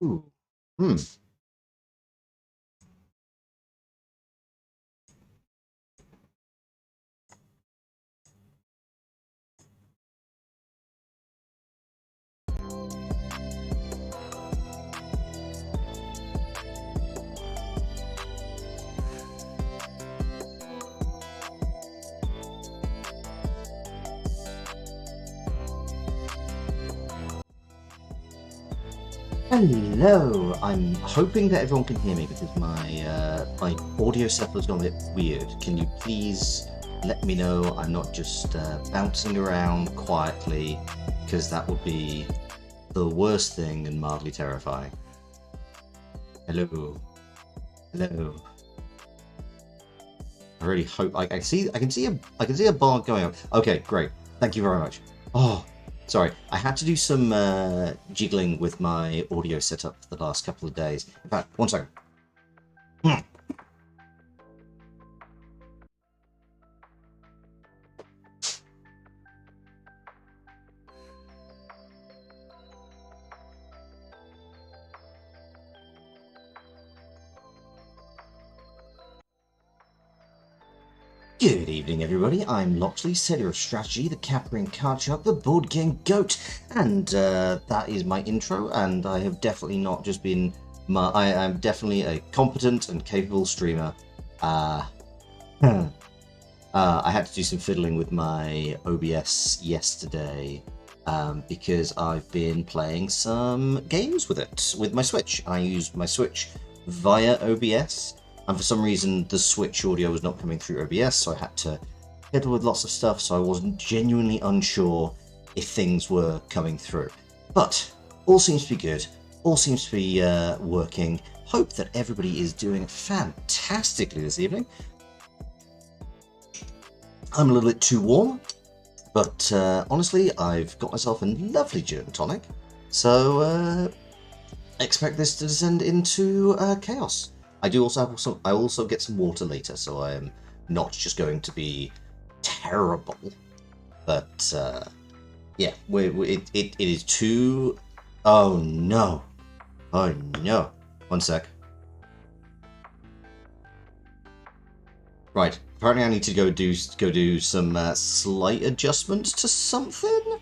Ooh. Hmm. Hello. I'm hoping that everyone can hear me because my audio setup has gone a bit weird. Can you please let me know I'm not just bouncing around quietly, because that would be the worst thing and mildly terrifying. Hello. Hello. I really hope I can see a bar going up. Okay, great. Thank you very much. Oh, sorry. I had to do some jiggling with my audio setup for the last couple of days. In fact, one second. Good evening, everybody. I'm Loxley, Sailor of Strategy, the Capper and Card Shark, the Board Game Goat, and that is my intro. And I have definitely not just been. I am definitely a competent and capable streamer. I had to do some fiddling with my OBS yesterday because I've been playing some games with it with my Switch. I use my Switch via OBS. And for some reason, the Switch audio was not coming through OBS, so I had to fiddle with lots of stuff, so I wasn't genuinely unsure if things were coming through. But all seems to be good. All seems to be working. Hope that everybody is doing fantastically this evening. I'm a little bit too warm, but honestly, I've got myself a lovely gin and tonic, so expect this to descend into chaos. I do also have some. I also get some water later, so I am not just going to be terrible. But yeah, it is too. Oh no! Oh no! One sec. Right. Apparently, I need to go do some slight adjustments to something.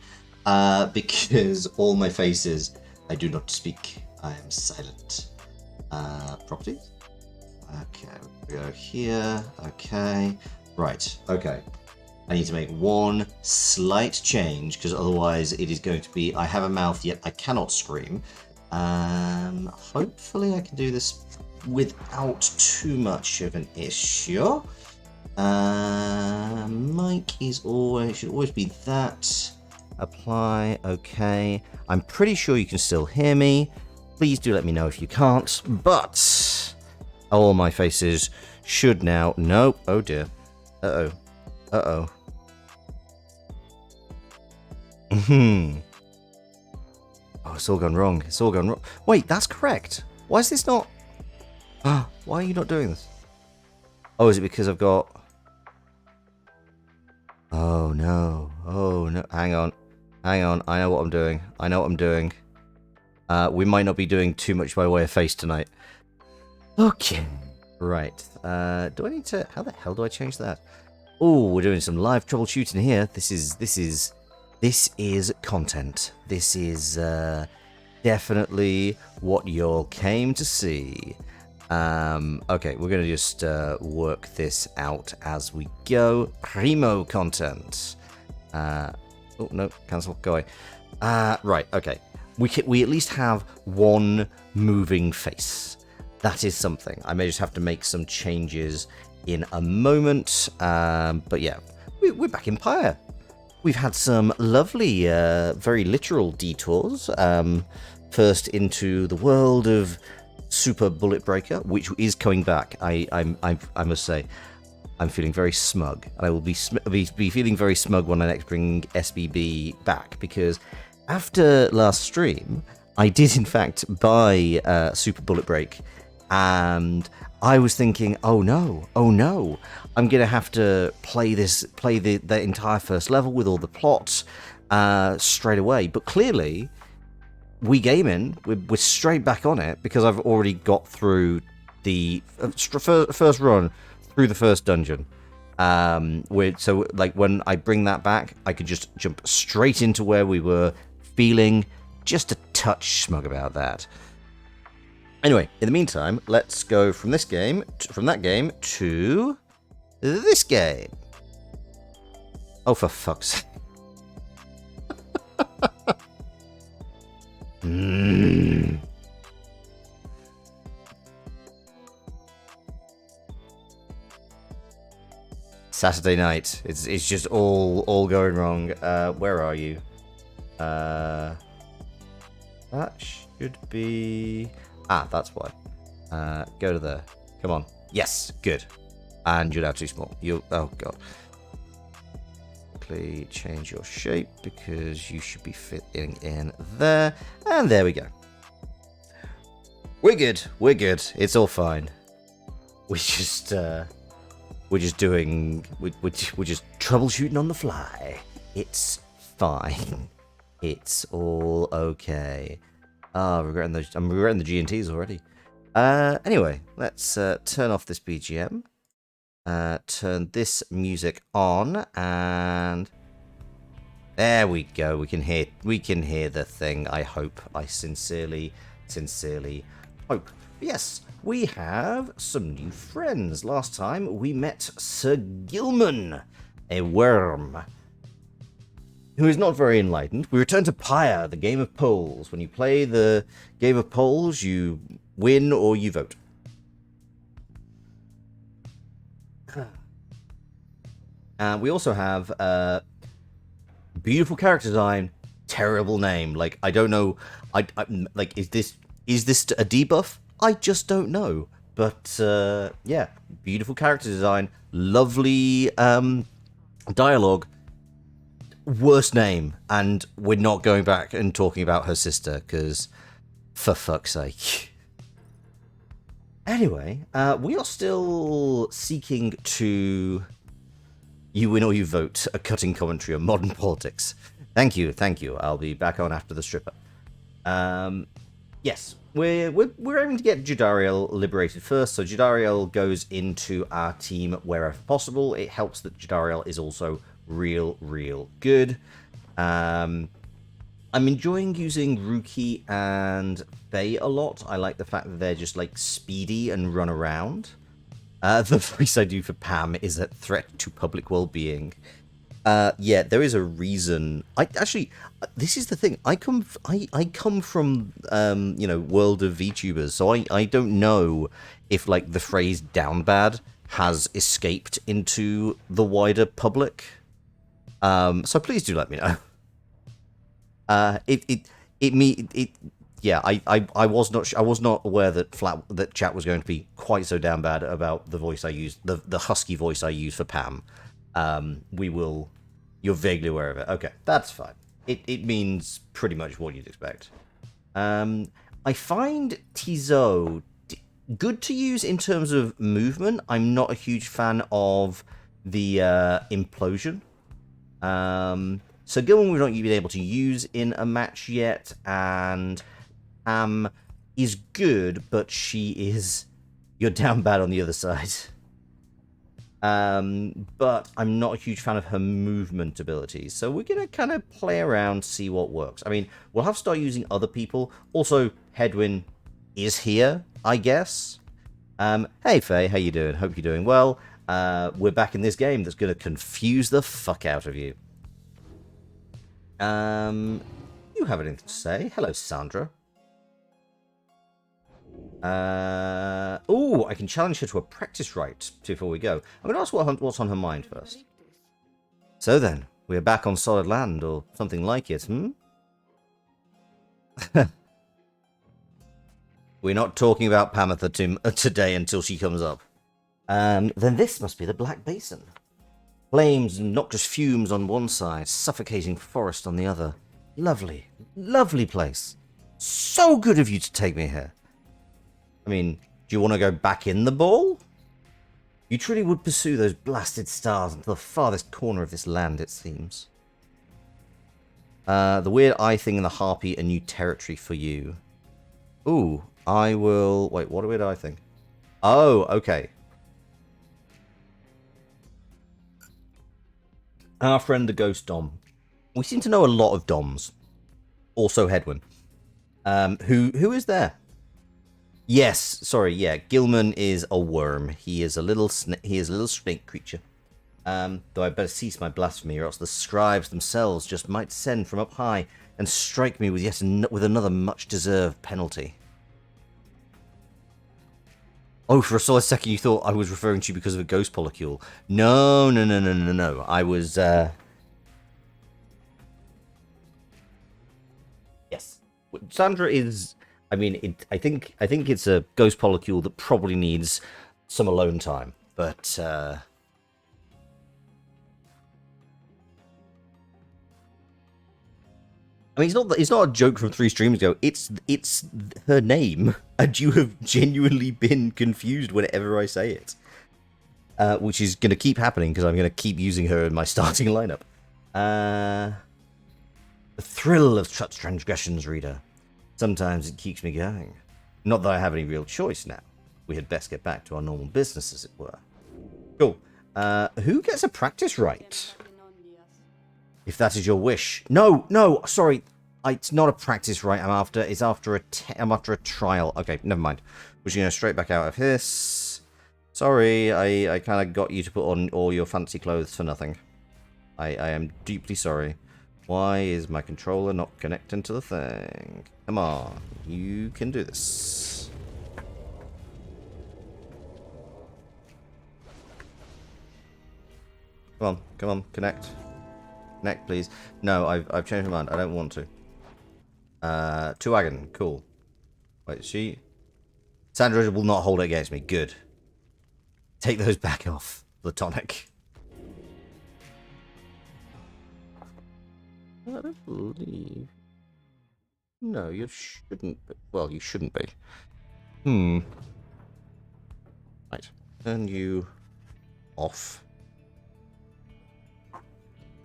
Because all my faces, I do not speak. I am silent. Properties. Okay, we go here. Okay, right. Okay, I need to make one slight change because otherwise it is going to be. I have a mouth yet I cannot scream. Hopefully I can do this without too much of an issue. Mic is always should always be that. Apply. Okay, I'm pretty sure you can still hear me. Please do let me know if you can't. But all my faces should now. Nope. Oh dear. Uh-oh. Uh-oh. Oh, it's all gone wrong. It's all gone wrong. Wait, that's correct. Why is this not... Why are you not doing this? Oh, is it because I've got... Oh, no. Oh, no. Hang on. Hang on. I know what I'm doing. I know what I'm doing. We might not be doing too much by way of face tonight. Okay. Right. Do I need to... How the hell do I change that? Oh, we're doing some live troubleshooting here. This is content. This is definitely what y'all came to see. Okay, we're going to just work this out as we go. Primo content. Oh, no, cancel. Go away. Right, okay. We at least have one moving face. That is something. I may just have to make some changes in a moment. But yeah, we're back in Pyre. We've had some lovely, very literal detours. First into the world of Super Bullet Breaker, which is coming back. I must say, I'm feeling very smug, and I will be feeling very smug when I next bring SBB back, because after last stream, I did in fact buy Super Bullet Break, and I was thinking, oh no, I'm gonna have to play the entire first level with all the plots straight away. But clearly, we gaming. We're straight back on it because I've already got through the first run through the first dungeon. So like when I bring that back, I could just jump straight into where we were, feeling just a touch smug about that. Anyway, in the meantime, let's go from that game to this game. Oh, for fuck's sake. Saturday night. It's just all going wrong. Where are you? That should be... that's why. Go to there. Come on. Yes, good. And you're now too small. Oh god. Quickly change your shape because you should be fitting in there. And there we go. We're good. We're good. It's all fine. We're just troubleshooting on the fly. It's fine. It's all okay. I'm regretting the G&Ts already. Anyway, let's turn off this BGM. Turn this music on, and there we go. We can hear the thing. I hope. I sincerely hope. Yes, we have some new friends. Last time we met Sir Gilman, a worm who is not very enlightened. We return to Pyre, the game of polls. When you play the game of polls, you win or you vote. And we also have beautiful character design, terrible name. Like, I don't know. I like, is this a debuff? I just don't know. But yeah, beautiful character design, lovely dialogue. Worst name, and we're not going back and talking about her sister because, for fuck's sake. Anyway, we are still seeking to you win or you vote a cutting commentary on modern politics. Thank you. I'll be back on after the stripper. Yes, we're aiming to get Jadariel liberated first, so Jadariel goes into our team wherever possible. It helps that Jadariel is also real good. I'm enjoying using Ruki and Faye a lot. I like the fact that they're just like speedy and run around. The voice I do for Pam is a threat to public well-being. Yeah, there is a reason. This is the thing. I come from world of VTubers, so I don't know if like the phrase "down bad" has escaped into the wider public. So please do let me know. Yeah, I was not aware that chat was going to be quite so damn bad about the voice I use, the husky voice I use for Pam. You're vaguely aware of it. Okay, that's fine. It means pretty much what you'd expect. I find Tizo good to use in terms of movement. I'm not a huge fan of the implosion. So Gilman we've not been able to use in a match yet, and Pam is good, but you're down bad on the other side. But I'm not a huge fan of her movement abilities, so we're gonna kind of play around, see what works. I mean, we'll have to start using other people. Also, Hedwyn is here, I guess. Hey Faye, how you doing? Hope you're doing well. We're back in this game that's gonna confuse the fuck out of you. You have anything to say? Hello, Sandra. Oh, I can challenge her to a practice right before we go. I'm going to ask what's on her mind first. So then, we're back on solid land, or something like it, We're not talking about Pamatha today until she comes up. Then this must be the Black Basin. Flames and noxious fumes on one side, suffocating forest on the other. Lovely, lovely place. So good of you to take me here. I mean, do you want to go back in the ball? You truly would pursue those blasted stars into the farthest corner of this land, it seems. The weird eye thing and the harpy, a new territory for you. Ooh, I will... Wait, what a weird eye thing? Oh, okay. Our friend the Ghost Dom. We seem to know a lot of Doms. Also Hedwin. Who is there? Yes, sorry, yeah. Gilman is a worm. He is a little snake creature. Though I better cease my blasphemy, or else the scribes themselves just might descend from up high and strike me with with another much-deserved penalty. Oh, for a solid second you thought I was referring to you because of a ghost polycule. No. I was, Yes. Sandra is... I mean, I think it's a ghost polycule that probably needs some alone time. But, I mean, it's not a joke from 3 streams ago. It's her name, and you have genuinely been confused whenever I say it, which is going to keep happening because I'm going to keep using her in my starting lineup. The thrill of such transgressions, reader. Sometimes it keeps me going. Not that I have any real choice now. We had best get back to our normal business, as it were. Cool. Who gets a practice right? If that is your wish. No, sorry. It's not a practice right I'm after. I'm after a trial. Okay, never mind. We're just going to straight back out of this. Sorry, I kind of got you to put on all your fancy clothes for nothing. I am deeply sorry. Why is my controller not connecting to the thing? Come on, you can do this. Come on, connect. Connect, please. No, I've changed my mind. I don't want to. To wagon, cool. Wait, Sandra will not hold it against me. Good. Take those back off, Platonic. I don't believe... No, you shouldn't be. Well, you shouldn't be. Right. Turn you off.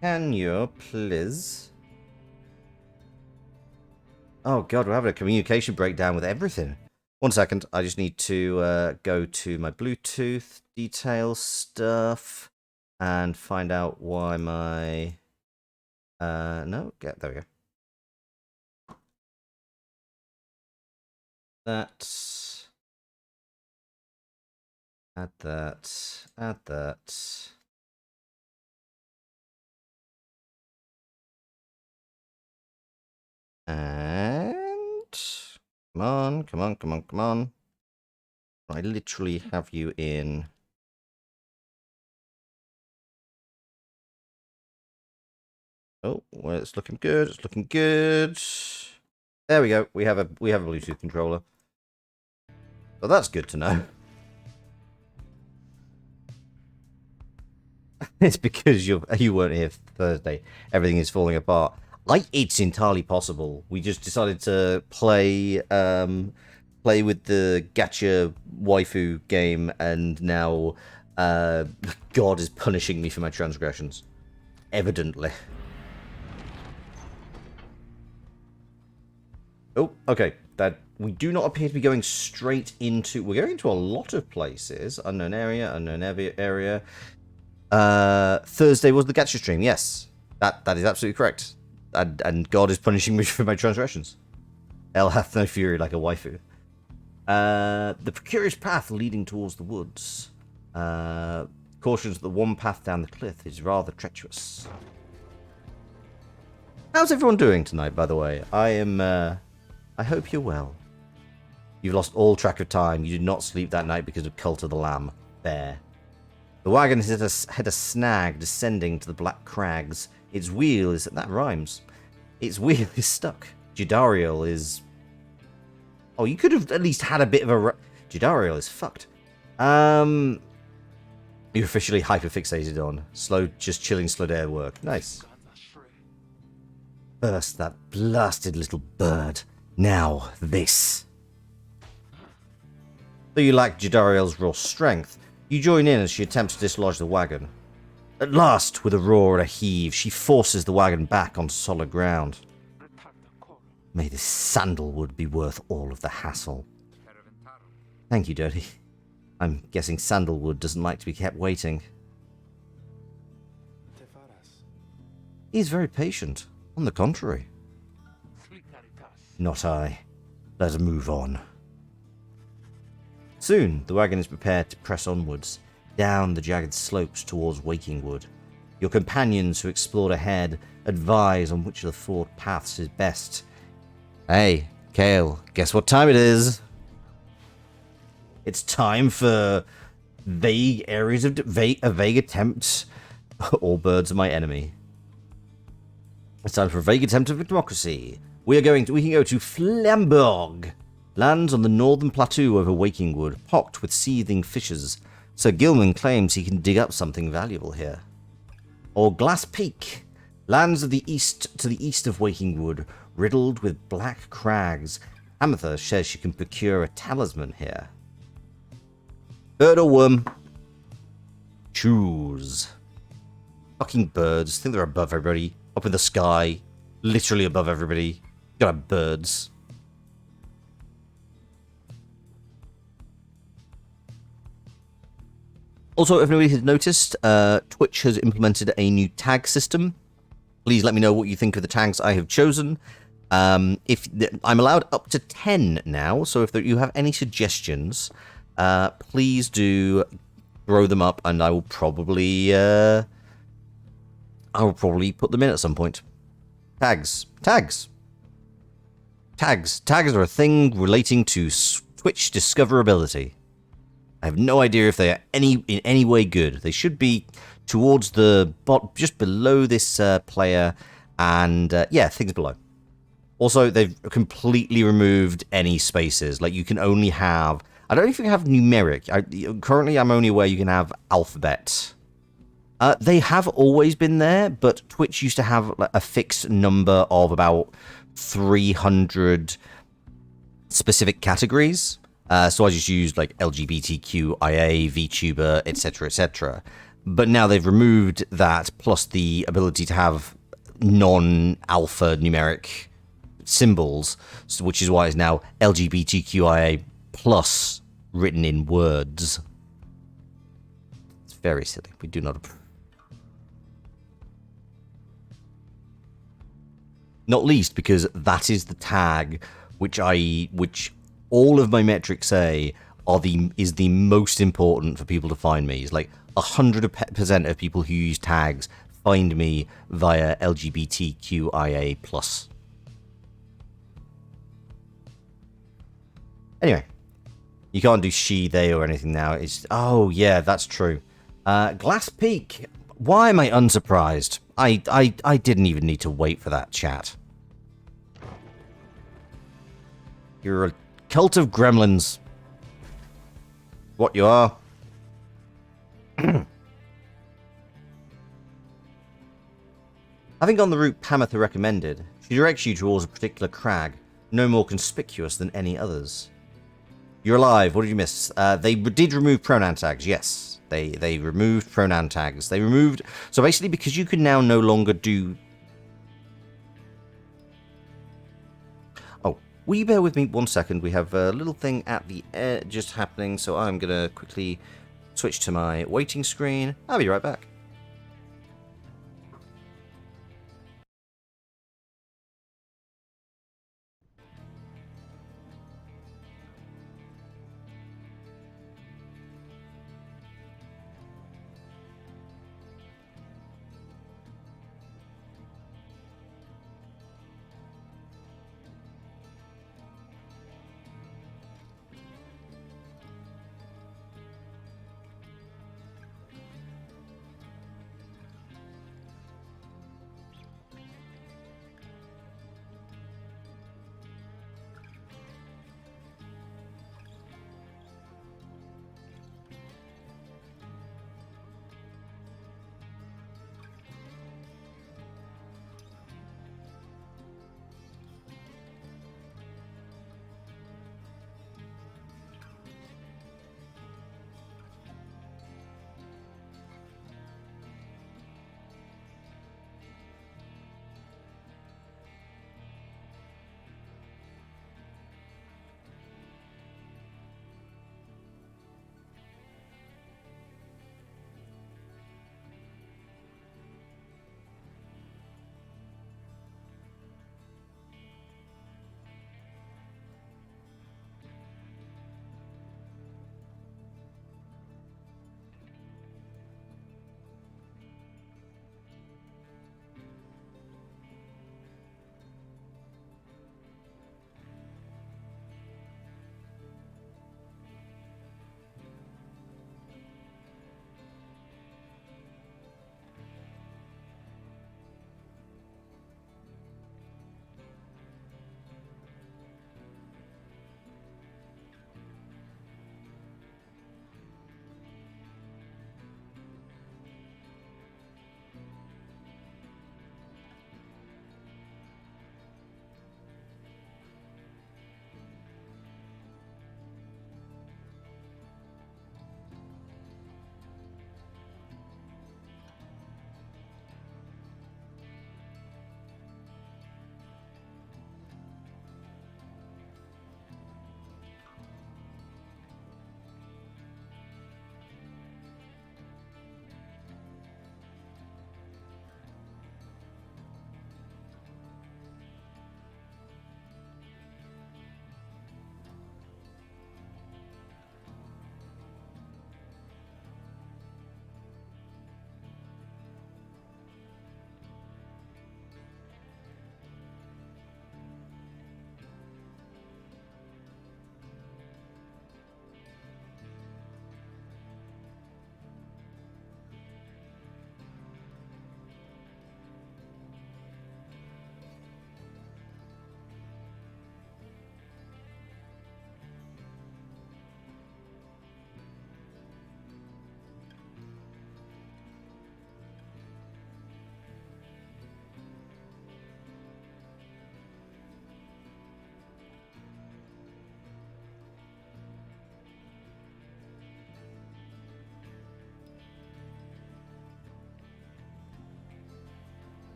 Can you, please? Oh god, we're having a communication breakdown with everything. 1 second, I just need to go to my Bluetooth detail stuff and find out why my... no, there we go. That. Add that. Add that. And... Come on. I literally have you in... Oh, well, it's looking good. It's looking good. There we go. We have a Bluetooth controller. Well, that's good to know. It's because you weren't here Thursday. Everything is falling apart. It's entirely possible. We just decided to play with the gacha waifu game, and now God is punishing me for my transgressions. Evidently. Oh, okay. That we do not appear to be going straight into... We're going into a lot of places. Unknown area, unknown area. Thursday was the gacha stream. Yes, that is absolutely correct. And God is punishing me for my transgressions. Hell hath no fury like a waifu. The precarious path leading towards the woods. Cautions that the one path down the cliff is rather treacherous. How's everyone doing tonight, by the way? I hope you're well. You've lost all track of time. You did not sleep that night because of Cult of the Lamb. There. The wagon has hit a snag descending to the black crags. Its wheel is... That rhymes. Its wheel is stuck. Jidariel is... Oh, you could have at least had a bit of a... Jidariel is fucked. You're officially hyperfixated on. Just chilling slowed air work. Nice. First, that blasted little bird. Now, this. Though you lack Jidariel's raw strength, you join in as she attempts to dislodge the wagon. At last, with a roar and a heave, she forces the wagon back on solid ground. May this sandalwood be worth all of the hassle. Thank you, Dirty. I'm guessing sandalwood doesn't like to be kept waiting. He's very patient. On the contrary. Not I. Let us move on. Soon, the wagon is prepared to press onwards, down the jagged slopes towards Wakingwood. Your companions who explored ahead advise on which of the four paths is best. Hey, Kale, guess what time it is? It's time for vague areas of a vague attempt. All birds are my enemy. It's time for a vague attempt of democracy. We can go to Flamburg, lands on the northern plateau over Wakingwood, pocked with seething fissures. Sir Gilman claims he can dig up something valuable here. Or Glass Peak, lands to the east of Wakingwood, riddled with black crags. Amethyr says she can procure a talisman here. Bird or worm? Choose. Fucking birds. Think they're above everybody. Up in the sky. Literally above everybody. Gotta have birds. Also, if nobody has noticed, Twitch has implemented a new tag system. Please let me know what you think of the tags I have chosen. If I'm allowed up to 10 now, so if you have any suggestions, please do throw them up, and I will probably put them in at some point. Tags are a thing relating to Twitch discoverability. I have no idea if they are in any way good. They should be towards the just below this player, and yeah, things below. Also, they've completely removed any spaces. Like, you can only have... I don't know if you can have numeric. Currently, I'm only aware you can have alphabet. They have always been there, but Twitch used to have a fixed number of about 300 specific categories. So I just used like LGBTQIA, VTuber, etc., etc. But now they've removed that, plus the ability to have non-alpha numeric symbols, which is why it's now LGBTQIA plus written in words. It's very silly. We do not approve. Not least because that is the tag which all of my metrics say is the most important for people to find me. It's like 100% of people who use tags find me via LGBTQIA+. Anyway, you can't do she, they, or anything now. It's oh yeah, that's true. Glass Peak. Why am I unsurprised? I didn't even need to wait for that chat. You're a cult of gremlins. What you are. Having gone the route Pamatha recommended, she directs you towards a particular crag, no more conspicuous than any others. You're alive. What did you miss? They did remove pronoun tags. Yes, they removed pronoun tags. They removed... So basically, because you can now no longer do... Oh, will you bear with me 1 second? We have a little thing at the end just happening, so I'm going to quickly switch to my waiting screen. I'll be right back.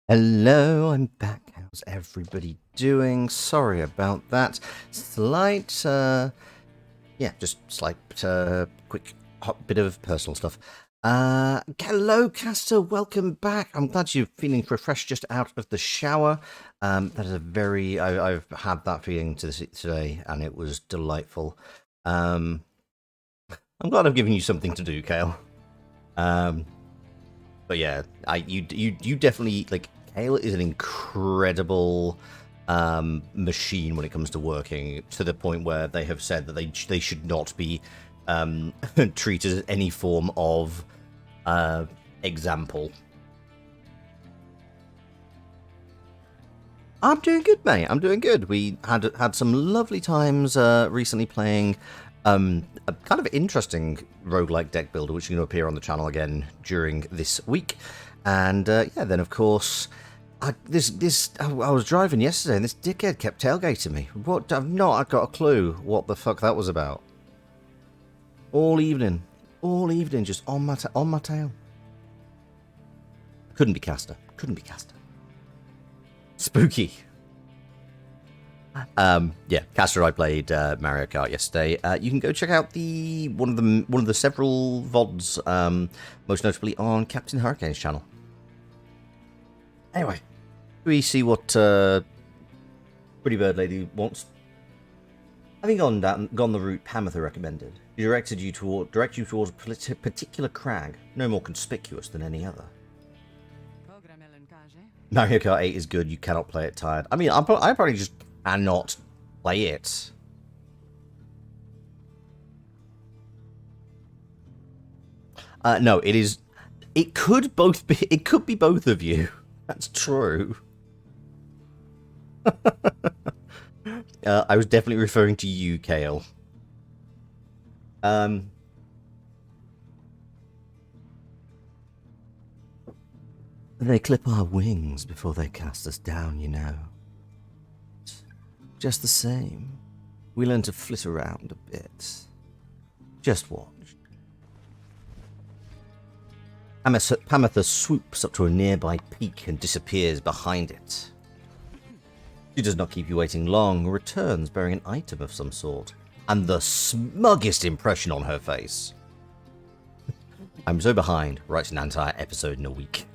Hello, I'm back. How's everybody doing? Sorry about that. Slight, just slight, quick hot bit of personal stuff. Hello, Caster. Welcome back. I'm glad you're feeling refreshed just out of the shower. That is a very, I've had that feeling today, and it was delightful. I'm glad I've given you something to do, Kale. But yeah, you definitely like. Kale is an incredible machine when it comes to working, to the point where they have said that they should not be treated as any form of example. I'm doing good, mate. I'm doing good. We had some lovely times recently playing a kind of interesting roguelike deck builder, which is going to appear on the channel again during this week. And then of course, I was driving yesterday and this dickhead kept tailgating me. I've not got a clue what the fuck that was about. All evening, just on my tail. Couldn't be Caster. Spooky. Caster, I played Mario Kart yesterday. You can go check out one of the several VODs, most notably on Captain Hurricane's channel. Anyway, we see what Pretty Bird Lady wants. Having gone the route Pamatha recommended, he direct you towards a particular crag, no more conspicuous than any other. Mario Kart 8 is good. You cannot play it tired. I mean, I probably just cannot play it. No, it is. It could both be. It could be both of you. That's true. I was definitely referring to you, Kale. They clip our wings before they cast us down, you know. Just the same, we learn to flit around a bit. Just watch. Pamatha swoops up to a nearby peak and disappears behind it. She does not keep you waiting long, returns bearing an item of some sort, and the smuggest impression on her face. I'm so behind, writes an entire episode in a week.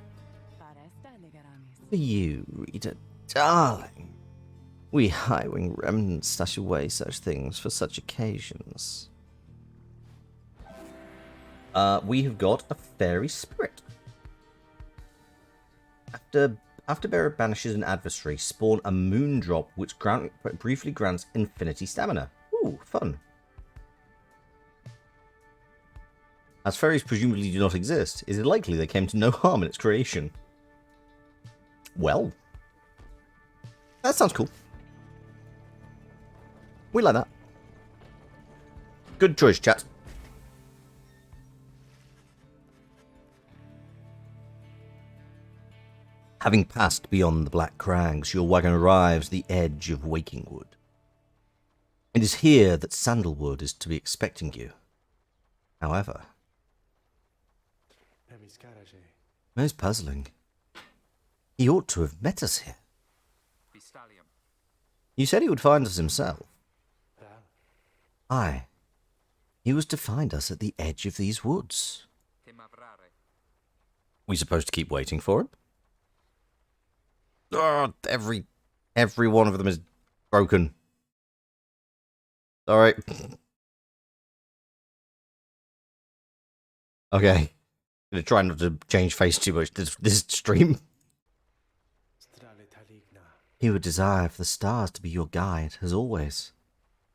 For you, reader, darling. We high-wing remnants stash away such things for such occasions. We have got a fairy spirit. After bearer banishes an adversary, spawn a moon drop which briefly grants infinity stamina. Ooh, fun. As fairies presumably do not exist, is it likely they came to no harm in its creation? Well, that sounds cool. We like that. Good choice, chat. Having passed beyond the black crags, your wagon arrives at the edge of Wakingwood. It is here that Sandalwood is to be expecting you. However, most puzzling. He ought to have met us here. You said he would find us himself. Aye. He was to find us at the edge of these woods. We supposed to keep waiting for him? Oh, every one of them is broken. Alright. Okay. I'm gonna try not to change face too much this stream. He would desire for the stars to be your guide, as always.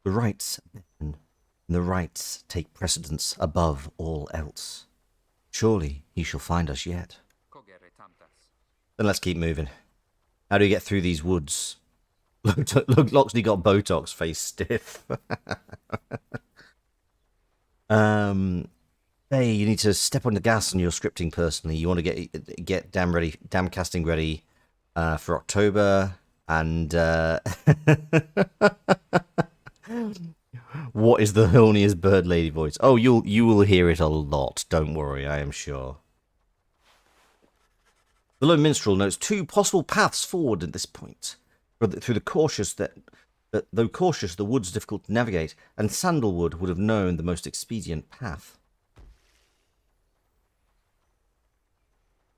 The rights and the rights take precedence above all else. Surely he shall find us yet. Then let's keep moving. How do we get through these woods? Look, Loxley got Botox, face stiff. Hey, you need to step on the gas on your scripting personally. You want to get damn casting ready for October. And what is the horniest bird lady voice? Oh, you will hear it a lot. Don't worry, I am sure. The lone minstrel notes 2 possible paths forward at this point. Through the cautious though cautious, the wood's difficult to navigate, and Sandalwood would have known the most expedient path.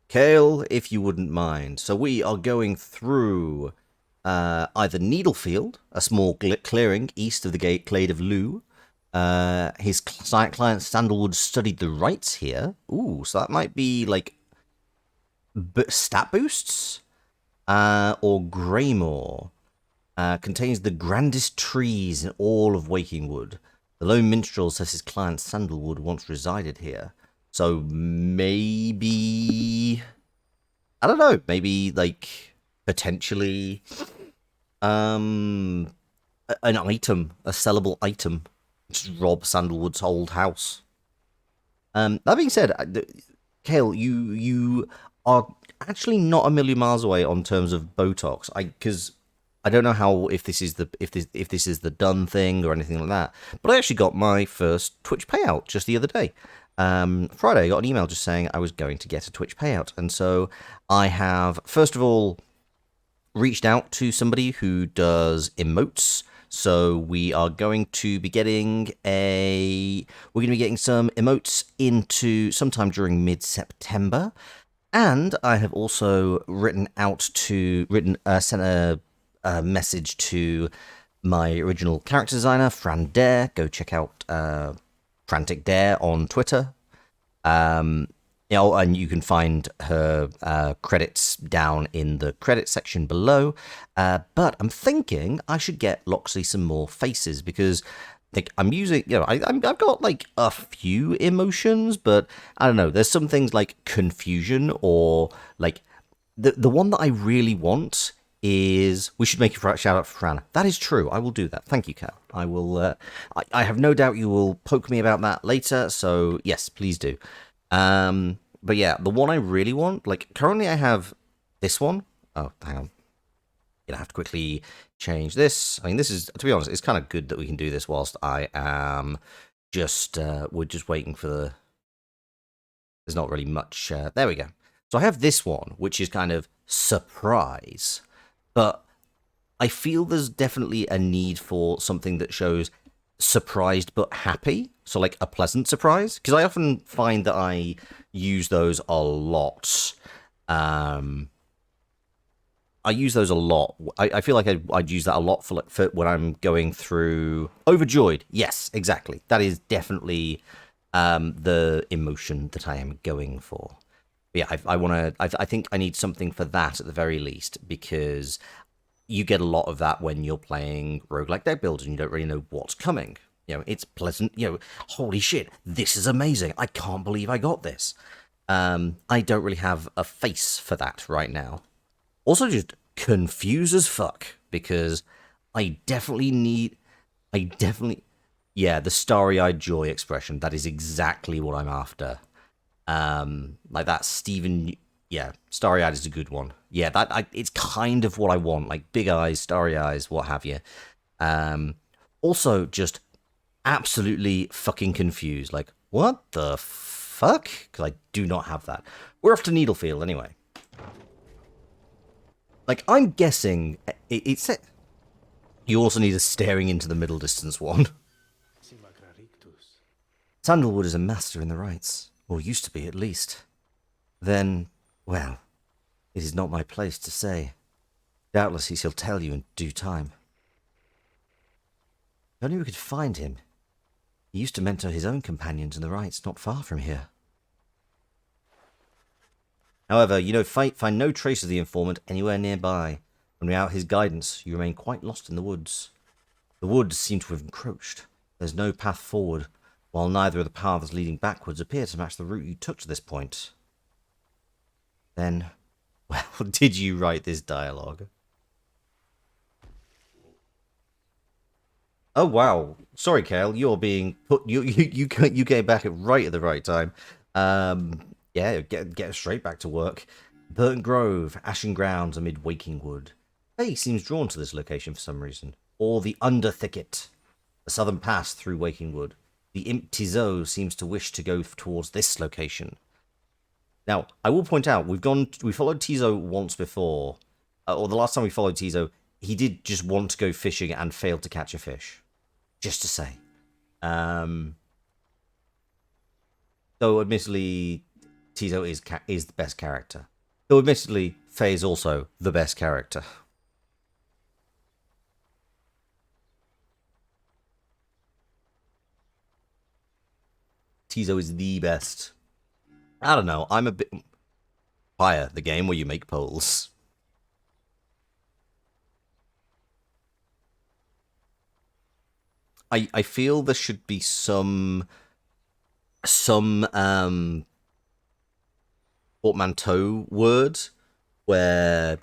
Kale, if you wouldn't mind. So we are going through either Needlefield, a small clearing east of the Glade of Loo. His client Sandalwood studied the rites here. Ooh, so that might be like stat boosts? Or Greymore. Contains the grandest trees in all of Wakingwood. The lone minstrel says his client Sandalwood once resided here. So maybe... I don't know. Maybe, like, potentially... an item. A sellable item. Just rob Sandalwood's old house. That being said, Kale, you are actually not a million miles away on terms of Botox. Because I don't know how if this is the done thing or anything like that. But I actually got my first Twitch payout just the other day. Friday, I got an email just saying I was going to get a Twitch payout, and so I have first of all reached out to somebody who does emotes. So we are going to be getting some emotes into sometime during mid-September. And I have also sent a message to my original character designer, Fran Dare. Go check out Frantic Dare on Twitter. And you can find her credits down in the credits section below. But I'm thinking I should get Loxley some more faces because I'm using, I've got like a few emotions, but I don't know. There's some things like confusion or like the one that I really want is we should make a shout out for Fran. That is true. I will do that. Thank you, Cal. I will. I have no doubt you will poke me about that later. So yes, please do. But yeah, the one I really want, like currently I have this one. Oh, hang on. I have to quickly change this. I mean, this is, to be honest, it's kind of good that we can do this whilst I am just, we're just waiting for the, there's not really much, there we go. So I have this one, which is kind of surprise, but I feel there's definitely a need for something that shows surprised but happy. So like a pleasant surprise, because I often find that I use those a lot. I use those a lot. I feel like I'd use that a lot for when I'm going through overjoyed. Yes, exactly. That is definitely the emotion that I am going for. But yeah, I think I need something for that at the very least, because you get a lot of that when you're playing roguelike deck builds and you don't really know what's coming. It's pleasant. Holy shit, this is amazing. I can't believe I got this. I don't really have a face for that right now. Also, just confused as fuck, because yeah, the starry-eyed joy expression, that is exactly what I'm after. Like that Stephen, yeah, starry-eyed is a good one. Yeah, it's kind of what I want, like big eyes, starry eyes, what have you. Also, just absolutely fucking confused, like, what the fuck? Because I do not have that. We're off to Needlefield anyway. Like, I'm guessing it's it. You also need a staring into the middle distance one. Sandalwood is a master in the rites, or used to be at least. Then, well, it is not my place to say. Doubtless he shall tell you in due time. If only we could find him. He used to mentor his own companions in the rites not far from here. However, find no trace of the informant anywhere nearby. When without his guidance, you remain quite lost in the woods. The woods seem to have encroached. There's no path forward, while neither of the paths leading backwards appear to match the route you took to this point. Then, well, did you write this dialogue? Oh wow! Sorry, Kale. You're being put. You came back at the right time. Yeah, get straight back to work. Burnt Grove, Ashen Grounds amid Wakingwood. Faye seems drawn to this location for some reason. Or the Under Thicket, a southern pass through Wakingwood. The Imp Tizot seems to wish to go towards this location. Now, I will point out, we followed Tizo once before, or the last time we followed Tizo, he did just want to go fishing and failed to catch a fish. Just to say. Though, admittedly, Tizo is the best character. Though, admittedly, Faye is also the best character. Tizo is the best. I don't know. I'm a bit... Pyre, the game where you make poles. I feel there should be some portmanteau word where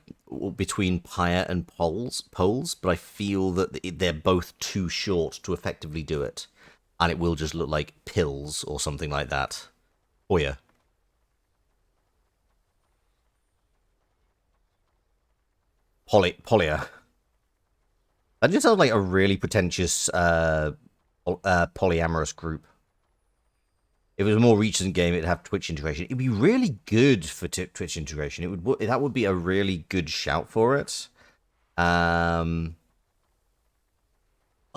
between Pyre and poles, but I feel that they're both too short to effectively do it, and it will just look like pills or something like that. Oh yeah. Polya. That just sounds like a really pretentious polyamorous group. If it was a more recent game, it'd have Twitch integration. It'd be really good for Twitch integration. That would be a really good shout for it. I'll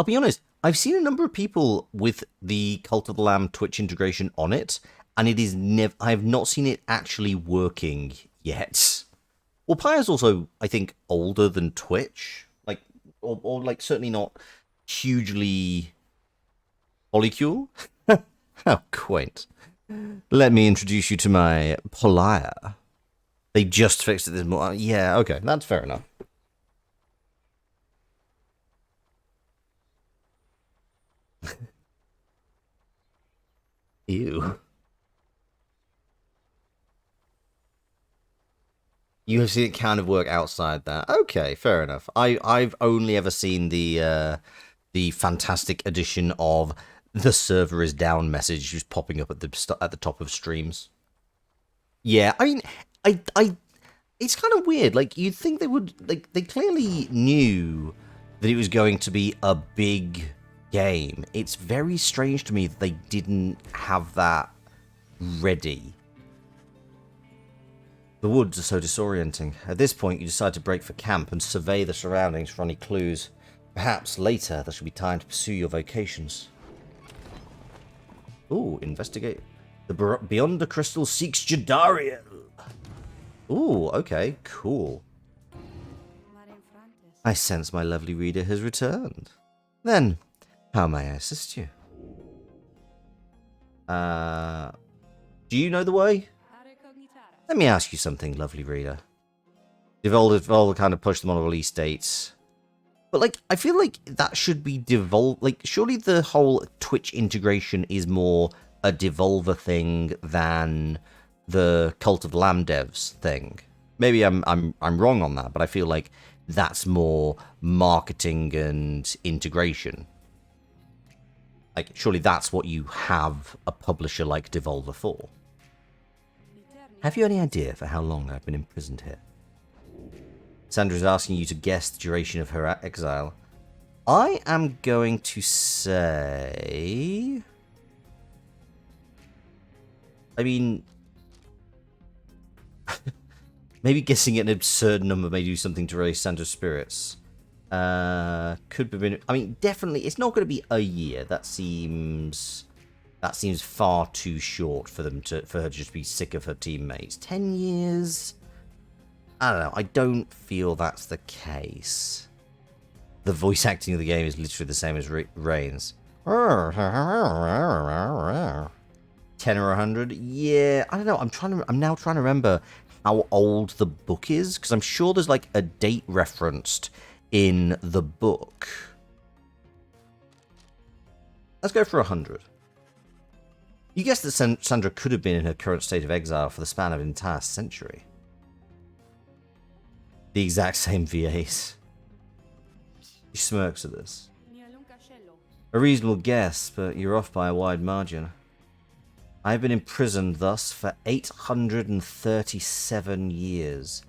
be honest. I've seen a number of people with the Cult of the Lamb Twitch integration on it, and it is I have not seen it actually working yet. Well, Pyre's also, I think, older than Twitch, or like certainly not hugely polycule. How quaint. Let me introduce you to my Pyre. They just fixed it this morning. Yeah, okay, that's fair enough. Ew. You have seen it kind of work outside that. Okay, fair enough. I've only ever seen the fantastic edition of the server is down message just popping up at the top of streams. Yeah, I mean, I it's kind of weird. Like, you'd think they would, like, they clearly knew that it was going to be a big game. It's very strange to me that they didn't have that ready. The woods are so disorienting. At this point, you decide to break for camp and survey the surroundings for any clues. Perhaps later there should be time to pursue your vocations. Ooh, investigate. The Beyond the Crystal seeks Jadariel. Ooh, okay, cool. I sense my lovely reader has returned. Then, how may I assist you? Do you know the way? Let me ask you something, lovely reader. Devolver kind of pushed them on release dates. But, like, I feel like that should be Devolver. Like, surely the whole Twitch integration is more a Devolver thing than the Cult of the Lamb devs thing. Maybe I'm wrong on that, but I feel like that's more marketing and integration. Like, surely that's what you have a publisher like Devolver for. Have you any idea for how long I've been imprisoned here? Sandra is asking you to guess the duration of her exile. I am going to say... I mean... maybe guessing an absurd number may do something to raise Sandra's spirits. Could have been... I mean, definitely, it's not going to be a year. That seems far too short for her to just be sick of her teammates. 10 years? I don't know. I don't feel that's the case. The voice acting of the game is literally the same as Rain's. 10 or 100? Yeah, I don't know. I'm now trying to remember how old the book is, because I'm sure there's like a date referenced in the book. Let's go for 100. You guessed that Sandra could have been in her current state of exile for the span of an entire century. The exact same VAs. She smirks at this. A reasonable guess, but you're off by a wide margin. I've been imprisoned thus for 837 years.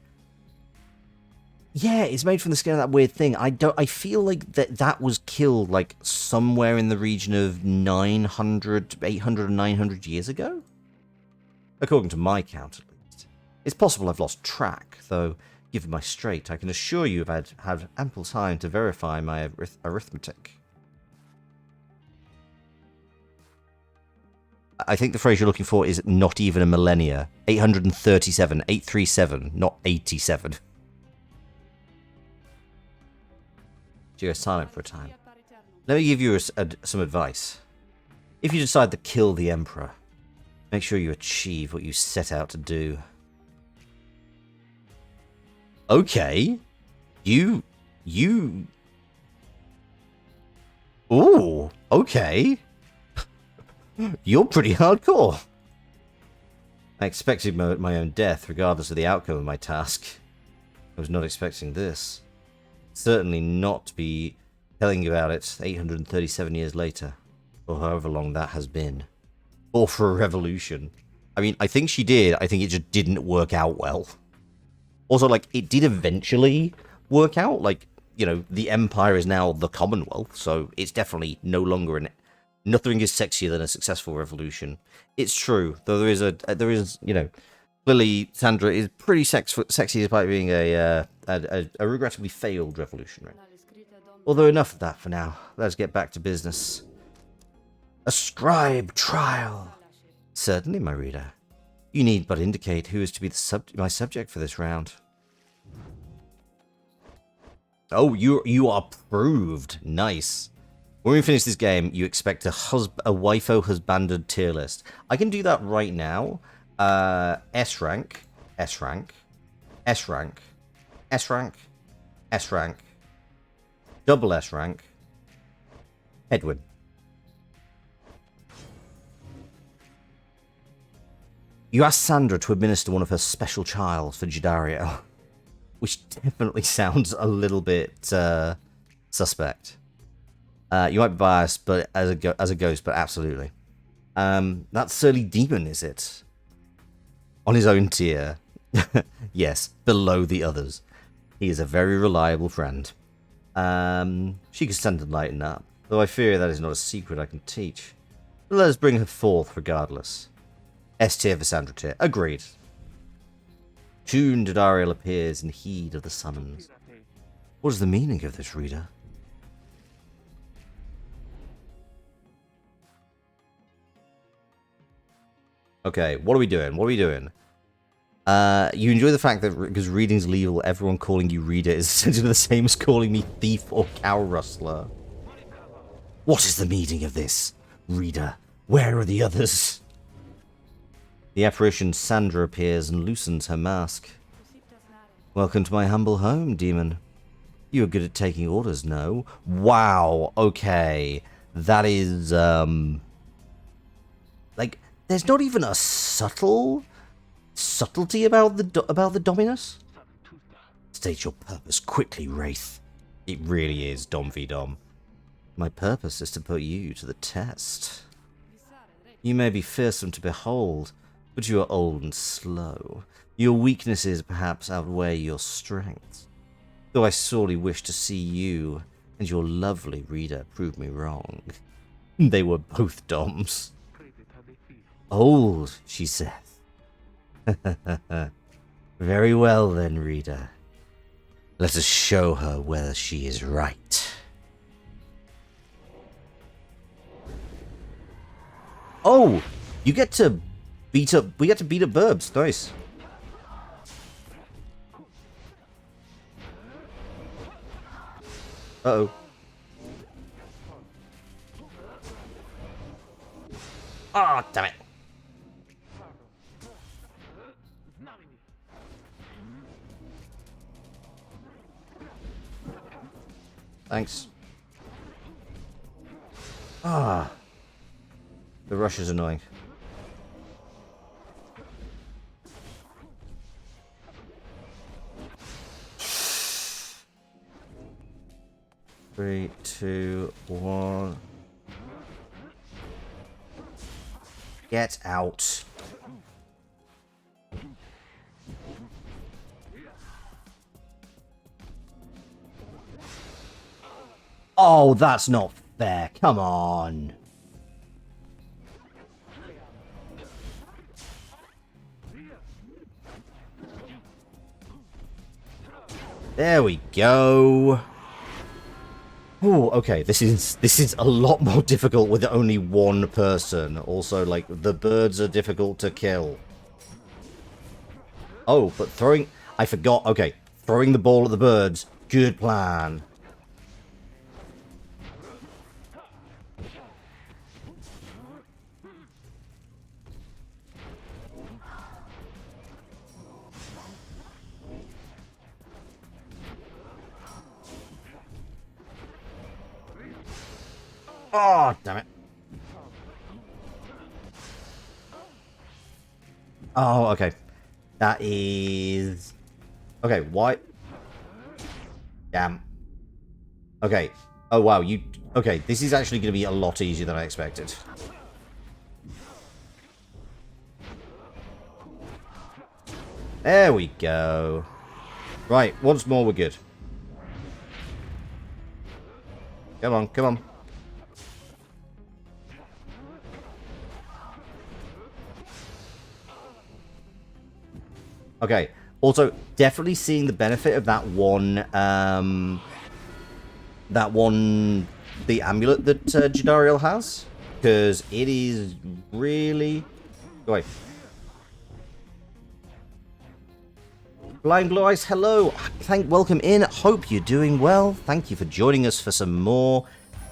Yeah, it's made from the skin of that weird thing. I feel like that was killed like somewhere in the region of 800 or 900 years ago. according to my count at least. It's possible I've lost track, though, given my straight, I can assure you I've had ample time to verify my arithmetic. I think the phrase you're looking for is not even a millennia. 837, 837, not 87. She goes silent for a time. Let me give you some advice. If you decide to kill the Emperor, make sure you achieve what you set out to do. Okay. You... Ooh, okay. You're pretty hardcore. I expected my own death, regardless of the outcome of my task. I was not expecting this. Certainly not to be telling you about it 837 years later, or however long that has been. Or for a revolution. I mean, I think she did. I think it just didn't work out well. Also, like, it did eventually work out. Like, you know, the Empire is now the Commonwealth, so it's definitely no longer an... Nothing is sexier than a successful revolution. It's true, though there is, you know, clearly Sandra is pretty sexy despite being a regrettably failed revolutionary. Although enough of that for now. Let's get back to business. A scribe trial. Certainly, my reader. You need but indicate who is to be my subject for this round. Oh, you are proved. Nice. When we finish this game, you expect a waifu husbanded tier list. I can do that right now. S rank, S rank, S rank, S rank, S rank, double S rank, Edwin. You asked Sandra to administer one of her special trials for Judario, which definitely sounds a little bit suspect. You might be biased, but as a ghost, but absolutely. That surly demon, is it? On his own tier. Yes, below the others. He is a very reliable friend. She can stand to lighten up, though I fear that is not a secret I can teach. But let us bring her forth regardless. S tier for Sandra tier. Agreed. Soon Dodariel appears in heed of the summons. What is the meaning of this, reader? Okay, what are we doing? What are we doing? You enjoy the fact that because reading's legal, everyone calling you reader is essentially the same as calling me thief or cow rustler. What is the meaning of this, reader? Where are the others? The apparition Sandra appears and loosens her mask. Welcome to my humble home, demon. You are good at taking orders, no? Wow, okay. That is, like, there's not even a subtlety about the Dominus? State your purpose quickly, Wraith. It really is Dom v Dom. My purpose is to put you to the test. You may be fearsome to behold, but you are old and slow. Your weaknesses perhaps outweigh your strengths. Though I sorely wish to see you and your lovely reader prove me wrong. They were both Doms. Old, she saith. Very well then, reader. Let us show her whether she is right. Oh, you get to beat up. We get to beat up burbs. Nice. Uh-oh. Ah, damn it. Thanks. Ah. The rush is annoying. Three, two, one. Get out. Oh, that's not fair. Come on. There we go. Oh, okay. This is a lot more difficult with only one person. Also, like, the birds are difficult to kill. Oh, but throwing... I forgot. Okay. Throwing the ball at the birds. Good plan. Oh, damn it. Oh, okay. That is... Okay, why... Damn. Okay. Oh, wow, you... Okay, this is actually going to be a lot easier than I expected. There we go. Right, once more we're good. Come on, come on. Okay. Also, definitely seeing the benefit of that one, the amulet that Jadariel has. Because it is really... Go away. Blind Blue Eyes, hello. Welcome in. Hope you're doing well. Thank you for joining us for some more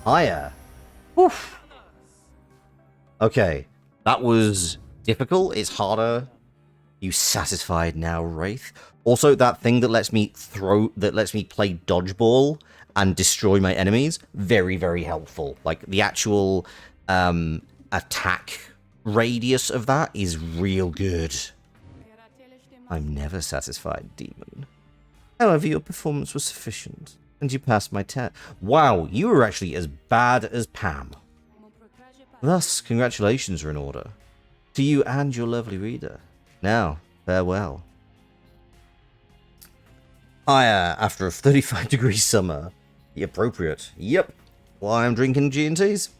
Pyre. Oof. Okay. That was difficult. It's harder. You satisfied now, Wraith? Also, that thing that lets me play dodgeball and destroy my enemies, very, very helpful. Like, the actual attack radius of that is real good. I'm never satisfied, demon. However, your performance was sufficient, and you passed my test. Wow, you were actually as bad as Pam. Thus, congratulations are in order. To you and your lovely reader. Now, farewell. Pyre, after a 35-degree summer. The appropriate. Yep. Why I'm drinking G&Ts?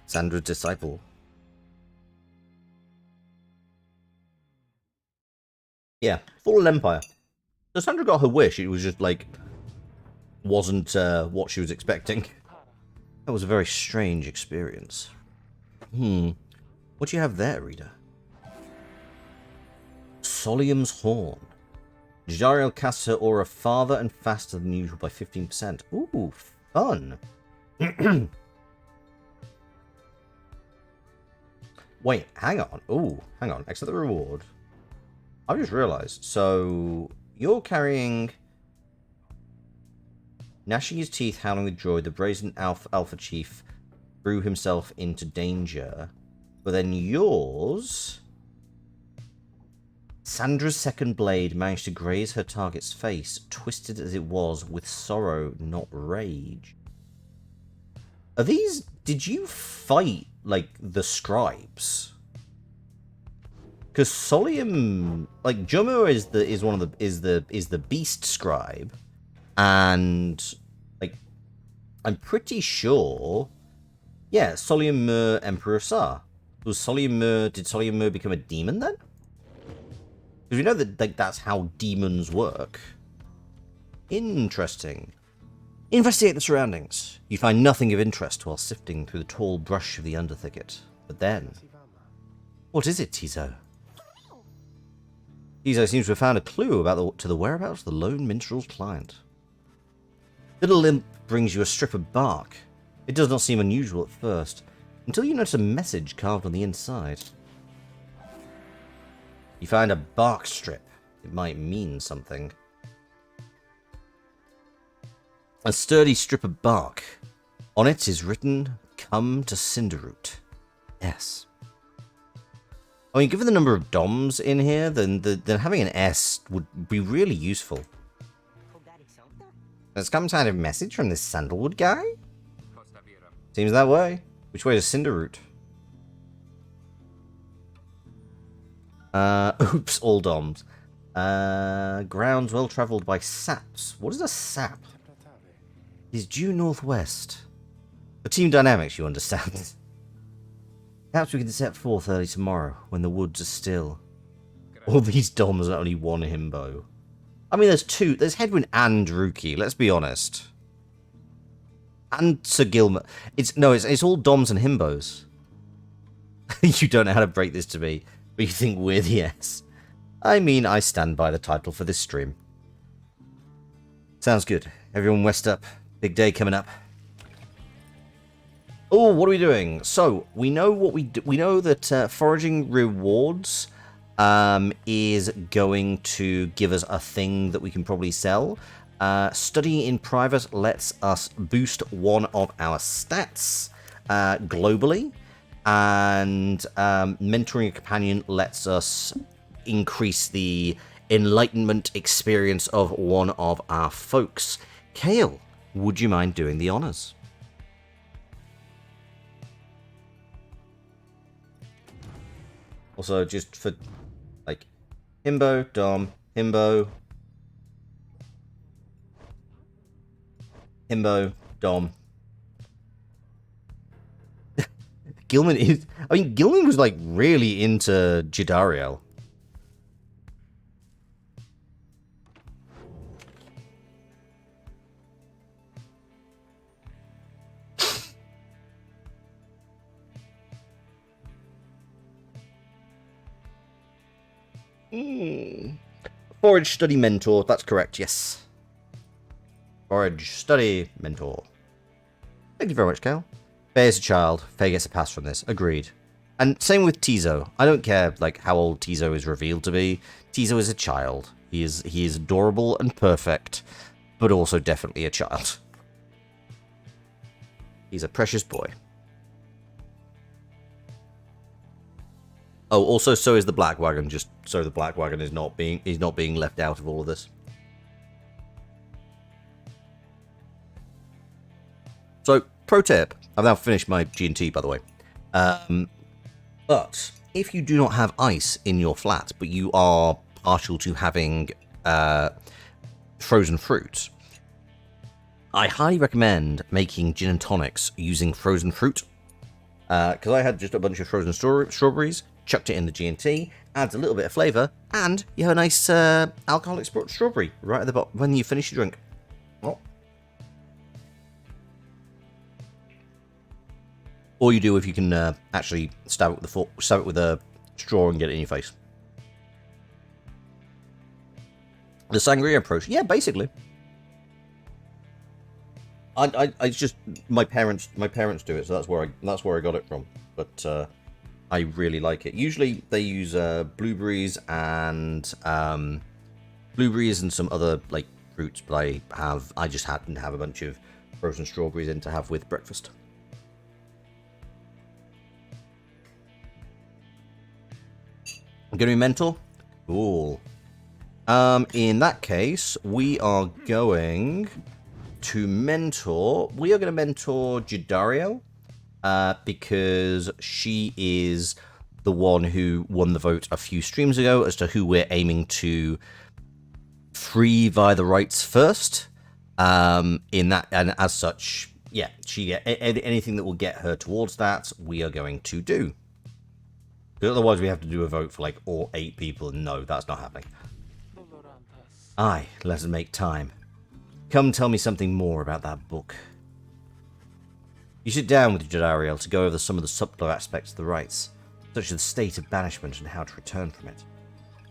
Sandra's disciple. Yeah, Fallen Empire. So Sandra got her wish, it was just like... wasn't what she was expecting. That was a very strange experience. What do you have there, reader? Solium's Horn. Jariel casts her aura farther and faster than usual by 15%. Ooh, fun. Wait, hang on. Ooh, hang on. Accept the reward. I just realized. So, you're carrying... Gnashing his teeth, howling with joy, the brazen Alpha Chief threw himself into danger. But then yours... Sandra's second blade managed to graze her target's face, twisted as it was with sorrow, not rage. Are these... Did you fight, like, the scribes? Because Solium... Like, Jumur is the beast scribe. And, like, I'm pretty sure... Yeah, Solium Mur, Emperor Sar. Did Solium Mur become a demon then? Because we know that, like, that's how demons work. Interesting. Investigate the surroundings. You find nothing of interest while sifting through the tall brush of the underthicket. But then... What is it, Tizo? Tizo seems to have found a clue to the whereabouts of the lone minstrel's client. Little Limp brings you a strip of bark. It does not seem unusual at first, until you notice a message carved on the inside. You find a bark strip. It might mean something. A sturdy strip of bark. On it is written, "Come to Cinderroot." Yes. I mean, given the number of DOMs in here, then having an S would be really useful. There's some kind of message from this Sandalwood guy? Seems that way. Which way is Cinderroot? Oops, all DOMs. Grounds well travelled by saps. What is a sap? It is due northwest. For team dynamics, you understand. Perhaps we can set forth early tomorrow, when the woods are still. All these DOMs are only one himbo. I mean, there's two. There's Hedwyn and Rookie. Let's be honest. And Sir Gilmer. It's all Doms and Himbos. You don't know how to break this to me, but you think we're the S. I mean, I stand by the title for this stream. Sounds good. Everyone west up. Big day coming up. Oh, what are we doing? So, we know what we do. We know that foraging rewards is going to give us a thing that we can probably sell. Studying in private lets us boost one of our stats globally. And mentoring a companion lets us increase the enlightenment experience of one of our folks. Kale, would you mind doing the honors? Also, just for, like, Himbo, Dom, Himbo, Dom. Gilman is... I mean, Gilman was, like, really into Jidariel. Forage, study, mentor. That's correct, yes. Forage, study, mentor. Thank you very much, Cal. Faye's a child. Faye gets a pass from this. Agreed. And same with Tizo. I don't care like how old Tizo is revealed to be. Tizo is a child. He is adorable and perfect, but also definitely a child. He's a precious boy. Oh, also, so is the Black Wagon. Just so the Black Wagon is not being left out of all of this. So, pro tip. I've now finished my G&T, by the way. But if you do not have ice in your flat, but you are partial to having frozen fruit, I highly recommend making gin and tonics using frozen fruit. Because I had just a bunch of frozen strawberries, chucked it in the G&T, adds a little bit of flavour, and you have a nice alcoholic strawberry right at the bottom when you finish your drink. Oh. Or you do if you can actually stab it with a straw and get it in your face. The sangria approach, yeah, basically. I just my parents do it, so that's where I got it from. But I really like it. Usually they use blueberries and some other like fruits, but I just happen to have a bunch of frozen strawberries in to have with breakfast. I'm gonna be mentor? Cool. In that case, we are going to mentor. We are going to mentor Jidariel, because she is the one who won the vote a few streams ago as to who we're aiming to free via the rights first. In that, and as such, yeah, anything that will get her towards that, we are going to do. Because otherwise, we have to do a vote for like all 8 people. No, that's not happening. Aye, let us make time. Come tell me something more about that book. You sit down with Jidariel to go over some of the subtler aspects of the rites, such as the state of banishment and how to return from it.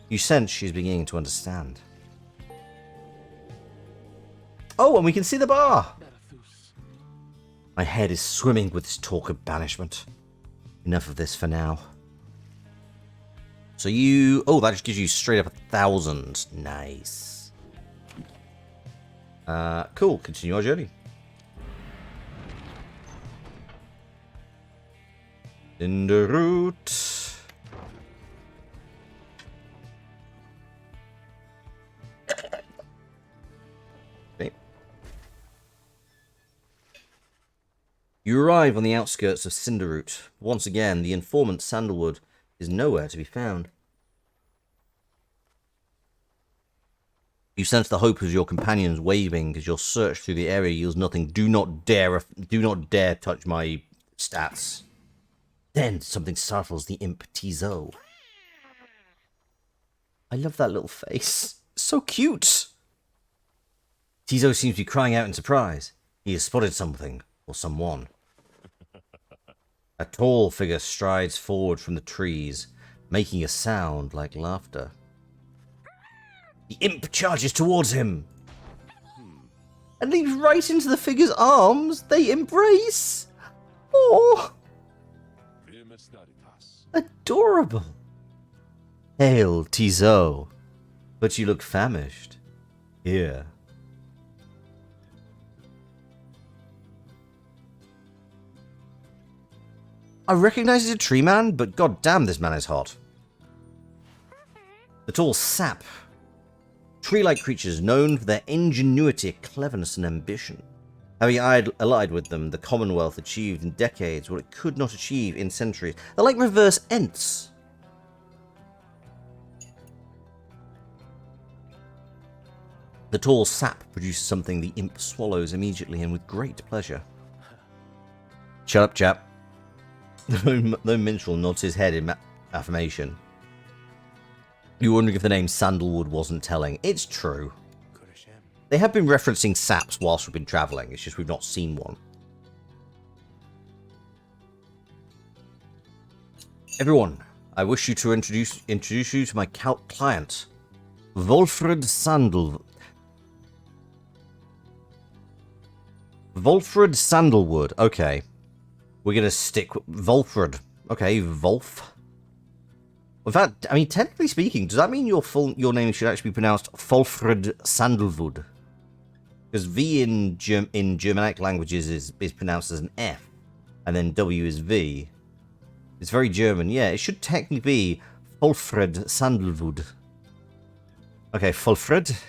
You sense she's beginning to understand. Oh, and we can see the bar! My head is swimming with this talk of banishment. Enough of this for now. So you... Oh, that just gives you straight up 1,000. Nice. Cool. Continue our journey. In the route. Okay. You arrive on the outskirts of Cinderroot. Once again, the informant Sandalwood is nowhere to be found. You sense the hope of your companions waving as your search through the area yields nothing. Do not dare touch my stats. Then something startles the imp Tizo. I love that little face. So cute. Tizo seems to be crying out in surprise. He has spotted something, or someone. A tall figure strides forward from the trees, making a sound like laughter. The imp charges towards him and leaps right into the figure's arms. They embrace. Oh, adorable. Hail, Tizo. But you look famished. Here. I recognize he's a tree man, but god damn, this man is hot. The tall sap. Tree-like creatures known for their ingenuity, cleverness, and ambition. Having allied with them, the Commonwealth achieved in decades what it could not achieve in centuries. They're like reverse Ents. The tall sap produces something the imp swallows immediately and with great pleasure. Shut up, chap. The minstrel nods his head in affirmation. You're wondering if the name Sandalwood wasn't telling. It's true. They have been referencing saps whilst we've been travelling. It's just we've not seen one. Everyone, I wish you to introduce you to my client, Wolfred Sandalwood. Okay. We're going to stick with Wolfred. Okay, Wolf. In fact, I mean, technically speaking, does that mean your name should actually be pronounced Wolfred Sandalwood? Because V in Germanic languages is pronounced as an F, and then W is V. It's very German. Yeah, it should technically be Wolfred Sandalwood. Okay, Wolfred.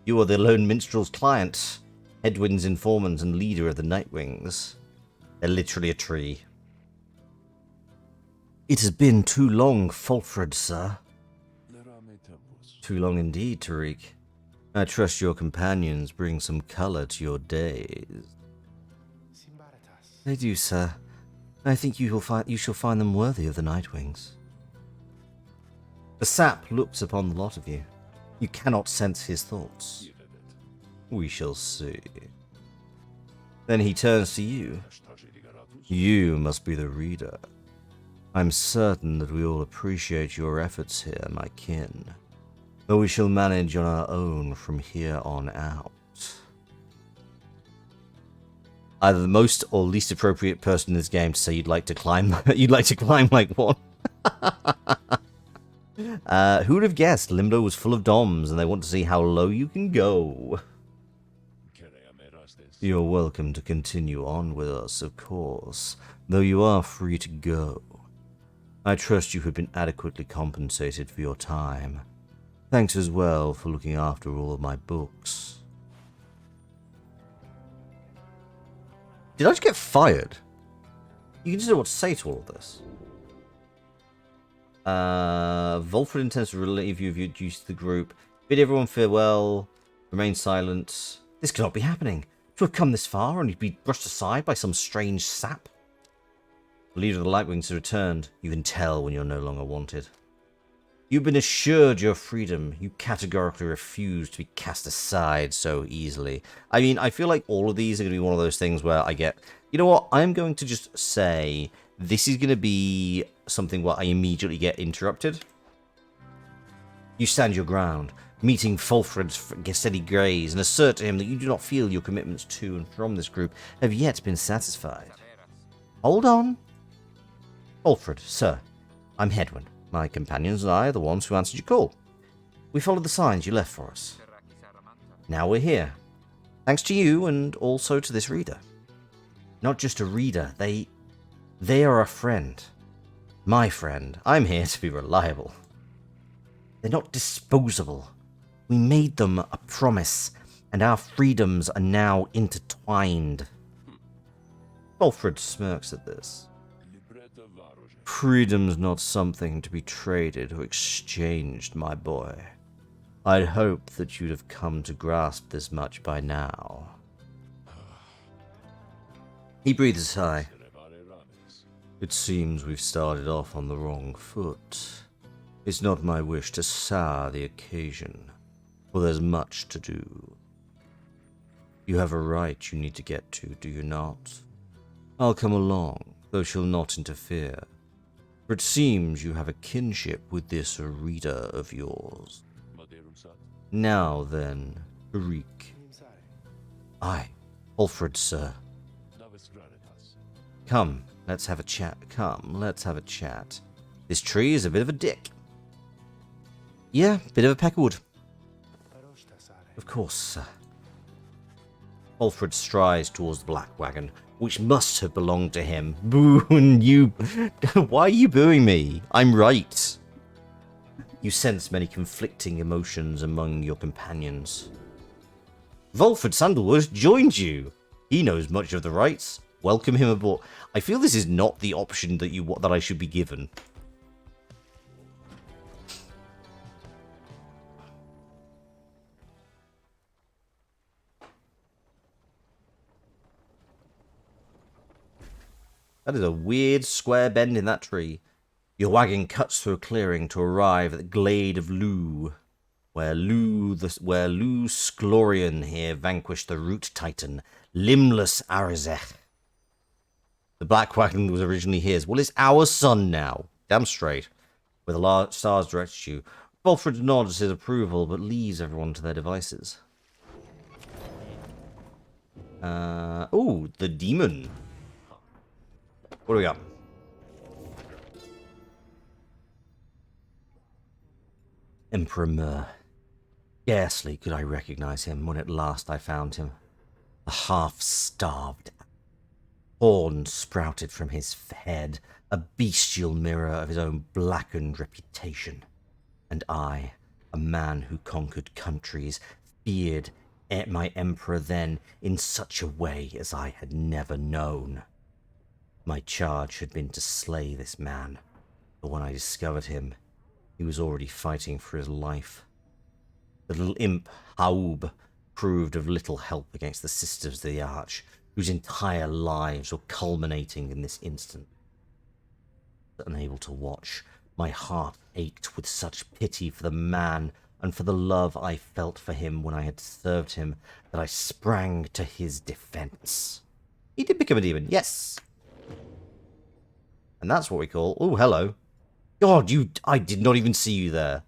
You are the lone minstrel's client, Hedwin's informant and leader of the Nightwings. They're literally a tree. It has been too long, Fulfred, sir. Too long indeed, Tariq. I trust your companions bring some colour to your days. They do, sir. I think you shall find them worthy of the Nightwings. The sap looks upon the lot of you. You cannot sense his thoughts. We shall see. Then he turns to you. You must be the reader. I'm certain that we all appreciate your efforts here, my kin. But we shall manage on our own from here on out. Either the most or least appropriate person in this game to say you'd like to climb like one. Who would have guessed Limbo was full of DOMs and they want to see how low you can go? You're welcome to continue on with us, of course, though you are free to go. I trust you have been adequately compensated for your time. Thanks as well for looking after all of my books. Did I just get fired? You can just know what to say to all of this. Volfred intends to relieve you of your duties to the group. Bid everyone farewell. Remain silent. This cannot be happening. To have come this far and be brushed aside by some strange sap. The leader of the Lightwings has returned. You can tell when you're no longer wanted. You've been assured your freedom. You categorically refuse to be cast aside so easily. I mean, I feel like all of these are going to be one of those things where I get... You know what? I'm going to just say this is going to be something where I immediately get interrupted. You stand your ground, meeting Fulfred's steady graze, and assert to him that you do not feel your commitments to and from this group have yet been satisfied. Hold on. Fulfred, sir, I'm Hedwin. My companions and I are the ones who answered your call. We followed the signs you left for us. Now we're here. Thanks to you and also to this reader. Not just a reader, they are a friend. My friend. I'm here to be reliable. They're not disposable. We made them a promise, and our freedoms are now intertwined. Fulfred smirks at this. Freedom's not something to be traded or exchanged, my boy. I'd hope that you'd have come to grasp this much by now. He breathes a sigh. It seems we've started off on the wrong foot. It's not my wish to sour the occasion. for there's much to do. You have a right you need to get to, do you not? I'll come along, though she'll not interfere, for it seems you have a kinship with this reader of yours. Now then, Pyre. Aye, Alfred, sir. Come, let's have a chat. Come, let's have a chat. This tree is a bit of a dick. Yeah, bit of a peckerwood. Of course, sir. Alfred strides towards the black wagon, which must have belonged to him. Boo, and you... Why are you booing me? I'm right. You sense many conflicting emotions among your companions. Volfred Sandalwood joined you. He knows much of the rights. Welcome him aboard. I feel this is not the option that I should be given. That is a weird square bend in that tree. Your wagon cuts through a clearing to arrive at the glade of Lu, where Lu Sklorian here vanquished the root titan, limbless Arazeth. The black wagon was originally his. Well, it's our son now. Damn straight. Where the stars direct you. Bolfred nods his approval, but leaves everyone to their devices. Oh, the demon. What do we got? Emperor Mur. Scarcely could I recognize him when at last I found him. A half-starved horn sprouted from his head, a bestial mirror of his own blackened reputation. And I, a man who conquered countries, feared my emperor then in such a way as I had never known. My charge had been to slay this man, but when I discovered him, he was already fighting for his life. The little imp, Haub, proved of little help against the Sisters of the Arch, whose entire lives were culminating in this instant. Unable to watch, my heart ached with such pity for the man and for the love I felt for him when I had served him that I sprang to his defense. He did become a demon, yes. And that's what we call... Oh, hello. God, I did not even see you there.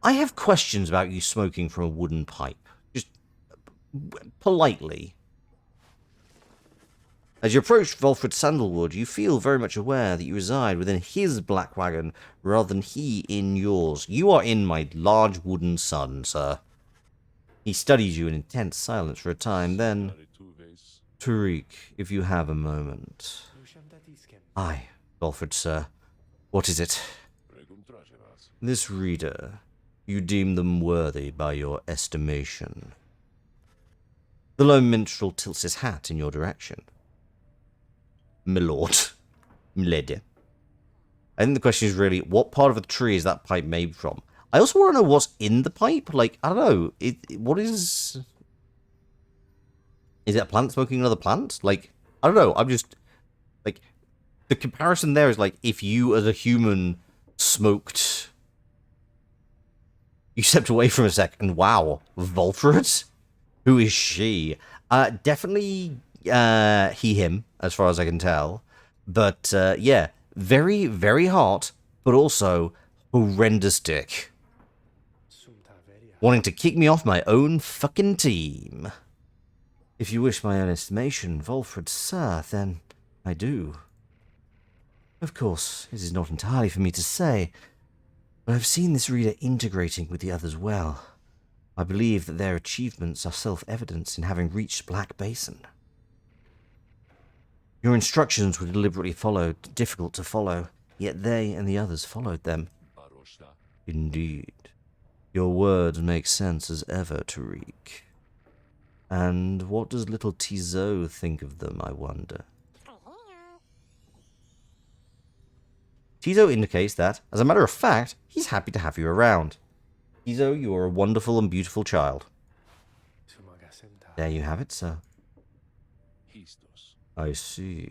I have questions about you smoking from a wooden pipe. Just politely. As you approach Volfred Sandalwood, you feel very much aware that you reside within his black wagon rather than he in yours. You are in my large wooden sun, sir. He studies you in intense silence for a time, then... Tariq, if you have a moment. Aye, Volfred, sir. What is it? This reader, you deem them worthy by your estimation. The lone minstrel tilts his hat in your direction. Milord. Milady. I think the question is really, what part of the tree is that pipe made from? I also want to know what's in the pipe. Like, I don't know. What is... Is it a plant smoking another plant? Like, I don't know. I'm just... Like, the comparison there is like, if you as a human smoked... You stepped away from a sec, and wow, Volfred? Who is she? Definitely he, him, as far as I can tell. But, yeah, very, very hot, but also horrendous dick. Wanting to kick me off my own fucking team. If you wish my own estimation, Volfred, sir, then I do. Of course, it is not entirely for me to say, but I've seen this reader integrating with the others well. I believe that their achievements are self-evident in having reached Black Basin. Your instructions were deliberately followed, difficult to follow, yet they and the others followed them. Indeed. Your words make sense as ever, Tariq. And what does little Tizo think of them, I wonder? Tizo indicates that, as a matter of fact, he's happy to have you around. Tizo, you are a wonderful and beautiful child. There you have it, sir. I see.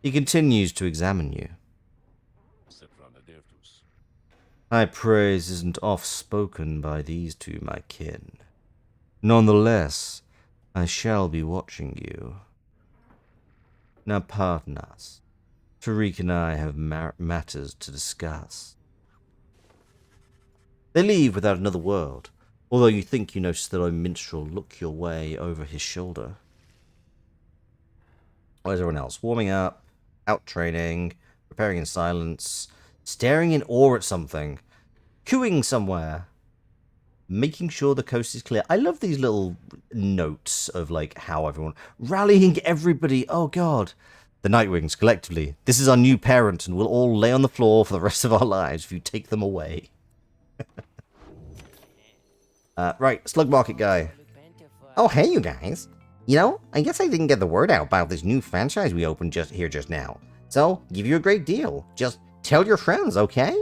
He continues to examine you. High praise isn't oft spoken by these two, my kin. Nonetheless, I shall be watching you. Now pardon us. Tariq and I have matters to discuss. They leave without another word, although you think you notice the lone minstrel look your way over his shoulder. Where's everyone else? Warming up, out training, preparing in silence, staring in awe at something, cooing somewhere, making sure the coast is clear. I love these little notes of like how everyone rallying everybody. Oh god, the Nightwings collectively. This is our new parent, and we'll all lay on the floor for the rest of our lives if you take them away. Right, Slug Market guy. Oh hey, you guys. You know, I guess I didn't get the word out about this new franchise we opened just now. So, give you a great deal. Just tell your friends, okay?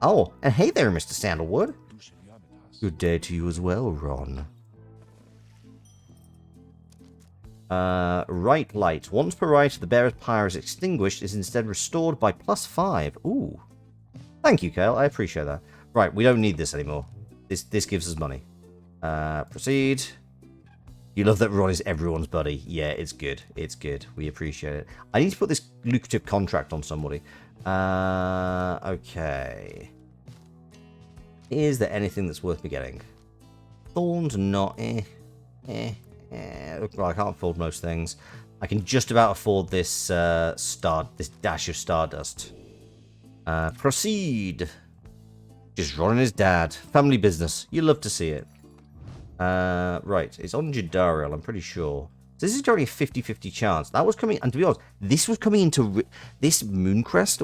Oh, and hey there, Mr. Sandalwood. Good day to you as well, Ron. Right light. Once per right, the bearer's pyre is extinguished, is instead restored by +5. Ooh. Thank you, Kale. I appreciate that. Right, we don't need this anymore. This gives us money. Proceed. You love that Ron is everyone's buddy. Yeah, it's good. It's good. We appreciate it. I need to put this lucrative contract on somebody. Okay. Is there anything that's worth me getting? Thorns, not. Well, I can't afford most things. I can just about afford this this dash of stardust. Proceed. Just Ron and his dad. Family business. You love to see it. Right, it's on Jadariel, I'm pretty sure. So this is currently a 50-50 chance. That was coming, and to be honest, this was coming into this Mooncrest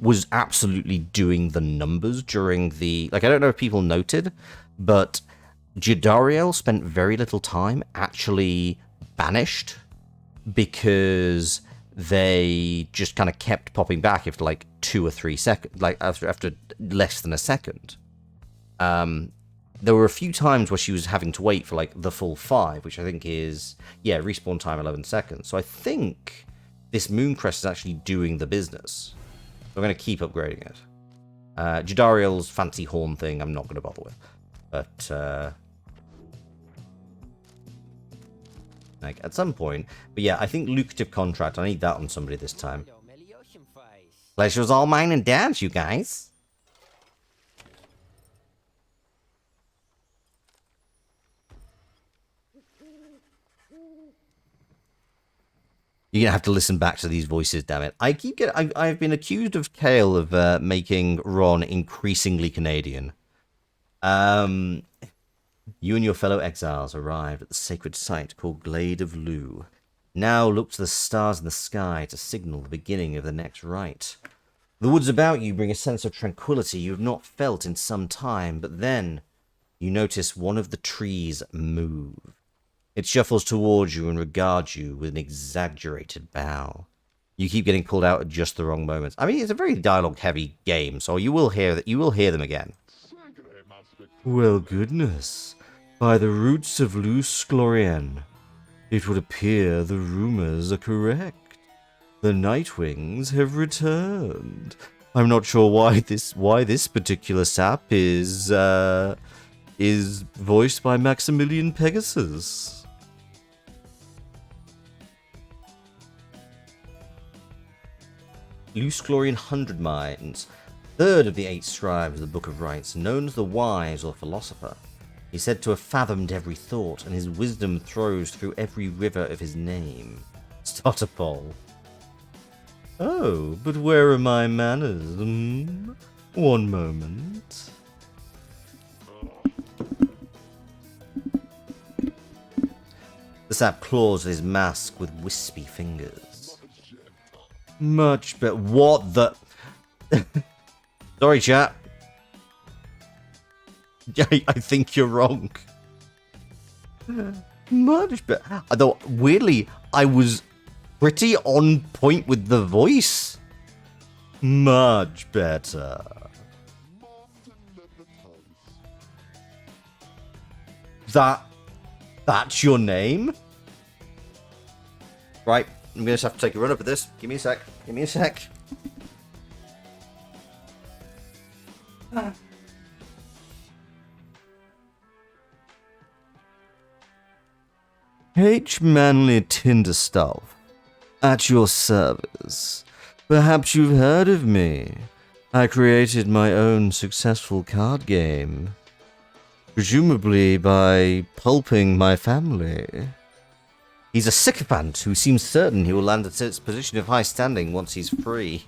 was absolutely doing the numbers during the, like, I don't know if people noted, but Jadariel spent very little time actually banished because they just kind of kept popping back after like 2 or 3 seconds, like after less than a second. There were a few times where she was having to wait for like the full 5, which I think is, yeah, respawn time 11 seconds. So I think this Mooncrest is actually doing the business. So I'm going to keep upgrading it. Jadariel's fancy horn thing I'm not going to bother with. But, like, at some point. But yeah, I think lucrative contract, I need that on somebody this time. Pleasure's all mine and Dad's, you guys. You're going to have to listen back to these voices, damn it. I've been accused of Kale of making Ron increasingly Canadian. You and your fellow exiles arrived at the sacred site called Glade of Lu. Now look to the stars in the sky to signal the beginning of the next rite. The woods about you bring a sense of tranquility you have not felt in some time, but then you notice one of the trees move. It shuffles towards you and regards you with an exaggerated bow. You keep getting pulled out at just the wrong moments. I mean, it's a very dialogue-heavy game, so you will hear them again. Well, goodness. By the roots of Luz Glorien, it would appear the rumors are correct. The Nightwings have returned. I'm not sure why this particular sap is voiced by Maximilian Pegasus. Luz Glorien 100 Minds, third of the 8 scribes of the Book of Rites, known as the Wise or Philosopher. He's said to have fathomed every thought, and his wisdom throws through every river of his name. Start a poll. Oh, but where are my manners? One moment. The sap claws at his mask with wispy fingers. Much better. What the? Sorry, chat. I think you're wrong. Much better. Although, weirdly, I was pretty on point with the voice. Much better. That's your name? Right. I'm going to have to take a run up at this. Give me a sec. H. Manly Tinderstuff, at your service. Perhaps you've heard of me. I created my own successful card game. Presumably by pulping my family. He's a sycophant who seems certain he will land at its position of high standing once he's free.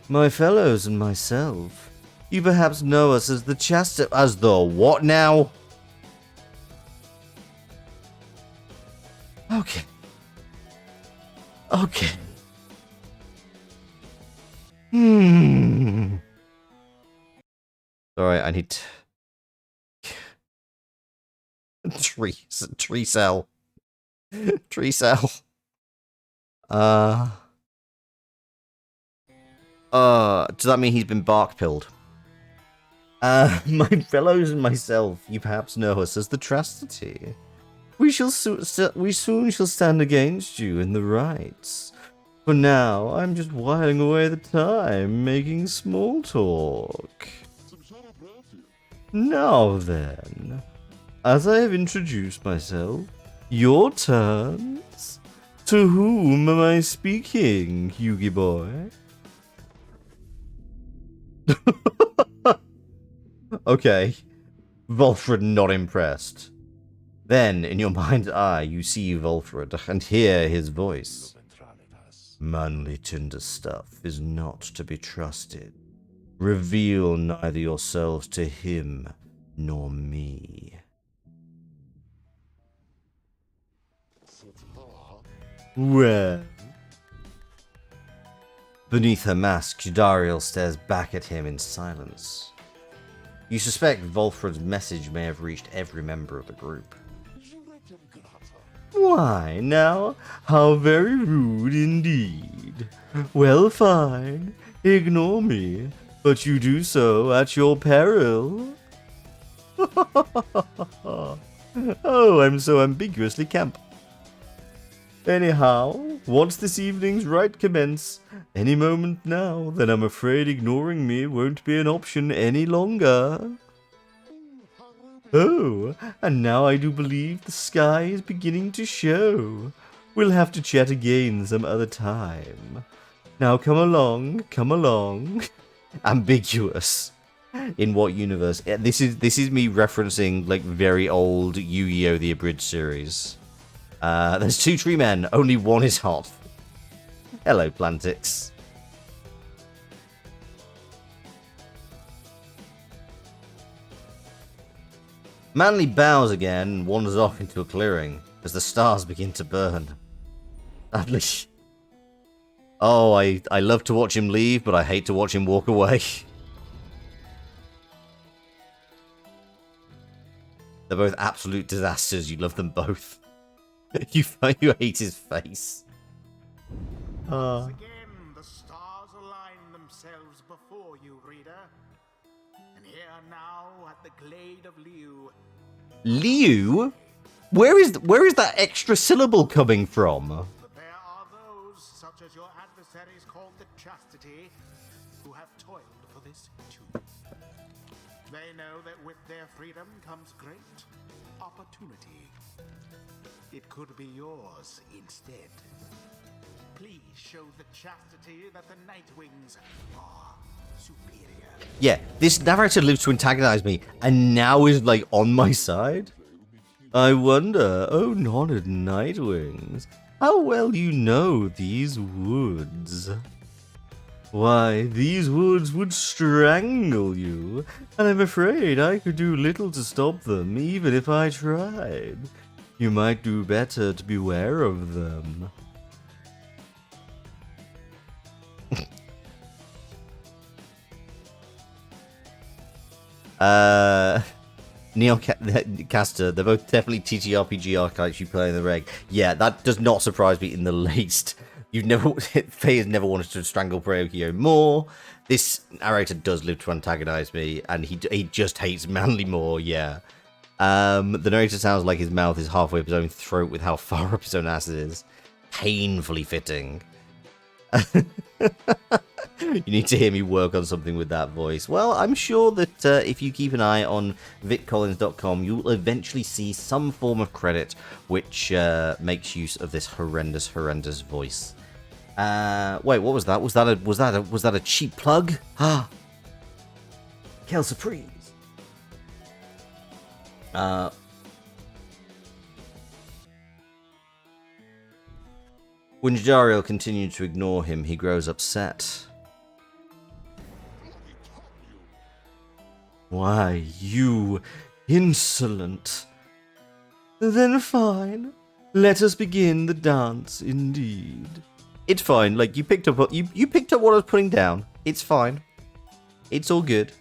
My fellows and myself, you perhaps know us as the as the what now? Okay. Okay. Sorry, I need tree cell. Tree cell. Does that mean he's been bark pilled? My fellows and myself, you perhaps know us as the Chastity. We soon shall stand against you in the rights. For now, I'm just whiling away the time, making small talk. Now then, as I have introduced myself, your turns. To whom am I speaking, Yugi boy? Okay. Volfred not impressed. Then, in your mind's eye, you see Volfred and hear his voice. Manly Tinderstuff is not to be trusted. Reveal neither yourselves to him nor me. Well. Beneath her mask, Dariel stares back at him in silence. You suspect Volfred's message may have reached every member of the group. Why, now, how very rude indeed. Well, fine, ignore me, but you do so at your peril. Oh, I'm so ambiguously camp. Anyhow, once this evening's rite commence, any moment now, then I'm afraid ignoring me won't be an option any longer. Oh, and now I do believe the sky is beginning to show. We'll have to chat again some other time. Now come along, come along. Ambiguous. In what universe? This is me referencing like very old Yu-Gi-Oh! The Abridged series. There's 2 tree men, only one is hot. Hello, Plantix. Manly bows again and wanders off into a clearing as the stars begin to burn. Sadly. Oh, I love to watch him leave, but I hate to watch him walk away. They're both absolute disasters. You love them both. you hate his face. Once again, the stars align themselves before you, reader. And here now at the glade of Liu. Liu? Where is that extra syllable coming from? But there are those, such as your adversaries called the Chastity, who have toiled for this too. They know that with their freedom comes great opportunity. It could be yours instead. Please show the Chastity that the Nightwings are superior. Yeah, this narrator lives to antagonize me, and now is like on my side? I wonder, oh honored Nightwings, how well you know these woods. Why, these woods would strangle you, and I'm afraid I could do little to stop them, even if I tried. You might do better to beware of them. Neocaster, they're both definitely TTRPG archetypes you play in the reg. Yeah, that does not surprise me in the least. Faye has never wanted to strangle Preokio more. This narrator does live to antagonize me, and he just hates Manly more, yeah. The narrator sounds like his mouth is halfway up his own throat with how far up his own ass is. Painfully fitting. You need to hear me work on something with that voice. Well, I'm sure that if you keep an eye on viccollins.com, you'll eventually see some form of credit which makes use of this horrendous voice. Wait, what was that? Was that a cheap plug? Ah, Kel Surprise. When Jadariel continued to ignore him, he grows upset. Why, you insolent. Then fine. Let us begin the dance indeed. It's fine, like you picked up what you picked up what I was putting down. It's fine. It's all good.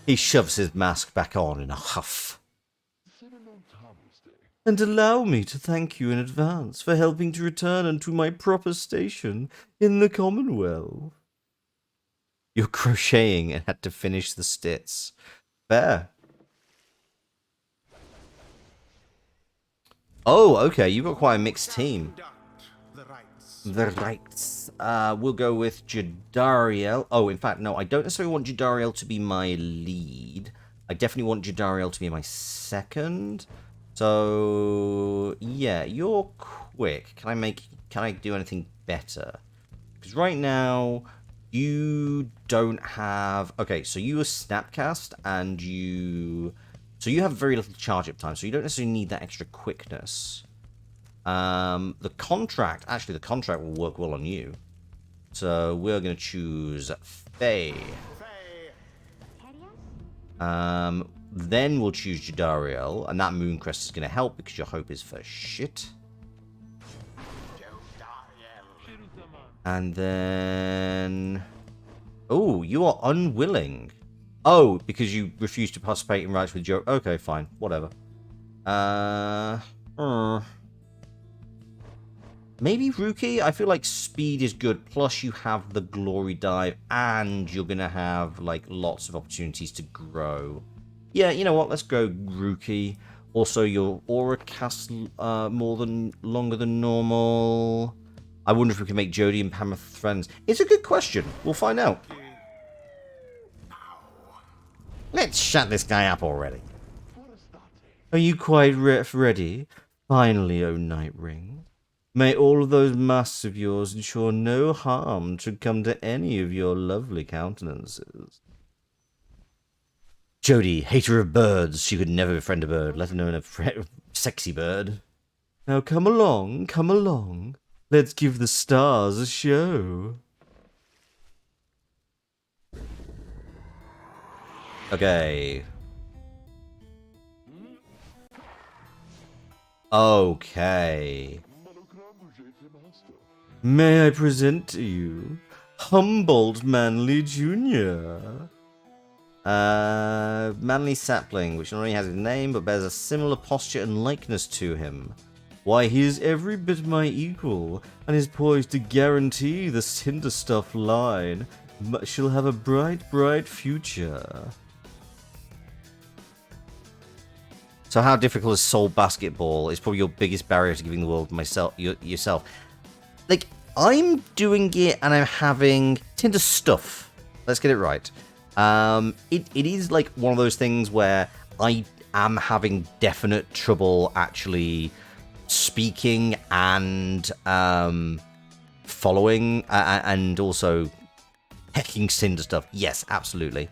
He shoves his mask back on in a huff. And allow me to thank you in advance for helping to return unto my proper station in the Commonwealth. You're crocheting and had to finish the stitch. Fair. Oh, okay, you've got quite a mixed team. The rights. We'll go with Jadariel. Oh, in fact, no, I don't necessarily want Jadariel to be my lead. I definitely want Jadariel to be my second. So, yeah, you're quick. Can I do anything better? Because right now, you don't have... Okay, so you are Snapcast, and you... So you have very little charge-up time, so you don't necessarily need that extra quickness. The contract will work well on you. So we're going to choose Faye. Then we'll choose Jadariel, and that Mooncrest is going to help because your hope is for shit. And then... Oh, you are unwilling. Oh, because you refuse to participate in rights with Joe. Okay, fine. Whatever. Maybe Rookie? I feel like speed is good. Plus you have the glory dive and you're going to have like lots of opportunities to grow. Yeah, you know what? Let's go Rookie. Also, your aura casts longer than normal. I wonder if we can make Jodie and Pamela friends. It's a good question. We'll find out. Let's shut this guy up already. Are you quite ready? Finally, O Nightring. May all of those masks of yours ensure no harm should come to any of your lovely countenances. Jodie, hater of birds, she could never befriend a bird, let alone a sexy bird. Now come along, come along. Let's give the stars a show. Okay. Okay. May I present to you Humboldt Manley Jr. Manly Sapling, which not only has his name, but bears a similar posture and likeness to him. Why, he is every bit my equal, and is poised to guarantee the Cinder Stuff line she'll have a bright, bright future. So how difficult is Soul Basketball? It's probably your biggest barrier to giving the world yourself. Like, I'm doing it and I'm having Tinder Stuff. Let's get it right. It is like one of those things where I am having definite trouble actually speaking and following and also hecking Cinder Stuff. Yes, absolutely.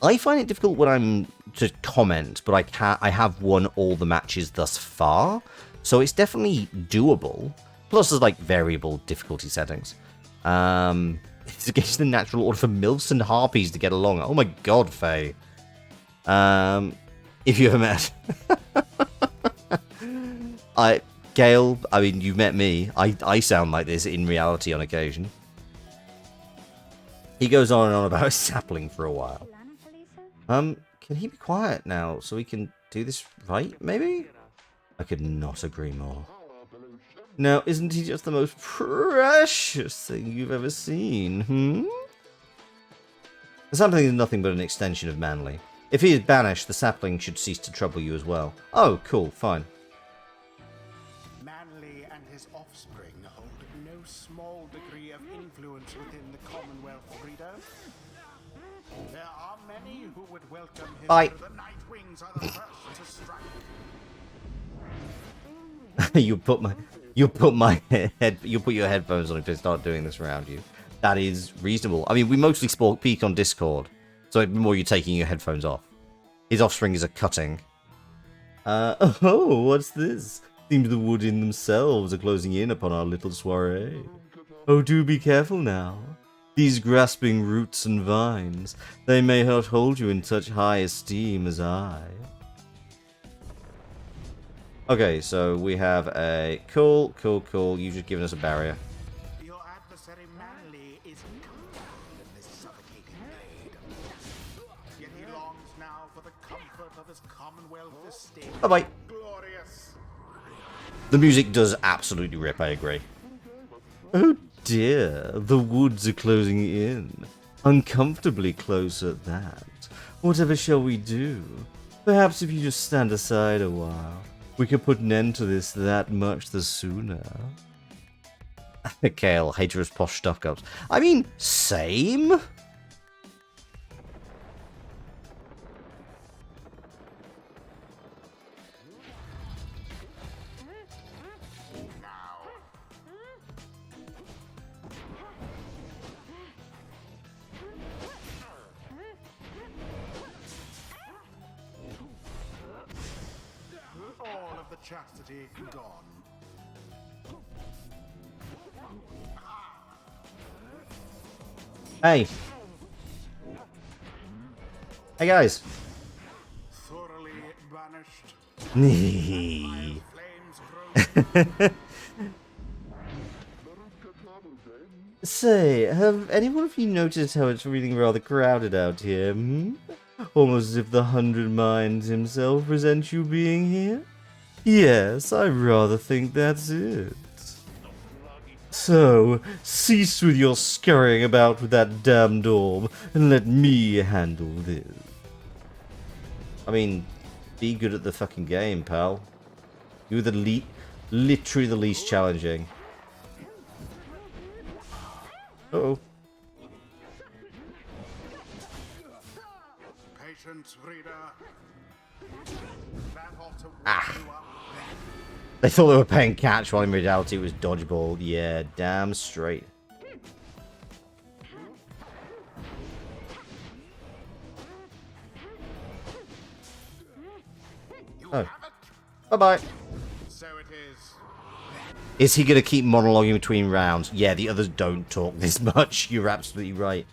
I find it difficult when I'm to comment, but I have won all the matches thus far, so it's definitely doable. Plus, there's like variable difficulty settings. It's against the natural order for MILFs and harpies to get along. Oh my god, Faye. If you ever met, Gale. I mean, you've met me. I sound like this in reality on occasion. He goes on and on about a sapling for a while. Can he be quiet now so we can do this right, maybe? I could not agree more. Now, isn't he just the most precious thing you've ever seen, The sapling is nothing but an extension of Manly. If he is banished, the sapling should cease to trouble you as well. Oh, cool, fine. Manly and his offspring hold no small degree of Welcome him Bye. to the Nightwings are the first to strike. you put your headphones on if they start doing this around you. That is reasonable. I mean, we mostly speak on Discord, so it'd be more you taking your headphones off. His offspring is a cutting. Oh, what's this? Seems the Woodin themselves are closing in upon our little soiree. Oh, do be careful now. These grasping roots and vines, they may not hold you in such high esteem as I. Okay, so we have a... Cool. You've just given us a barrier. Your adversary Manly is comfortable in this suffocating glade. Yet he longs now for the comfort of his Commonwealth estate. Bye-bye. Glorious. The music does absolutely rip, I agree. Oh dear, the woods are closing in. Uncomfortably close at that. Whatever shall we do? Perhaps if you just stand aside a while, we could put an end to this that much the sooner. Kale, hater of posh stuff-ups. I mean, same? All of the chastity gone. Hey. Hey, guys. Thoroughly banished. Flames grow. Say, have any one of you noticed how it's feeling rather crowded out here, hmm? Almost as if the 100 Minds himself resents you being here? Yes, I rather think that's it. So, cease with your scurrying about with that damned orb, and let me handle this. I mean, be good at the fucking game, pal. You're the literally the least challenging. Uh-oh. Patience, reader. That ought to you up. They thought they were playing catch while in reality it was dodgeball. Yeah, damn straight. Oh. Bye-bye. So it is. Is he going to keep monologuing between rounds? Yeah, the others don't talk this much. You're absolutely right.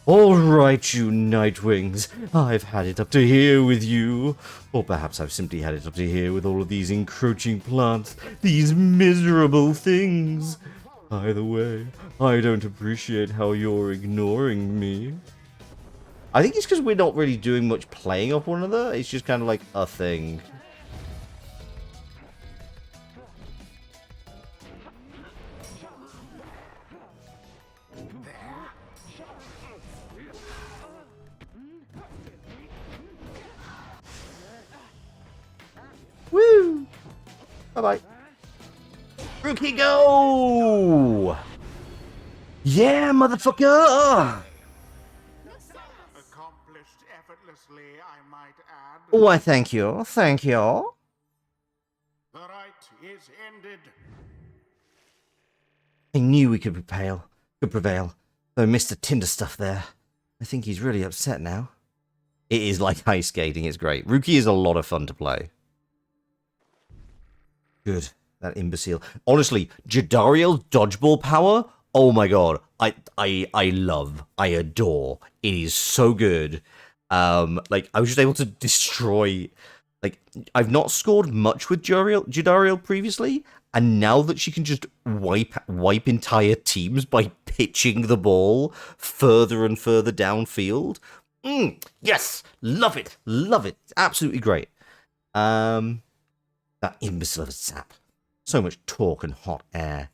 All right, you Nightwings. I've had it up to here with you. Or perhaps I've simply had it up to here with all of these encroaching plants. These miserable things. Either way, I don't appreciate how you're ignoring me. I think it's because we're not really doing much playing off one another. It's just kind of like a thing. Woo! Bye-bye. Rookie go! Yeah, motherfucker! Accomplished effortlessly, I might add. Why, thank you. Thank you. The right is ended. I knew we could prevail. Though Mr. Tinder stuff there. I think he's really upset now. It is like ice skating, it's great. Rookie is a lot of fun to play. Good. That imbecile. Honestly, Jadariel's dodgeball power, oh my god. I love. I adore. It is so good. Like, I was just able to destroy... Like, I've not scored much with Jadariel previously, and now that she can just wipe entire teams by pitching the ball further and further downfield. Yes! Love it! Love it! Absolutely great. That imbecile of a sap. So much talk and hot air.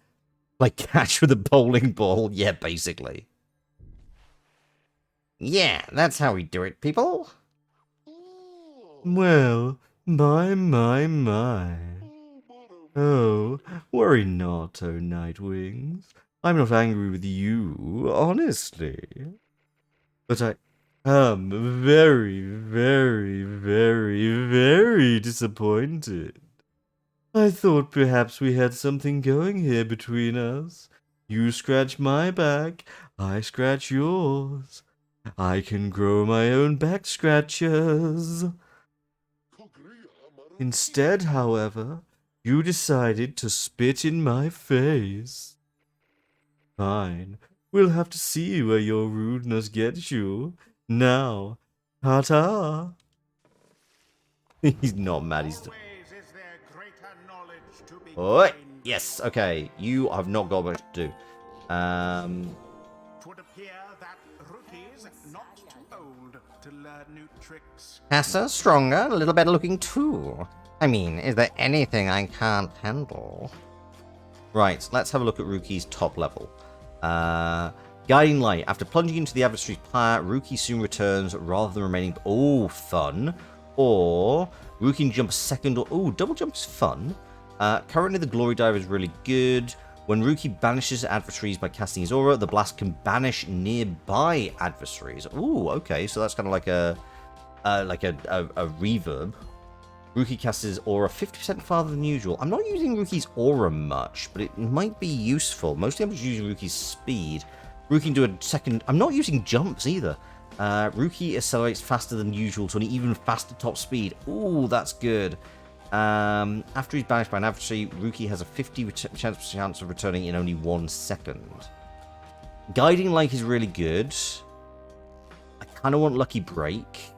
Like catch with a bowling ball. Yeah, basically. Yeah, that's how we do it, people. Well, my. Oh, worry not, oh Nightwings. I'm not angry with you, honestly. But I'm very, very, very, very disappointed. I thought perhaps we had something going here between us. You scratch my back, I scratch yours. I can grow my own back scratchers. Instead, however, you decided to spit in my face. Fine. We'll have to see where your rudeness gets you. Now, ta-ta. He's not mad, he's... Always is there greater knowledge to be Oh, gained. yes, okay. You have not got much to do. 'Twould appear that Rookie's not too old to learn new tricks. Faster, stronger, a little better looking too. I mean, is there anything I can't handle? Right, let's have a look at Rookie's top level. Guiding Light. After plunging into the adversary's pyre, Rookie soon returns rather than remaining... Oh, fun. Or Rookie can jump second or... Oh, double jump is fun. Currently, the Glory Dive is really good. When Rookie banishes adversaries by casting his aura, the blast can banish nearby adversaries. Ooh, okay, so that's kind of like a reverb. Rookie casts his aura 50% farther than usual. I'm not using Rookie's aura much, but it might be useful. Mostly I'm just using Rookie's speed. Rookie can do a second... I'm not using jumps either. Rookie accelerates faster than usual to an even faster top speed. Ooh, that's good. After he's banished by an adversary, Rookie has a 50% chance of returning in only 1 second. Guiding Light is really good. I kind of want Lucky Break.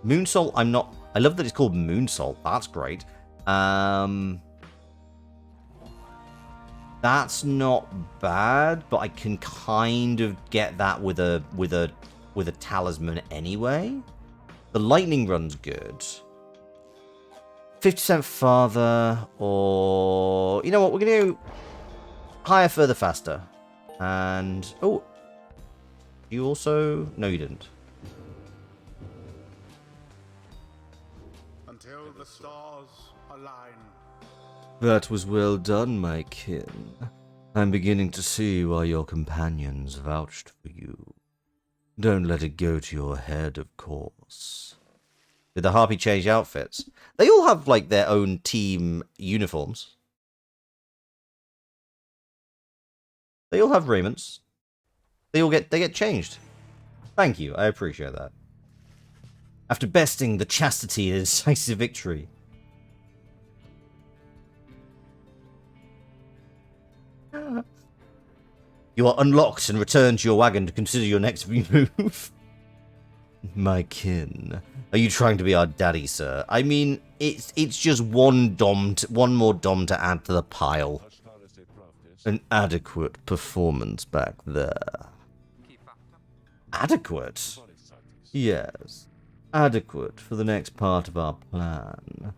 Moonsault, I'm not... I love that it's called Moonsault. That's great. That's not bad, but I can kind of get that with a talisman anyway. The lightning run's good. 50% farther, or you know what? We're gonna go higher, further, faster. And oh, you also no, you didn't. Until the stars align. That was well done, my kin. I'm beginning to see why your companions vouched for you. Don't let it go to your head, of course. Did the Harpy change outfits? They all have, like, their own team uniforms. They all have raiments. They get changed. Thank you, I appreciate that. After besting the chastity in a decisive victory. You are unlocked and returned to your wagon to consider your next move. My kin, are you trying to be our daddy, sir? I mean, it's just one more dom to add to the pile. An adequate performance back there. Adequate? Yes, adequate for the next part of our plan.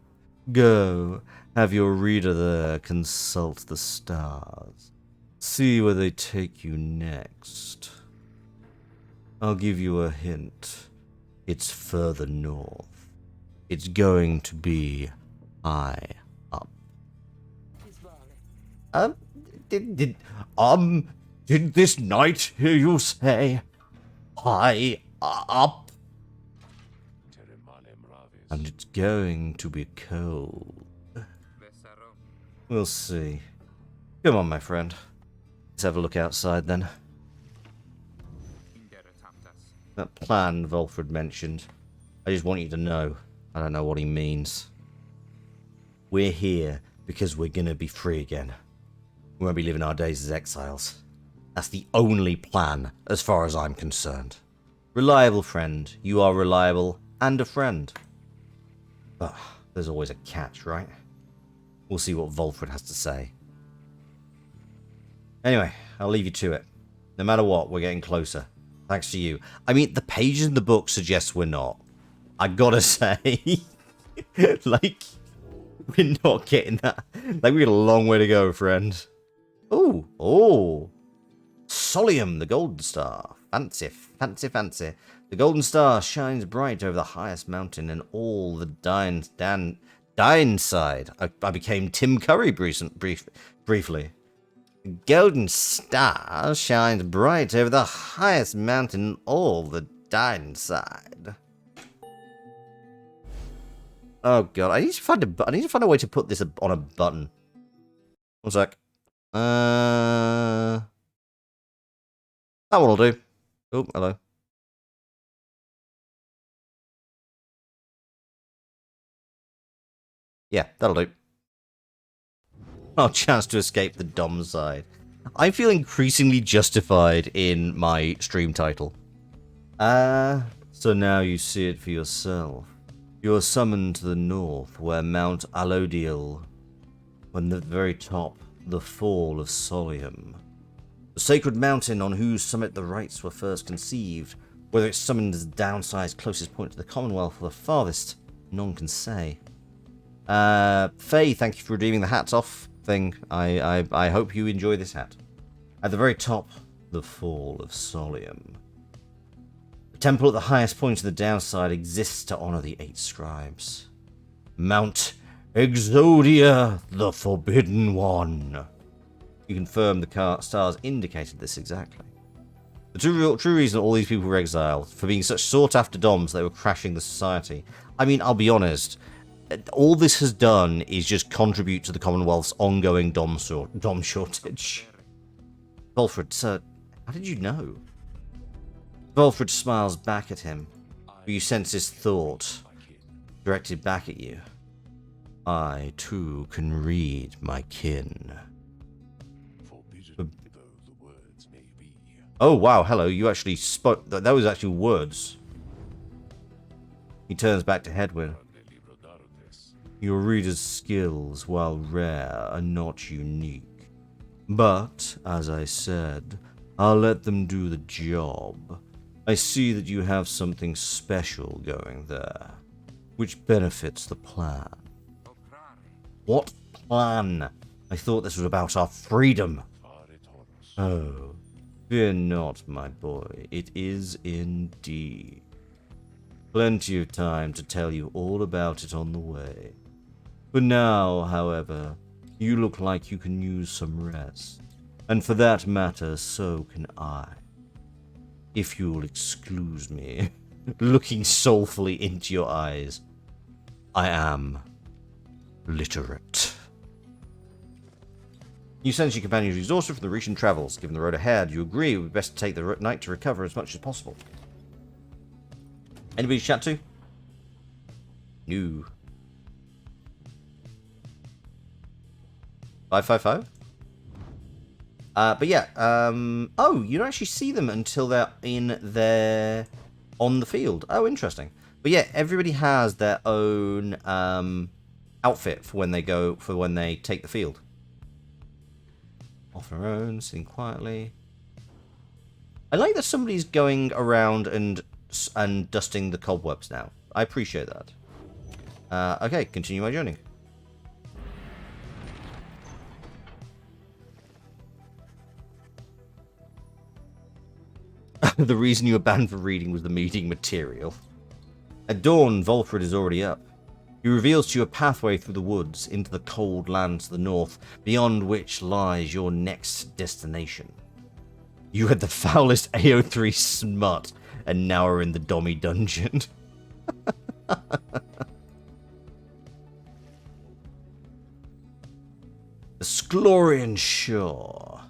Go, have your reader there consult the stars. See where they take you next. I'll give you a hint. It's further north. It's going to be high up. Did this knight hear you say high up? And it's going to be cold. We'll see. Come on, my friend. Let's have a look outside then. That plan Volfred mentioned. I just want you to know. I don't know what he means. We're here because we're gonna be free again. We won't be living our days as exiles. That's the only plan, as far as I'm concerned. Reliable friend. You are reliable and a friend. But there's always a catch, right? We'll see what Volfred has to say. Anyway, I'll leave you to it. No matter what, we're getting closer. Thanks to you. I mean, the pages in the book suggest we're not. I gotta say. Like, we're not getting that. Like, we got a long way to go, friend. Ooh, oh. Solium, the Golden Star. Fancy, fancy, fancy. The Golden Star shines bright over the highest mountain and all the Dine side. I became Tim Curry briefly. Golden Star shines bright over the highest mountain in all the die inside. Oh god, I need to find a way to put this on a button. One sec. That one'll do. Oh, hello. Yeah, that'll do. No chance to escape the Dom side. I feel increasingly justified in my stream title. So now you see it for yourself. You are summoned to the north, where Mount Alodiel, when the very top, the fall of Solium. The sacred mountain on whose summit the rites were first conceived. Whether it's summoned as the downside's closest point to the Commonwealth or the farthest, none can say. Faye, thank you for redeeming the hats off thing. I hope you enjoy this hat. At the very top, the fall of Solium. The temple at the highest point of the downside exists to honor the 8 scribes. Mount Exodia, the Forbidden One. You confirm the stars indicated this exactly. The true reason all these people were exiled, for being such sought-after doms, they were crashing the society. I mean, I'll be honest, all this has done is just contribute to the Commonwealth's ongoing dom shortage. Volfred, sir, how did you know? Volfred smiles back at him, but you sense his thought directed back at you. I, too, can read my kin. Oh, wow, hello, you actually spoke. That was actually words. He turns back to Hedwyn. Your reader's skills, while rare, are not unique. But, as I said, I'll let them do the job. I see that you have something special going there, which benefits the plan. What plan? I thought this was about our freedom. Oh, fear not, my boy. It is indeed. Plenty of time to tell you all about it on the way. For now, however, you look like you can use some rest. And for that matter, so can I. If you'll excuse me, looking soulfully into your eyes, I am literate. You sense your companion is exhausted from the recent travels. Given the road ahead, you agree it would be best to take the night to recover as much as possible. Anybody to chat to? No. 555? But yeah, oh, you don't actually see them until they're on the field. Oh, interesting. But yeah, everybody has their own outfit for when they take the field. Off their own, sitting quietly. I like that somebody's going around and dusting the cobwebs now. I appreciate that. Okay, continue my journey. The reason you were banned from reading was the meeting material. At dawn, Volfred is already up. He reveals to you a pathway through the woods into the cold lands to the north, beyond which lies your next destination. You had the foulest AO3 smut, and now are in the Dommy dungeon. The Sklorian Shore.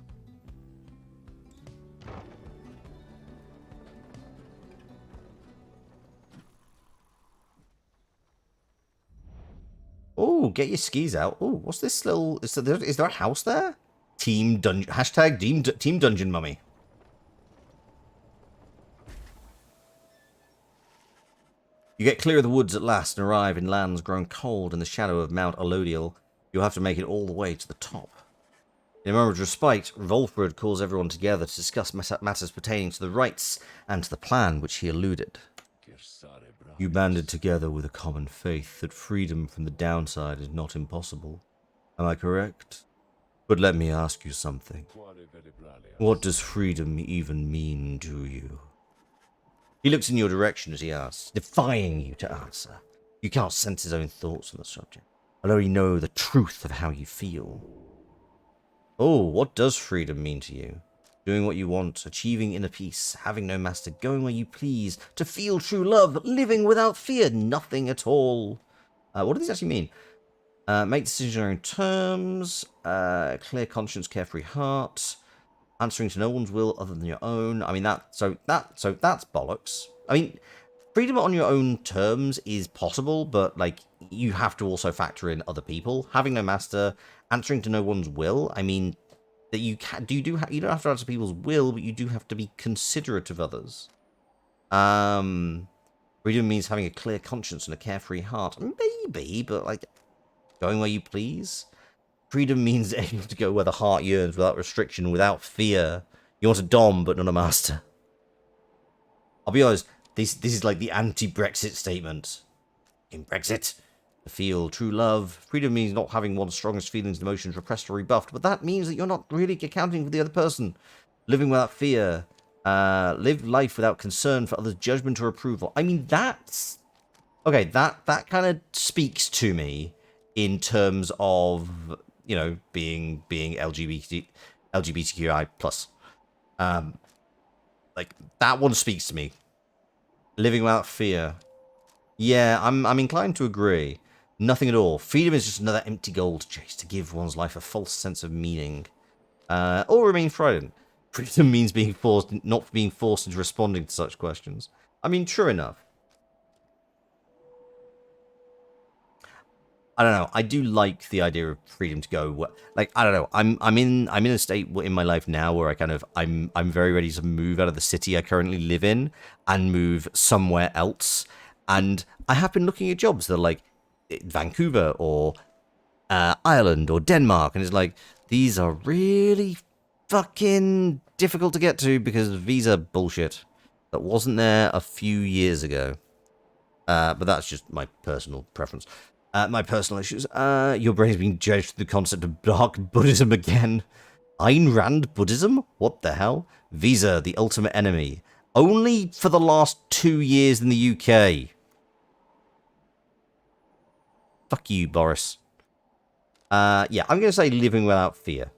Oh, get your skis out. Oh, what's this little... Is there a house there? Team Dungeon... Hashtag Team Dungeon Mummy. You get clear of the woods at last and arrive in lands grown cold in the shadow of Mount Alodiel. You'll have to make it all the way to the top. In a moment of respite, Volfred calls everyone together to discuss matters pertaining to the rites and to the plan which he eluded. You banded together with a common faith that freedom from the downside is not impossible. Am I correct? But let me ask you something. What does freedom even mean to you? He looks in your direction as he asks, defying you to answer. You can't sense his own thoughts on the subject. I only know the truth of how you feel. Oh, what does freedom mean to you? doing what you want, achieving inner peace, having no master, going where you please, to feel true love, living without fear, nothing at all. What do these actually mean? Make decisions on your own terms, clear conscience, carefree heart, answering to no one's will other than your own. I mean, so that's bollocks. I mean, freedom on your own terms is possible, but like you have to also factor in other people. Having no master, answering to no one's will. I mean, that you can you don't have to answer people's will, but you do have to be considerate of others. Freedom means having a clear conscience and a carefree heart. Maybe, but like going where you please. Freedom means able to go where the heart yearns without restriction, without fear. You want a dom, but not a master. I'll be honest, this is like the anti-Brexit statement. In Brexit, to feel true love. Freedom means not having one's strongest feelings and emotions repressed or rebuffed, but that means that you're not really accounting for the other person. Living without fear. Live life without concern for others' judgment or approval. I mean, that's... Okay, that kind of speaks to me in terms of, you know, being LGBTQI plus. Like, that one speaks to me. Living without fear. Yeah, I'm inclined to agree. Nothing at all. Freedom is just another empty goal to chase to give one's life a false sense of meaning. Or remain frightened. Freedom means being forced, not being forced into responding to such questions. I mean, true enough. I don't know. I do like the idea of freedom to go. Like, I don't know. I'm in a state in my life now where I'm very ready to move out of the city I currently live in and move somewhere else. And I have been looking at jobs that are like Vancouver or Ireland or Denmark, and it's like these are really fucking difficult to get to because of visa bullshit that wasn't there a few years ago. But that's just my personal preference. My personal issues. Your brain's being judged through the concept of dark Buddhism again. Ayn Rand Buddhism? What the hell? Visa, the ultimate enemy. Only for the last 2 years in the UK. Fuck you, Boris. Yeah, I'm going to say living without fear.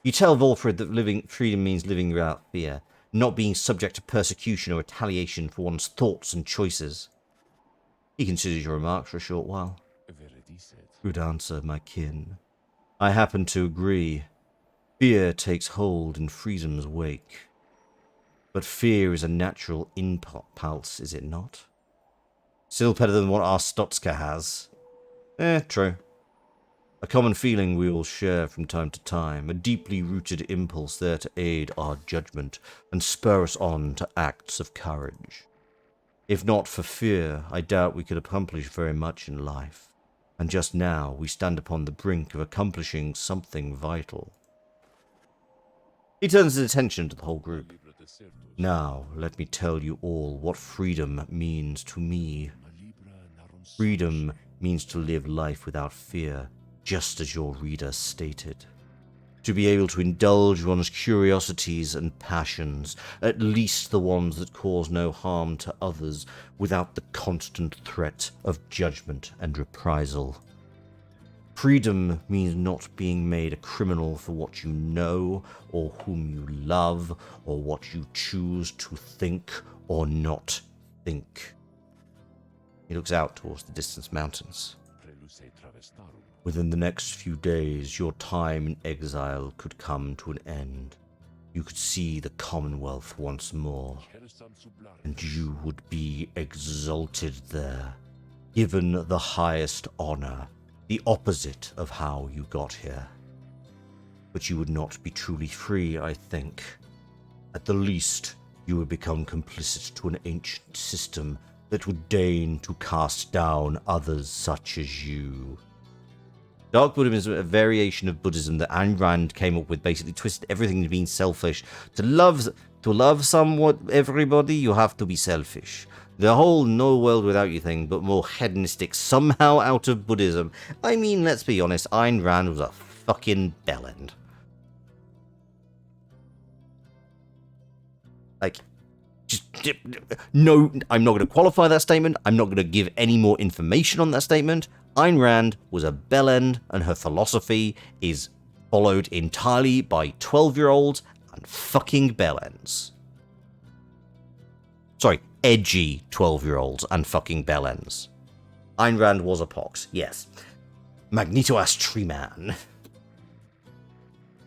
You tell Volfred that freedom means living without fear, not being subject to persecution or retaliation for one's thoughts and choices. He considers your remarks for a short while. Good answer, my kin. I happen to agree. Fear takes hold in freedom's wake. But fear is a natural impulse, is it not? Still better than what our Stotska has. True. A common feeling we all share from time to time, a deeply rooted impulse there to aid our judgment and spur us on to acts of courage. If not for fear, I doubt we could accomplish very much in life, and just now we stand upon the brink of accomplishing something vital. He turns his attention to the whole group. Now, let me tell you all what freedom means to me. Freedom means to live life without fear, just as your reader stated. To be able to indulge one's curiosities and passions, at least the ones that cause no harm to others, without the constant threat of judgment and reprisal. Freedom means not being made a criminal for what you know, or whom you love, or what you choose to think or not think. He looks out towards the distant mountains. Within the next few days, your time in exile could come to an end. You could see the Commonwealth once more, and you would be exalted there, given the highest honor, the opposite of how you got here. But you would not be truly free, I think. At the least, you would become complicit to an ancient system that would deign to cast down others such as you. Dark Buddhism is a variation of Buddhism that Ayn Rand came up with, basically twisted everything into being selfish. To love somewhat everybody, you have to be selfish. The whole no world without you thing, but more hedonistic, somehow out of Buddhism. I mean, let's be honest, Ayn Rand was a fucking bellend. Like, no, I'm not going to qualify that statement. I'm not going to give any more information on that statement. Ayn Rand was a bellend, and her philosophy is followed entirely by 12-year-olds and fucking bellends. Sorry, edgy 12-year-olds and fucking bellends. Ayn Rand was a pox, yes. Magneto-ass tree man.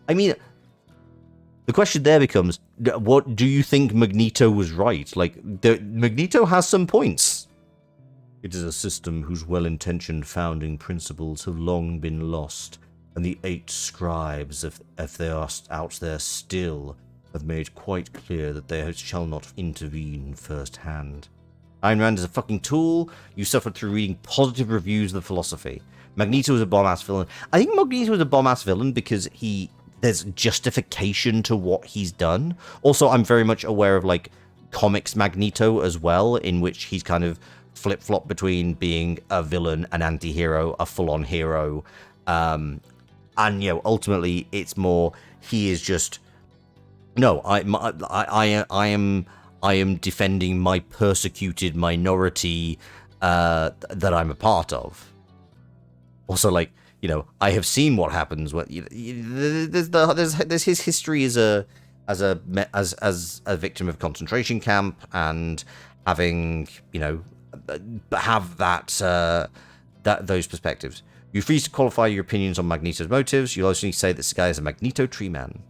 I mean, the question there becomes, what do you think Magneto was right? Like, Magneto has some points. It is a system whose well-intentioned founding principles have long been lost, and the 8 scribes, if they are out there still, have made quite clear that they shall not intervene firsthand. Ayn Rand is a fucking tool. You suffered through reading positive reviews of the philosophy. Magneto is a bomb-ass villain. I think Magneto is a bomb-ass villain because there's justification to what he's done. Also, I'm very much aware of, like, comics Magneto as well, in which he's kind of flip-flop between being a villain, an anti-hero, a full-on hero. And, you know, ultimately, it's more, he is just, no, I am defending my persecuted minority that I'm a part of. Also, like, you know, I have seen what happens when there's his history as a victim of concentration camp, and having, you know, have that those perspectives. You refuse to qualify your opinions on Magneto's motives. You also say that this guy is a Magneto tree man.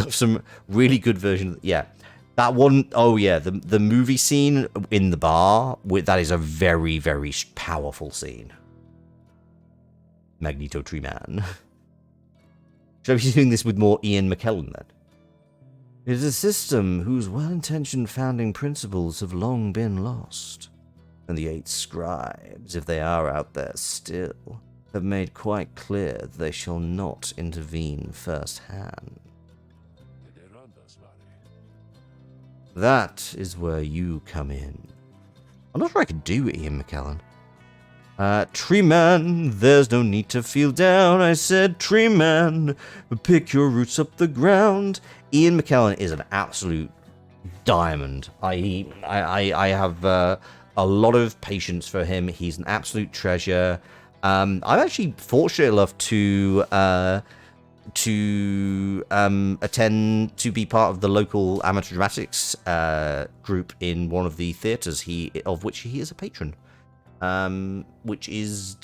Some really good version. Yeah, that one, oh yeah, the movie scene in the bar, that is a very, very powerful scene. Magneto tree man. Should I be doing this with more Ian McKellen then? It is a system whose well-intentioned founding principles have long been lost, and the 8 scribes, if they are out there still, have made quite clear that they shall not intervene firsthand. That is where you come in. I'm not sure I could do Ian McKellen. Tree man, there's no need to feel down. I said, tree man, pick your roots up the ground. Ian McKellen is an absolute diamond. I have a lot of patience for him. He's an absolute treasure. I'm actually fortunate enough to attend to be part of the local amateur dramatics group in one of the theatres of which he is a patron. Which is,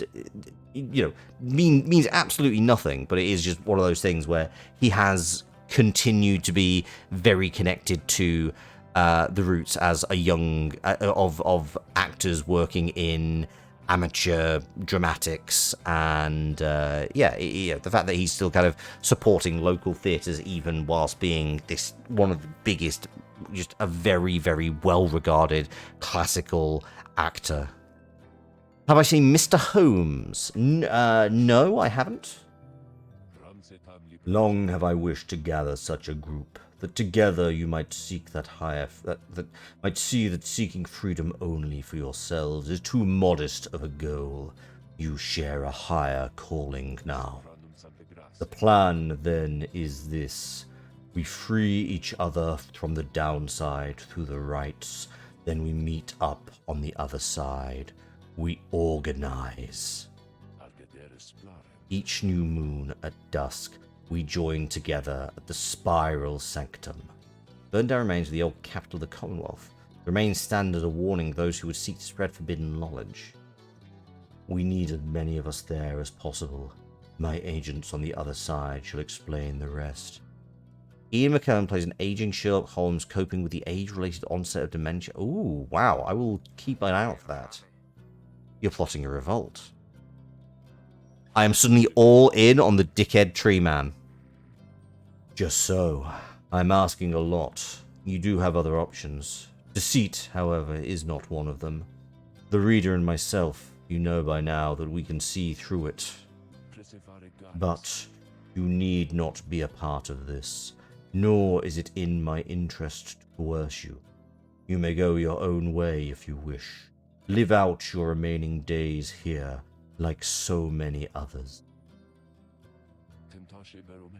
you know, means absolutely nothing, but it is just one of those things where he has continued to be very connected to the roots as a young of actors working in amateur dramatics, and the fact that he's still kind of supporting local theatres even whilst being this one of the biggest, just a very, very well regarded classical actor. Have I seen Mr. Holmes? No, I haven't. Long have I wished to gather such a group, that together you might seek that higher, that might see that seeking freedom only for yourselves is too modest of a goal. You share a higher calling now. The plan, then, is this. We free each other from the downside through the rights, then we meet up on the other side. We organize. Each new moon at dusk, we join together at the Spiral Sanctum. Burned down remains of the old capital of the Commonwealth. The remains stand as a warning those who would seek to spread forbidden knowledge. We need as many of us there as possible. My agents on the other side shall explain the rest. Ian McKellen plays an aging Sherlock Holmes coping with the age-related onset of dementia. Ooh, wow, I will keep an eye out for that. You're plotting a revolt. I am suddenly all in on the dickhead tree man. Just so. I'm asking a lot. You do have other options. Deceit, however, is not one of them. The reader and myself, you know by now that we can see through it. But you need not be a part of this, nor is it in my interest to coerce you. You may go your own way if you wish. Live out your remaining days here, like so many others.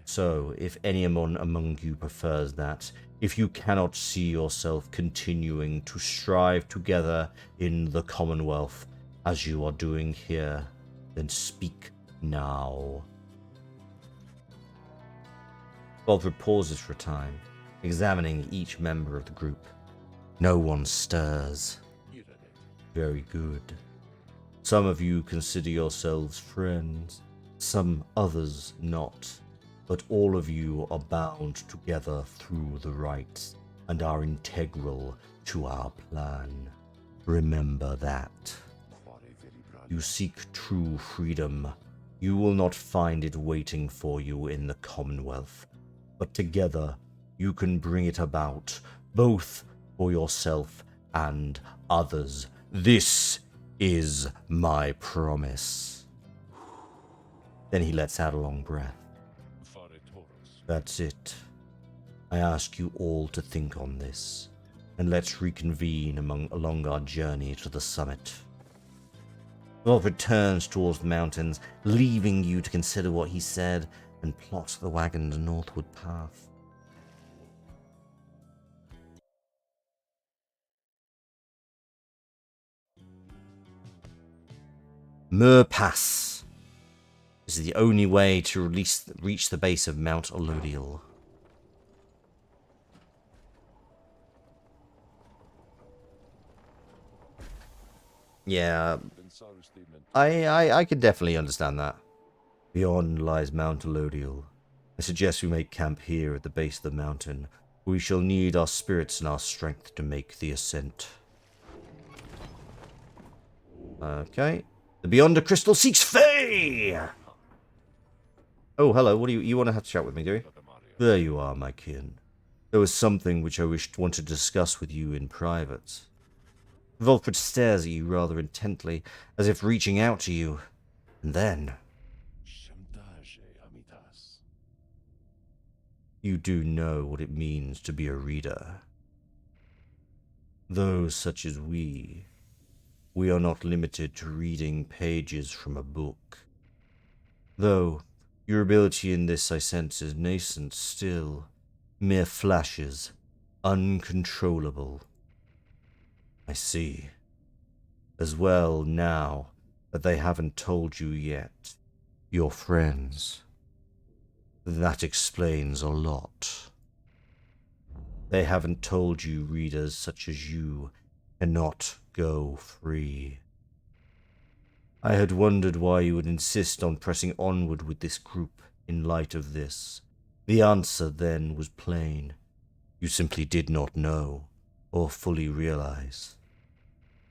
So, if anyone among you prefers that, if you cannot see yourself continuing to strive together in the Commonwealth, as you are doing here, then speak now. Walford pauses for a time, examining each member of the group. No one stirs. Very good. Some of you consider yourselves friends, some others not, but all of you are bound together through the rites and are integral to our plan. Remember that. You seek true freedom. You will not find it waiting for you in the Commonwealth, but together you can bring it about, both for yourself and others. This is my promise. Then he lets out a long breath. That's it. I ask you all to think on this, and let's reconvene along our journey to the summit. Wilfred turns towards the mountains, leaving you to consider what he said and plot the wagon's northward path. Mur Pass is the only way to reach the base of Mount Olodial. Yeah, I can definitely understand that. Beyond lies Mount Olodial. I suggest we make camp here at the base of the mountain. We shall need our spirits and our strength to make the ascent. Okay. The Beyonder Crystal seeks Faye! Oh, hello. What do you want to have to chat with me, do you? There you are, my kin. There was something which I wanted to discuss with you in private. Volfred stares at you rather intently, as if reaching out to you. And then... You do know what it means to be a reader. Those such as we are not limited to reading pages from a book. Though, your ability in this I sense is nascent still, mere flashes, uncontrollable. I see. As well now that they haven't told you yet, your friends. That explains a lot. They haven't told you readers such as you cannot go free. I had wondered why you would insist on pressing onward with this group in light of this. The answer then was plain. You simply did not know, or fully realize.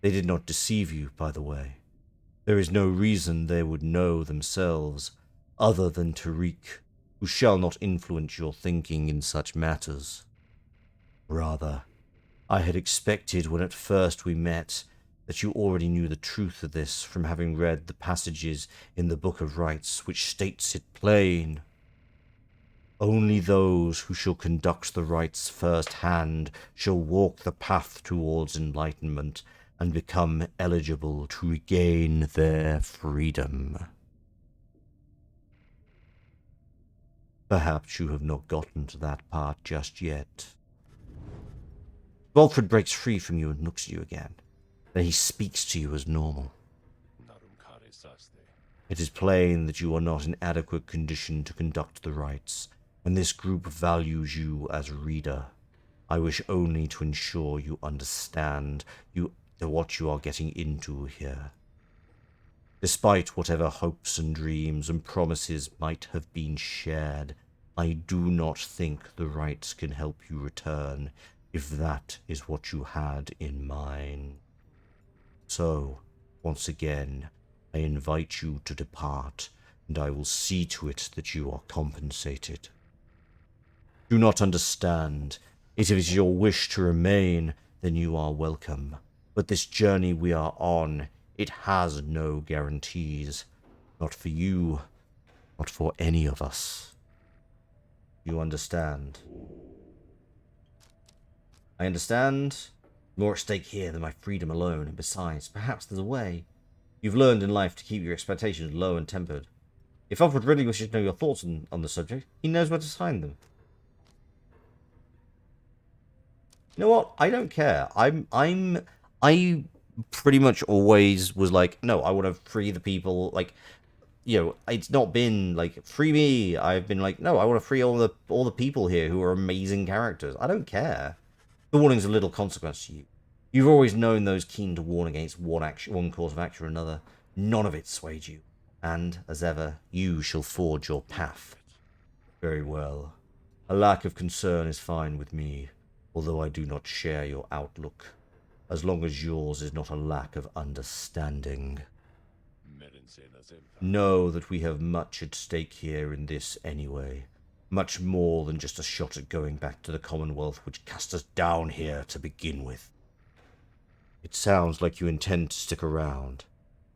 They did not deceive you, by the way. There is no reason they would know themselves, other than Tariq, who shall not influence your thinking in such matters. Rather, I had expected when at first we met that you already knew the truth of this from having read the passages in the Book of Rites which states it plain. Only those who shall conduct the rites first-hand shall walk the path towards enlightenment and become eligible to regain their freedom. Perhaps you have not gotten to that part just yet. Walfred breaks free from you and looks at you again. Then he speaks to you as normal. It is plain that you are not in adequate condition to conduct the rites, and this group values you as a reader. I wish only to ensure you understand what you are getting into here. Despite whatever hopes and dreams and promises might have been shared, I do not think the rites can help you return, if that is what you had in mind. So, once again, I invite you to depart, and I will see to it that you are compensated. Do not understand. If it is your wish to remain, then you are welcome. But this journey we are on, it has no guarantees. Not for you, not for any of us. You understand? I understand. More at stake here than my freedom alone, and besides, perhaps there's a way. You've learned in life to keep your expectations low and tempered. If Alfred really wishes to know your thoughts on the subject, he knows where to find them. You know what? I don't care. I pretty much always was like, no, I want to free the people. Like, you know, it's not been like free me. I've been like, no, I want to free all the people here who are amazing characters. I don't care. The warning's of little consequence to you. You've always known those keen to warn against one course of action or another. None of it swayed you, and as ever, you shall forge your path. Very well. A lack of concern is fine with me, although I do not share your outlook, as long as yours is not a lack of understanding. Know that we have much at stake here in this anyway. Much more than just a shot at going back to the Commonwealth which cast us down here to begin with. It sounds like you intend to stick around.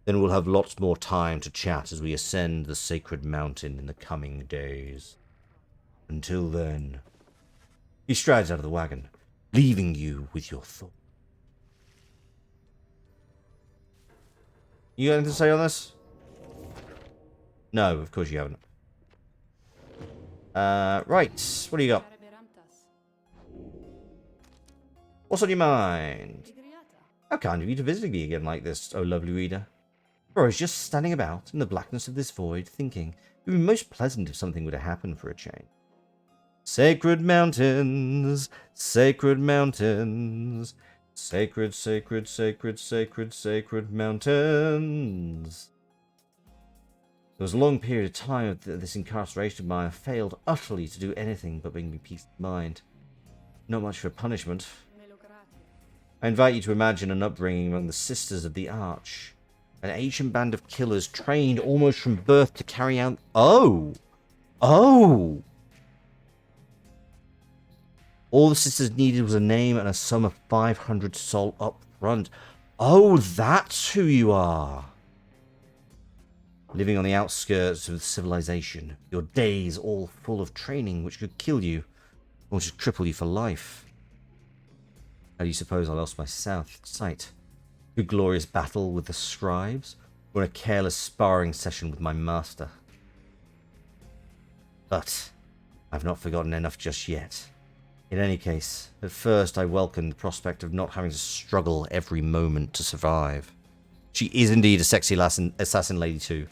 Then we'll have lots more time to chat as we ascend the sacred mountain in the coming days. Until then... He strides out of the wagon, leaving you with your thoughts. You got anything to say on this? No, of course you haven't. Right, what do you got? What's on your mind? How kind of you to visit me again like this, oh lovely reader. For I was just standing about in the blackness of this void, thinking it would be most pleasant if something were to happen for a change. Sacred mountains, sacred mountains, sacred, sacred, sacred, sacred, sacred mountains. There was a long period of time of this incarceration of mine. I failed utterly to do anything but bring me peace of mind. Not much for punishment. I invite you to imagine an upbringing among the Sisters of the Arch. An ancient band of killers trained almost from birth to carry out... Oh! Oh! All the Sisters needed was a name and a sum of 500 sol up front. Oh, that's who you are! Living on the outskirts of civilization, your days all full of training which could kill you, or just cripple you for life. How do you suppose I lost my sight? A glorious battle with the scribes, or in a careless sparring session with my master? But I've not forgotten enough just yet. In any case, at first I welcomed the prospect of not having to struggle every moment to survive. She is indeed a sexy assassin lady too.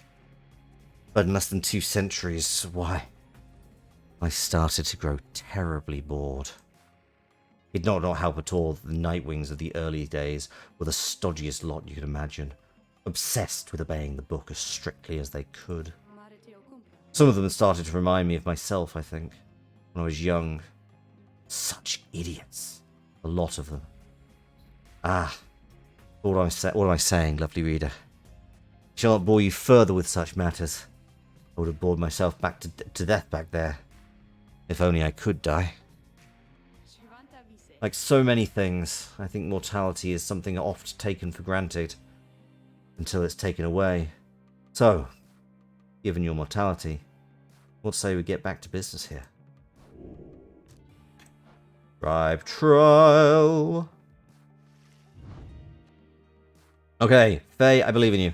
But in less than 2 centuries, why, I started to grow terribly bored. It did not help at all that the Nightwings of the early days were the stodgiest lot you could imagine, obsessed with obeying the book as strictly as they could. Some of them started to remind me of myself, I think, when I was young. Such idiots, a lot of them. Ah, what am I saying, lovely reader? I shall not bore you further with such matters. I would have bored myself back to death back there. If only I could die. Like so many things, I think mortality is something oft taken for granted, until it's taken away. So, given your mortality, what say we get back to business here? Bribe trial. Okay, Faye, I believe in you.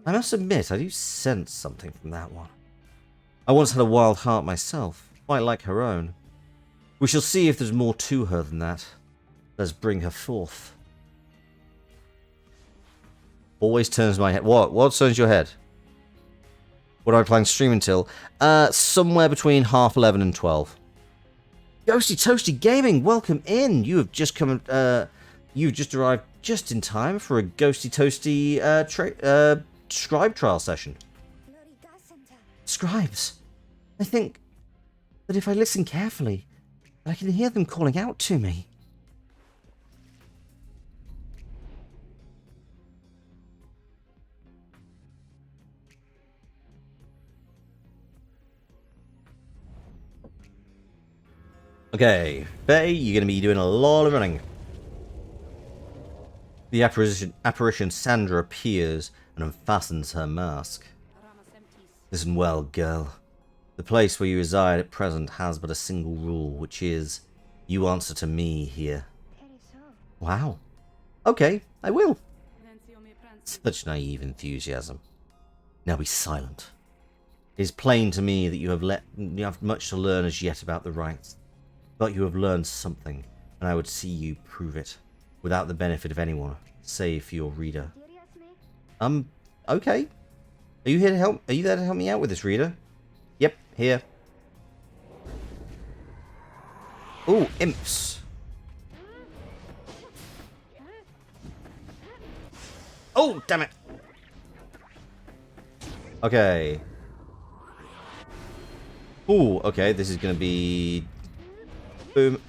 I must admit, I do sense something from that one. I once had a wild heart myself, quite like her own. We shall see if there's more to her than that. Let's bring her forth. Always turns my head. What turns your head? What are I planning to stream until? Somewhere between 11:30 and 12. Ghosty Toasty Gaming, welcome in. You have just come. You've just arrived just in time for a Ghosty Toasty scribe trial session. Scribes. I think that if I listen carefully, I can hear them calling out to me. Okay, Faye, you're going to be doing a lot of running. The apparition Sandra appears and unfastens her mask. Listen well, girl. The place where you reside at present has but a single rule, which is, you answer to me here. Wow. Okay, I will. Such naive enthusiasm. Now be silent. It is plain to me that you have much to learn as yet about the rites. But you have learned something, and I would see you prove it, without the benefit of anyone, say for your reader? Okay. Are you here to help? Are you there to help me out with this, reader? Yep, here. Oh, imps. Oh, damn it. Okay. Oh, okay, this is gonna be... Boom.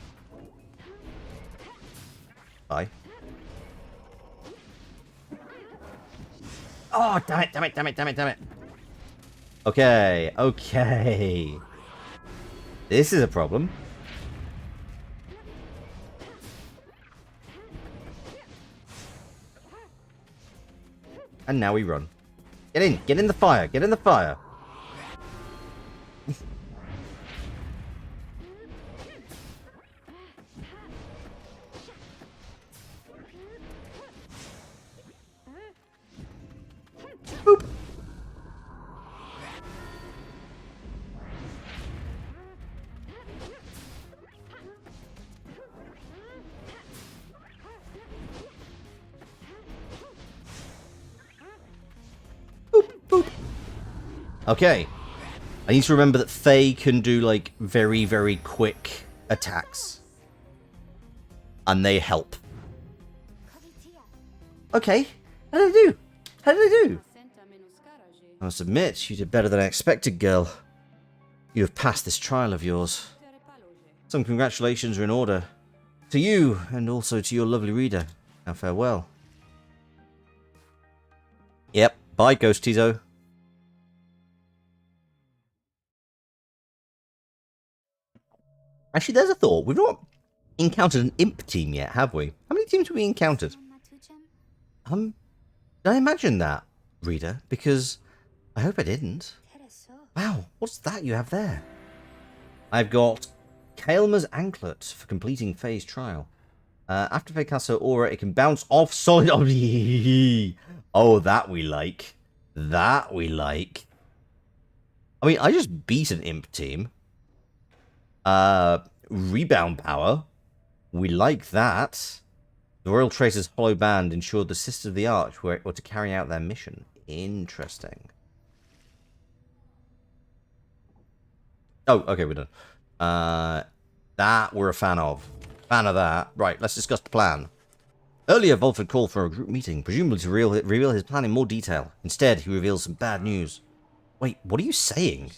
Bye. Oh, damn it, damn it, damn it, damn it, damn it. Okay, okay. This is a problem. And now we run. Get in the fire, get in the fire. Boop. Boop, boop. Okay. I need to remember that Faye can do, like, very, very quick attacks. And they help. Okay. How did I do? How did I do? I must admit, you did better than I expected, girl. You have passed this trial of yours. Some congratulations are in order. To you, and also to your lovely reader. Now farewell. Yep. Bye, Ghost Tizo. Actually, there's a thought. We've not encountered an imp team yet, have we? How many teams have we encountered? Did I imagine that, reader? Because I hope I didn't. Wow, what's that you have there? I've got Kael'ma's Anklet for completing Faye's trial. After Faye casts her aura, it can bounce off solid objects. Oh, that we like. That we like. I mean, I just beat an imp team. Rebound power. We like that. The Royal Tracer's hollow band ensured the Sisters of the Arch were to carry out their mission. Interesting. Oh, okay, we're done. That we're a fan of. Fan of that. Right, let's discuss the plan. Earlier, Volford called for a group meeting, presumably to reveal his plan in more detail. Instead, he reveals some bad news. Wait, what are you saying?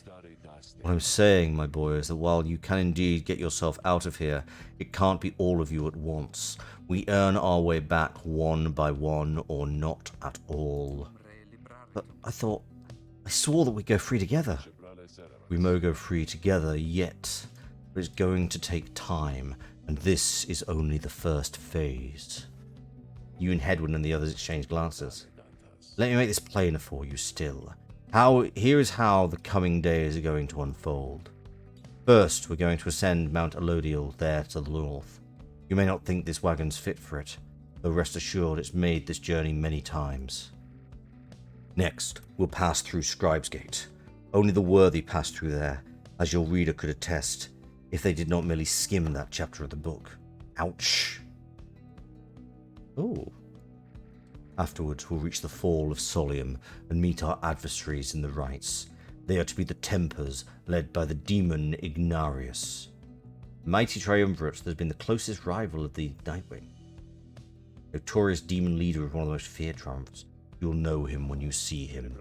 What I'm saying, my boy, is that while you can indeed get yourself out of here, it can't be all of you at once. We earn our way back one by one, or not at all. But I swore that we'd go free together. We may go free together yet, but it's going to take time, and this is only the first phase. You and Hedwyn and the others exchange glances. Let me make this plainer for you still. Here is how the coming days are going to unfold. First, we're going to ascend Mount Elodial there to the north. You may not think this wagon's fit for it, though rest assured it's made this journey many times. Next, we'll pass through Scribe's Gate. Only the worthy pass through there, as your reader could attest, if they did not merely skim that chapter of the book. Ouch. Ooh. Afterwards, we'll reach the Fall of Solium and meet our adversaries in the rites. They are to be the Tempers, led by the demon Ignarius. Mighty triumvirate that has been the closest rival of the Nightwing. Notorious demon leader of one of the most feared triumphs. You'll know him when you see him.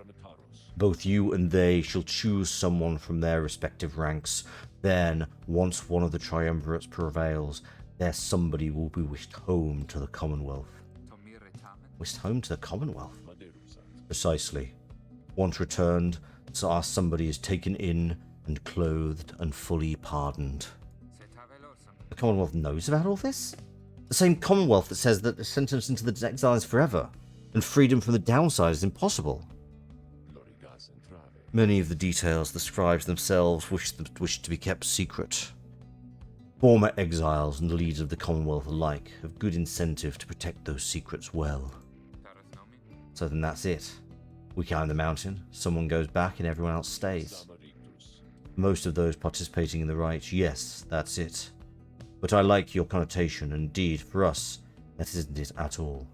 Both you and they shall choose someone from their respective ranks. Then, once one of the triumvirates prevails, their somebody will be wished home to the Commonwealth. Wished home to the Commonwealth? Precisely. Once returned, so our somebody is taken in and clothed and fully pardoned. The Commonwealth knows about all this? The same Commonwealth that says that the sentence into the exile is forever, and freedom from the downside is impossible. Many of the details the scribes themselves wish to be kept secret. Former exiles and the leaders of the Commonwealth alike have good incentive to protect those secrets well. So then that's it. We climb the mountain, someone goes back and everyone else stays. Most of those participating in the rites, yes, that's it. But I like your connotation, and indeed, for us, that isn't it at all.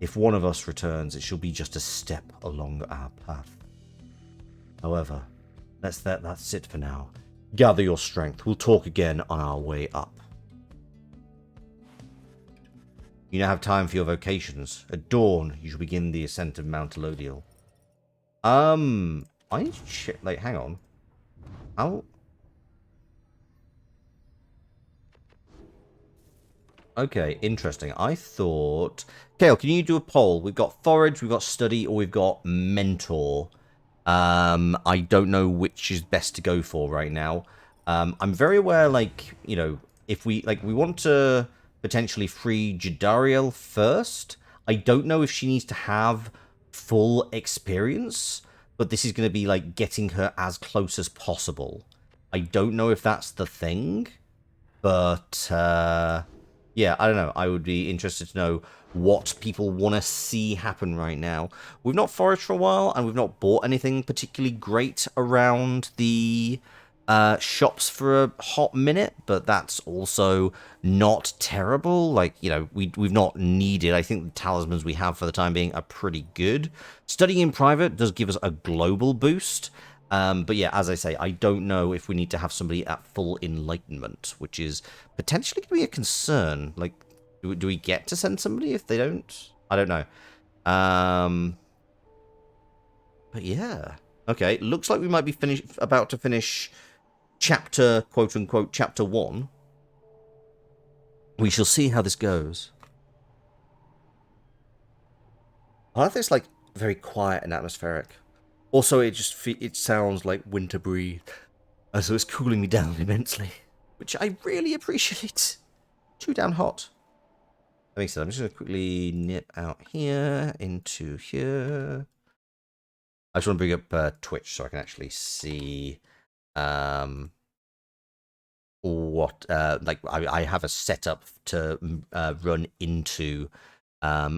If one of us returns, it shall be just a step along our path. However, let's let that sit for now. Gather your strength. We'll talk again on our way up. You now have time for your vocations. At dawn, you shall begin the ascent of Mount Elodial. I need to check. Like, hang on. How? Okay, interesting. I thought... Kale, can you do a poll? We've got forage, we've got study, or we've got mentor. I don't know which is best to go for right now. I'm very aware, like, you know, if we want to potentially free Jadariel first. I don't know if she needs to have full experience, but this is going to be, like, getting her as close as possible. I don't know if that's the thing, but, yeah, I don't know. I would be interested to know what people want to see happen right now. We've not foraged for a while, and we've not bought anything particularly great around the shops for a hot minute, but that's also not terrible. Like, you know, we've not needed. I think the talismans we have for the time being are pretty good. Studying in private does give us a global boost. But yeah, as I say, I don't know if we need to have somebody at full enlightenment, which is potentially going to be a concern. Like, do we get to send somebody if they don't? I don't know. But yeah. Okay, looks like we might be about to finish chapter, quote-unquote, chapter 1. We shall see how this goes. I like this, like, very quiet and atmospheric. Also, it sounds like winter breeze, so it's cooling me down immensely, which I really appreciate. Too damn hot. That makes sense. I'm just going to quickly nip out here into here. I just want to bring up Twitch so I can actually see what like I have a setup to run into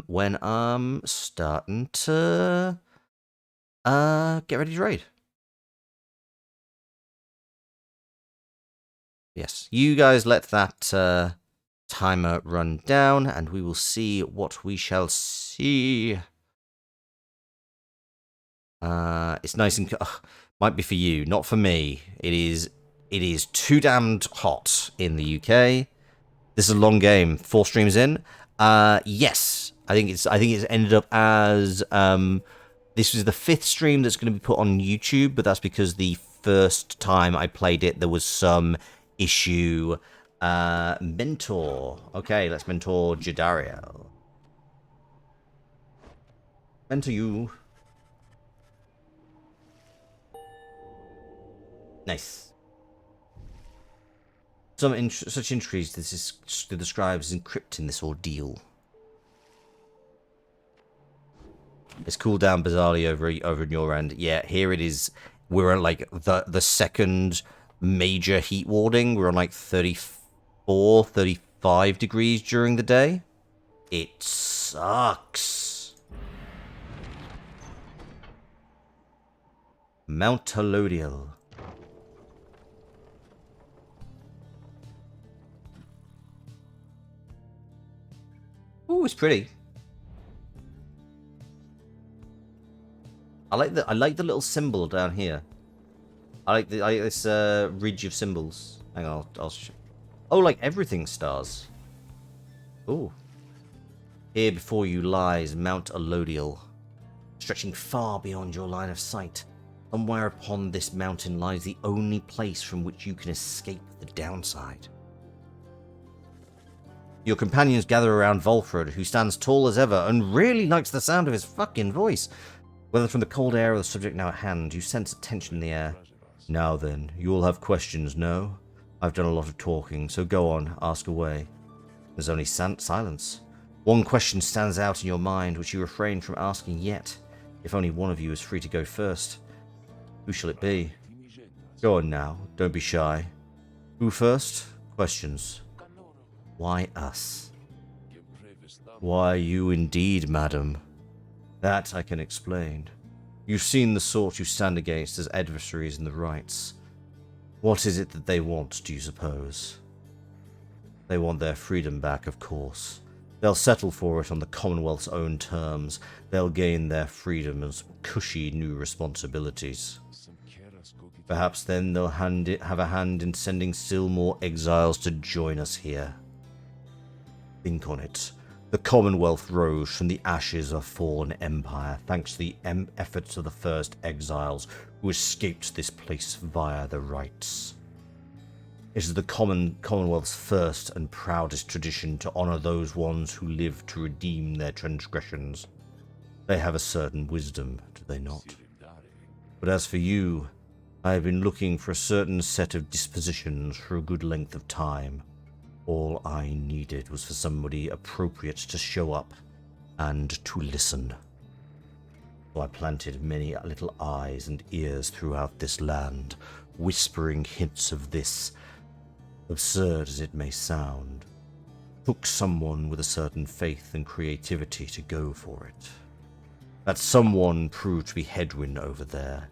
when I'm starting to get ready to raid. Yes, you guys let that timer run down, and we will see what we shall see. It's nice and might be for you, not for me. It is too damned hot in the UK. This is a long game. 4 streams in. Yes, I think it's ended up as this was the 5th stream that's going to be put on YouTube, but that's because the first time I played it there was some issue. Mentor. Okay, let's mentor Jadariel. Mentor you. Nice. Such intrigue this is described as encrypting this ordeal. It's cooled down bizarrely over in your end. Yeah, here it is. We're on like the second major heat warding. We're on like 34, 35 degrees during the day. It sucks. Mount Elodial. Ooh, it's pretty. I like the little symbol down here. I like this ridge of symbols. Hang on, I'll oh, like everything stars. Ooh. Here before you lies Mount Elodial, stretching far beyond your line of sight. Somewhere upon this mountain lies the only place from which you can escape the downside. Your companions gather around Volfred, who stands tall as ever and really likes the sound of his fucking voice. Whether from the cold air or the subject now at hand, you sense a tension in the air. Now then, you all have questions, no? I've done a lot of talking, so go on, ask away. There's only silence. One question stands out in your mind, which you refrain from asking yet. If only one of you is free to go first. Who shall it be? Go on now, don't be shy. Who first? Questions. Why us? Why you indeed, madam? That I can explain. You've seen the sort you stand against as adversaries in the rights. What is it that they want, do you suppose? They want their freedom back, of course. They'll settle for it on the Commonwealth's own terms. They'll gain their freedom and some cushy new responsibilities. Perhaps then they'll have a hand in sending still more exiles to join us here. Think on it. The Commonwealth rose from the ashes of fallen empire thanks to the efforts of the first exiles who escaped this place via the rites. It is the Commonwealth's first and proudest tradition to honor those ones who lived to redeem their transgressions. They have a certain wisdom, do they not? But as for you, I have been looking for a certain set of dispositions for a good length of time. All I needed was for somebody appropriate to show up and to listen. So I planted many little eyes and ears throughout this land, whispering hints of this, absurd as it may sound. Took someone with a certain faith and creativity to go for it. That someone proved to be Hedwyn over there.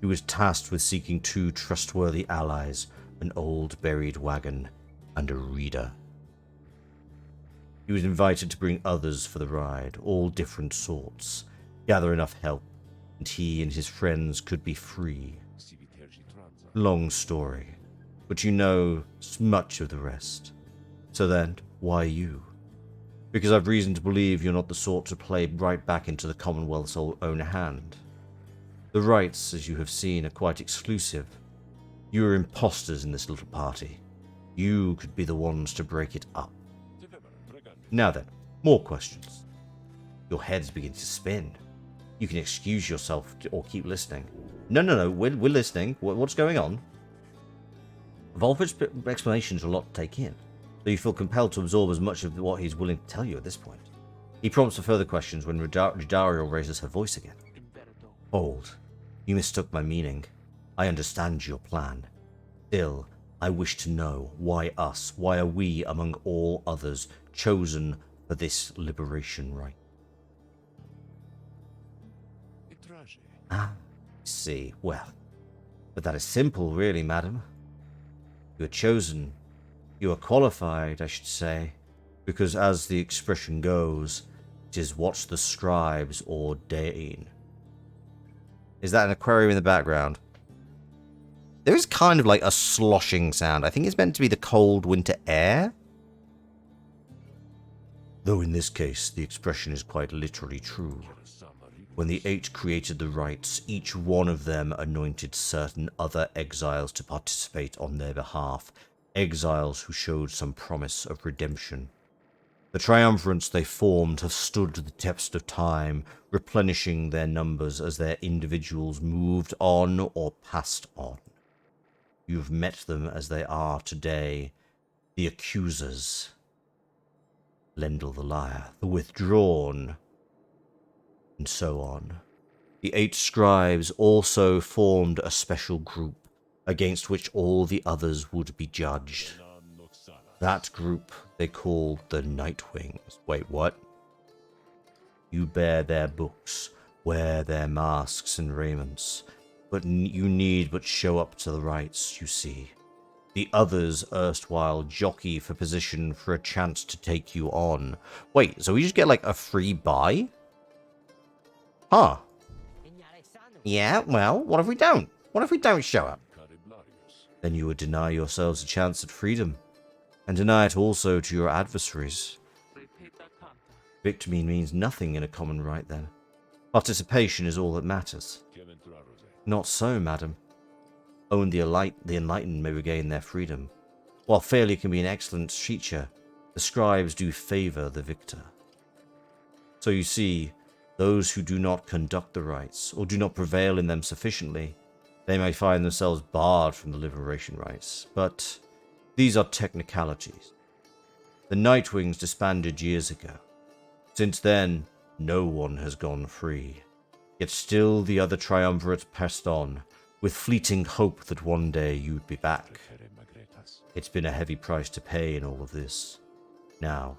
He was tasked with seeking 2 trustworthy allies, an old buried wagon, and a reader. He was invited to bring others for the ride, all different sorts, gather enough help, and he and his friends could be free. Long story, but you know much of the rest. So then, why you? Because I've reason to believe you're not the sort to play right back into the Commonwealth's own hand. The rights, as you have seen, are quite exclusive. You are imposters in this little party. You could be the ones to break it up. Now then, more questions. Your head's beginning to spin. You can excuse yourself or keep listening. No, we're listening. What's going on? Volfred's explanations are a lot to take in, though you feel compelled to absorb as much of what he's willing to tell you at this point. He prompts for further questions when Ridariel raises her voice again. Hold. You mistook my meaning. I understand your plan. Still, I wish to know, why us? Why are we, among all others, chosen for this liberation rite? Ah, I see. Well, but that is simple, really, madam. You are chosen. You are qualified, I should say, because as the expression goes, it is what the scribes ordain. Is that an aquarium in the background? There is kind of like a sloshing sound. I think it's meant to be the cold winter air. Though in this case, the expression is quite literally true. When the 8 created the rites, each one of them anointed certain other exiles to participate on their behalf, exiles who showed some promise of redemption. The triumvirates they formed have stood the test of time, replenishing their numbers as their individuals moved on or passed on. You've met them as they are today, the accusers, Lendl the liar, the withdrawn, and so on. The 8 scribes also formed a special group against which all the others would be judged. That group they called the Nightwings. Wait, what? You bear their books, wear their masks and raiments, but you need but show up to the rites, you see. The others erstwhile jockey for position for a chance to take you on. Wait, so we just get like a free buy? Huh. Yeah, well, what if we don't? What if we don't show up? Then you would deny yourselves a chance at freedom, and deny it also to your adversaries. Victory means nothing in a common right then. Participation is all that matters. Not so, madam. Only the enlightened may regain their freedom. While failure can be an excellent feature, the scribes do favor the victor. So you see, those who do not conduct the rites, or do not prevail in them sufficiently, they may find themselves barred from the liberation rites. But these are technicalities. The Nightwings disbanded years ago. Since then, no one has gone free. Yet still the other triumvirate pressed on, with fleeting hope that one day you'd be back. It's been a heavy price to pay in all of this. Now,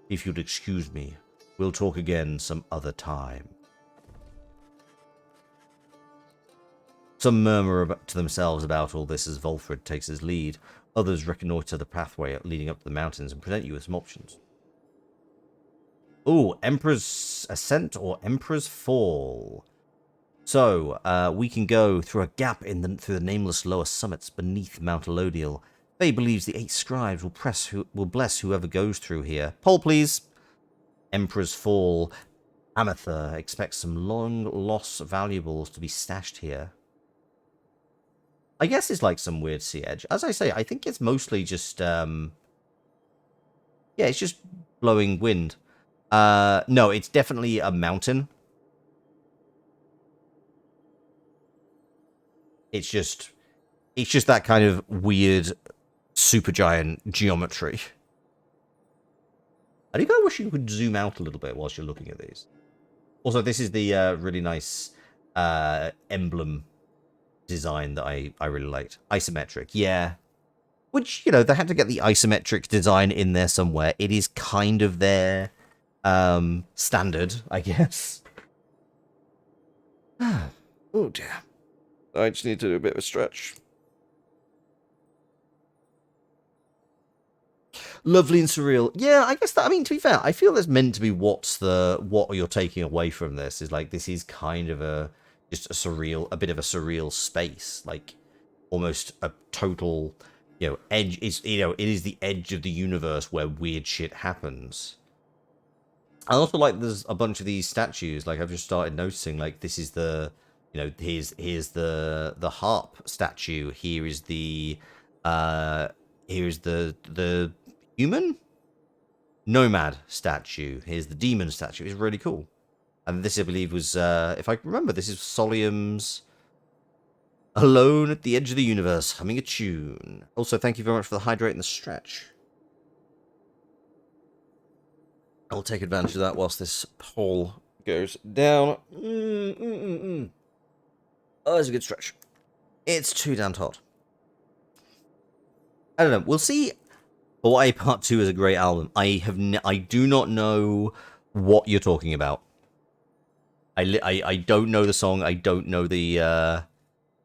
if you'd excuse me, we'll talk again some other time. Some murmur to themselves about all this as Volfred takes his lead. Others reconnoiter the pathway leading up to the mountains and present you with some options. Oh, Emperor's Ascent or Emperor's Fall. So, we can go through a gap through the nameless lower summits beneath Mount Elodial. Faye believes the 8 scribes will bless whoever goes through here. Poll, please. Emperor's Fall. Amethyr expects some long-lost valuables to be stashed here. I guess it's like some weird sea edge. As I say, I think it's mostly just, yeah, it's just blowing wind. No, it's definitely a mountain. It's just that kind of weird supergiant geometry. I do kind of wish you could zoom out a little bit whilst you're looking at these. Also, this is the really nice emblem design that I really liked. Isometric, yeah. Which, you know, they had to get the isometric design in there somewhere. It is kind of their standard, I guess. Oh, dear. I just need to do a bit of a stretch. Lovely and surreal. Yeah, I guess that, I mean, to be fair, I feel that's meant to be what you're taking away from this is like, this is kind of a bit of a surreal space, like almost a total, you know, edge is, you know, it is the edge of the universe where weird shit happens. I also like there's a bunch of these statues, like I've just started noticing, like this is the, you know, here's the harp statue, here is the human nomad statue, here's the demon statue. It's really cool. And this, I believe, was if I remember, this is Solium's Alone at the Edge of the Universe, humming a tune. Also, thank you very much for the hydrate and the stretch. I'll take advantage of that whilst this poll goes down. Oh, it's a good stretch. It's too damn hot. I don't know. We'll see. Hawaii Part 2 is a great album. I do not know what you're talking about. I don't know the song. I don't know the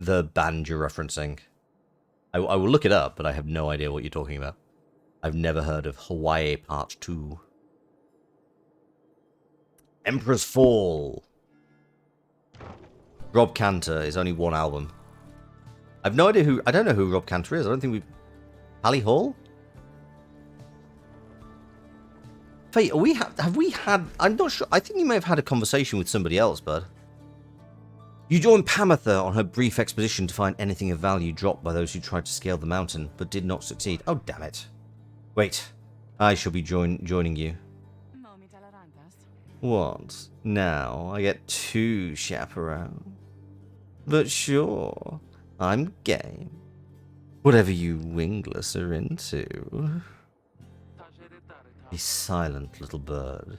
band you're referencing. I will look it up, but I have no idea what you're talking about. I've never heard of Hawaii Part 2. Emperor's Fall. Rob Cantor is only one album. I've no idea who. I don't know who Rob Cantor is. I don't think we've. Hallie Hall? Faye, have we had. I'm not sure. I think you may have had a conversation with somebody else, bud. You joined Pamatha on her brief expedition to find anything of value dropped by those who tried to scale the mountain, but did not succeed. Oh, damn it. Wait. I shall be joining you. What? Now I get 2 chaperones? But sure, I'm game. Whatever you wingless are into. Be silent, little bird.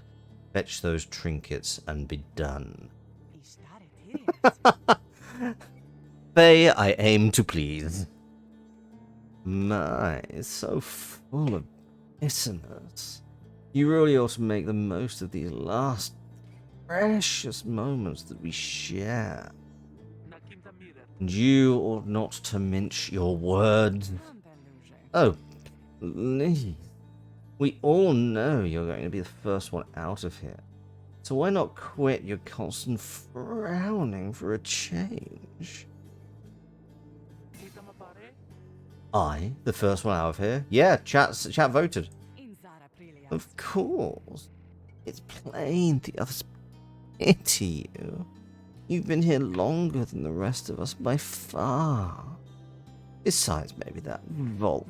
Fetch those trinkets and be done. Faye, I aim to please. My, it's so full of bitterness. You really ought to make the most of these last precious moments that we share. And you ought not to mince your words. Oh, please. We all know you're going to be the first one out of here. So why not quit your constant frowning for a change? I, the first one out of here? Yeah, chat voted. Of course. It's plain the others pity you. You've been here longer than the rest of us by far. Besides, maybe that Volfred,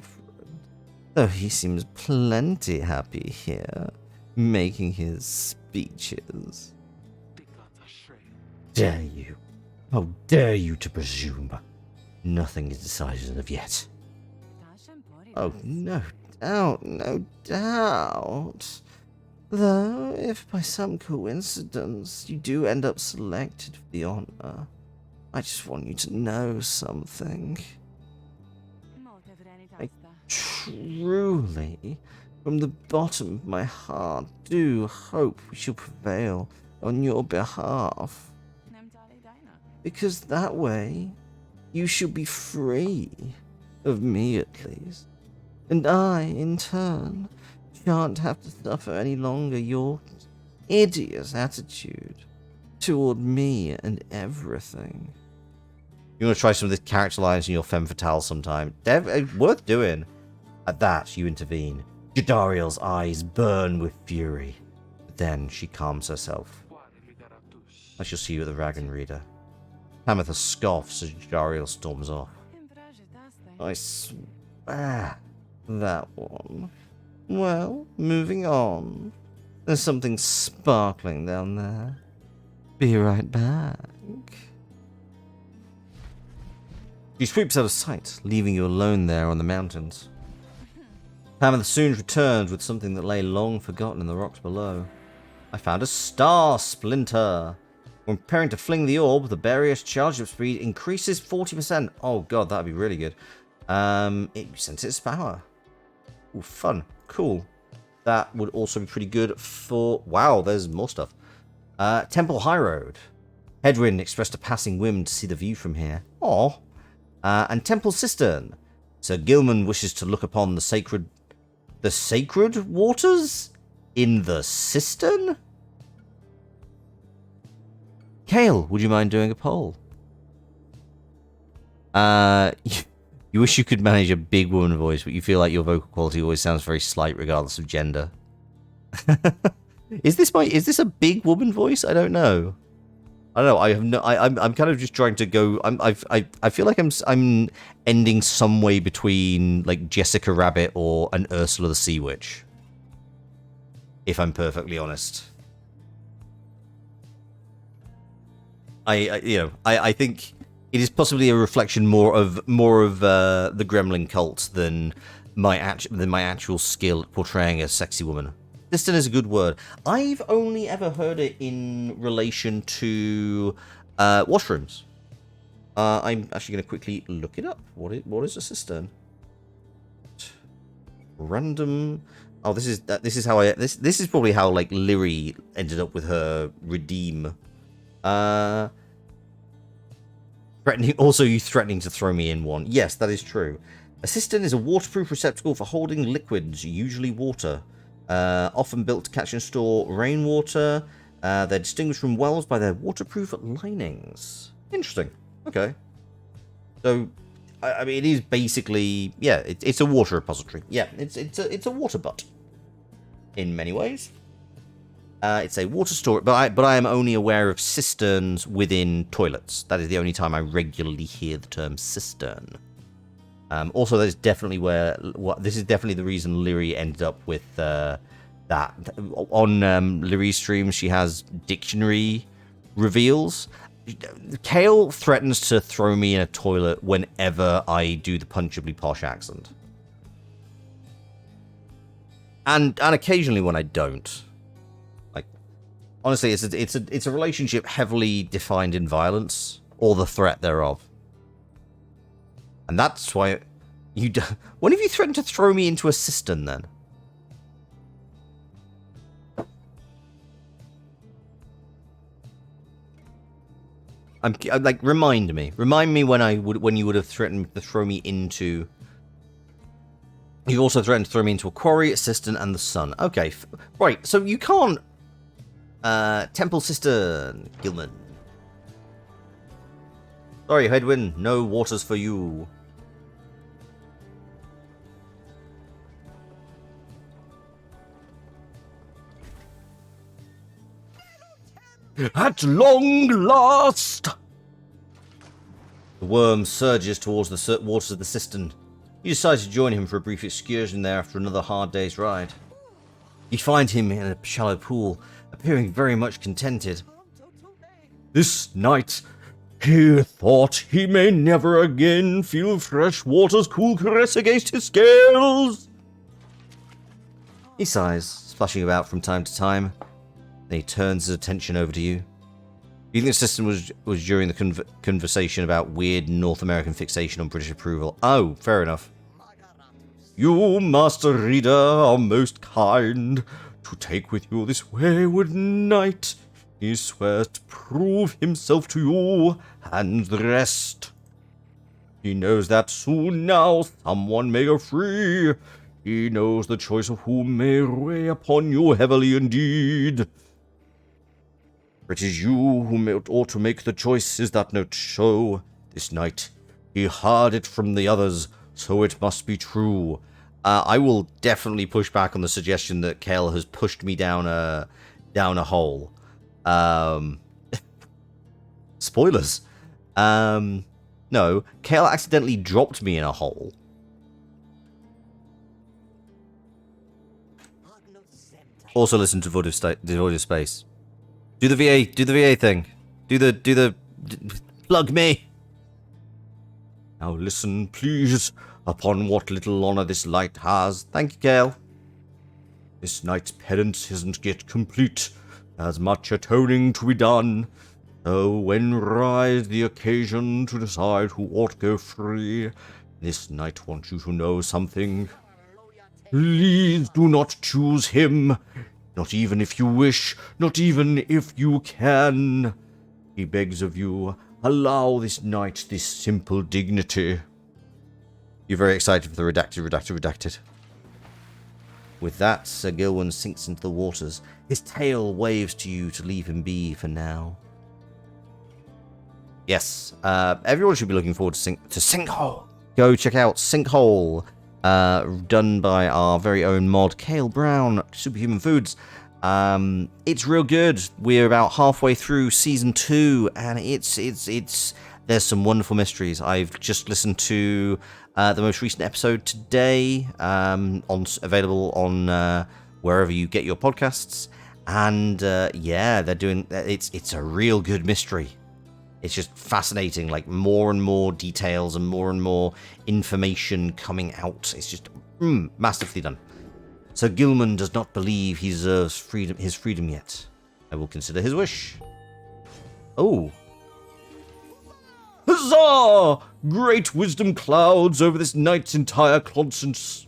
though he seems plenty happy here, making his speeches. Dare you? How dare you to presume? Nothing is decided as of yet. Oh, no doubt, no doubt. Though, if by some coincidence you do end up selected for the honor, I just want you to know something. I truly, from the bottom of my heart, do hope we shall prevail on your behalf. Because that way, you shall be free, of me at least. And I, in turn, shan't have to suffer any longer your hideous attitude toward me and everything. You want to try some of the character lines in your femme fatale sometime? Worth doing. At that, you intervene. Jadariel's eyes burn with fury. But then she calms herself. I shall see you at the Dragon Reader. Tamitha scoffs as Jadariel storms off. I swear. That one. Well, moving on. There's something sparkling down there. Be right back. She sweeps out of sight, leaving you alone there on the mountains. Tamitha soon returns with something that lay long forgotten in the rocks below. I found a star splinter. When preparing to fling the orb, the barrier's charge-up speed increases 40%. Oh god, that'd be really good. It senses its power. Ooh, fun. Cool. That would also be pretty good for... Wow, there's more stuff. Temple High Road. Hedwyn expressed a passing whim to see the view from here. Aw. And Temple Cistern. Sir Gilman wishes to look upon the sacred waters in the cistern? Kale, would you mind doing a poll? You wish you could manage a big woman voice, but you feel like your vocal quality always sounds very slight regardless of gender. Is this a big woman voice? I don't know. I don't know. I have no. I'm kind of just trying to go. I feel like I'm ending some way between like Jessica Rabbit or an Ursula the Sea Witch. If I'm perfectly honest. I think it is possibly a reflection more of the Gremlin cult than my actual skill at portraying a sexy woman. Cistern is a good word. I've only ever heard it in relation to washrooms. I'm actually going to quickly look it up. What is a cistern? Random. Oh, this is probably how like Lyri ended up with her redeem. You threatening to throw me in one. Yes, that is true. A cistern is a waterproof receptacle for holding liquids, usually water. Often built to catch and store rainwater. They're distinguished from wells by their waterproof linings. Interesting. Okay. So, I mean, it is basically, yeah, it's a water repository. Yeah, it's a water butt in many ways. It's a water storage, but I am only aware of cisterns within toilets. That is the only time I regularly hear the term cistern. Also, that is definitely this is definitely the reason Lyri ended up with that. On Lyri's stream, she has dictionary reveals. Kale threatens to throw me in a toilet whenever I do the punchably posh accent. And occasionally when I don't. Like, honestly, it's a relationship heavily defined in violence or the threat thereof. And that's why when have you threatened to throw me into a cistern then? I'm like, remind me when you would have threatened to throw me into. You've also threatened to throw me into a quarry, a cistern, and the sun. Okay, right. So you can't. Temple Cistern, Gilman. Sorry, Hedwyn. No waters for you. At long last! The worm surges towards the waters of the cistern. You decide to join him for a brief excursion there after another hard day's ride. You find him in a shallow pool, appearing very much contented. This night, he thought he may never again feel fresh water's cool caress against his scales. He sighs, splashing about from time to time. Then he turns his attention over to you. You think the system was during the conversation about weird North American fixation on British approval? Oh, fair enough. You, Master Reader, are most kind to take with you this wayward knight. He swears to prove himself to you and the rest. He knows that soon now someone may go free. He knows the choice of whom may weigh upon you heavily indeed. For it is you who ought to make the choice, is that not so? This night, he heard it from the others, so it must be true. I will definitely push back on the suggestion that Kale has pushed me down a hole. Spoilers. No, Kale accidentally dropped me in a hole. Also listen to Void of Space. Do the VA thing. Plug me. Now listen, please, upon what little honor this light has. Thank you, Kale. This night's penance isn't yet complete. There's much atoning to be done. So when rise the occasion to decide who ought go free, this night wants you to know something. Please do not choose him, not even if you wish, not even if you can. He begs of you, allow this night this simple dignity. You're very excited for the redacted. With that, Sir Gilwyn sinks into the waters. His tail waves to you to leave him be for now. Yes, everyone should be looking forward to Sinkhole. Go check out Sinkhole, done by our very own mod, Kale Brown, Superhuman Foods. It's real good. We're about halfway through season 2, and it's there's some wonderful mysteries. I've just listened to the most recent episode today, available on wherever you get your podcasts, and yeah, they're doing. It's a real good mystery. It's just fascinating, like more and more details and more information coming out. It's just masterfully done. Sir Gilman does not believe he deserves his freedom yet. I will consider his wish. Oh. Huzzah! Great wisdom clouds over this night's entire consciousness.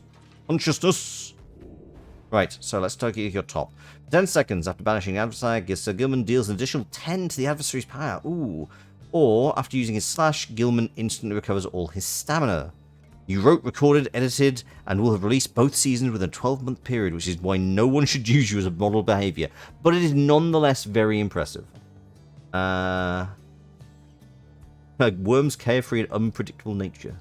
Right, so let's take your top. 10 seconds after banishing an adversary, Sir Gilman deals an additional 10 to the adversary's power. Ooh. Or, after using his slash, Gilman instantly recovers all his stamina. You wrote, recorded, edited, and will have released both seasons within a 12-month period, which is why no one should use you as a model behavior. But it is nonetheless very impressive. Worm's carefree and unpredictable nature.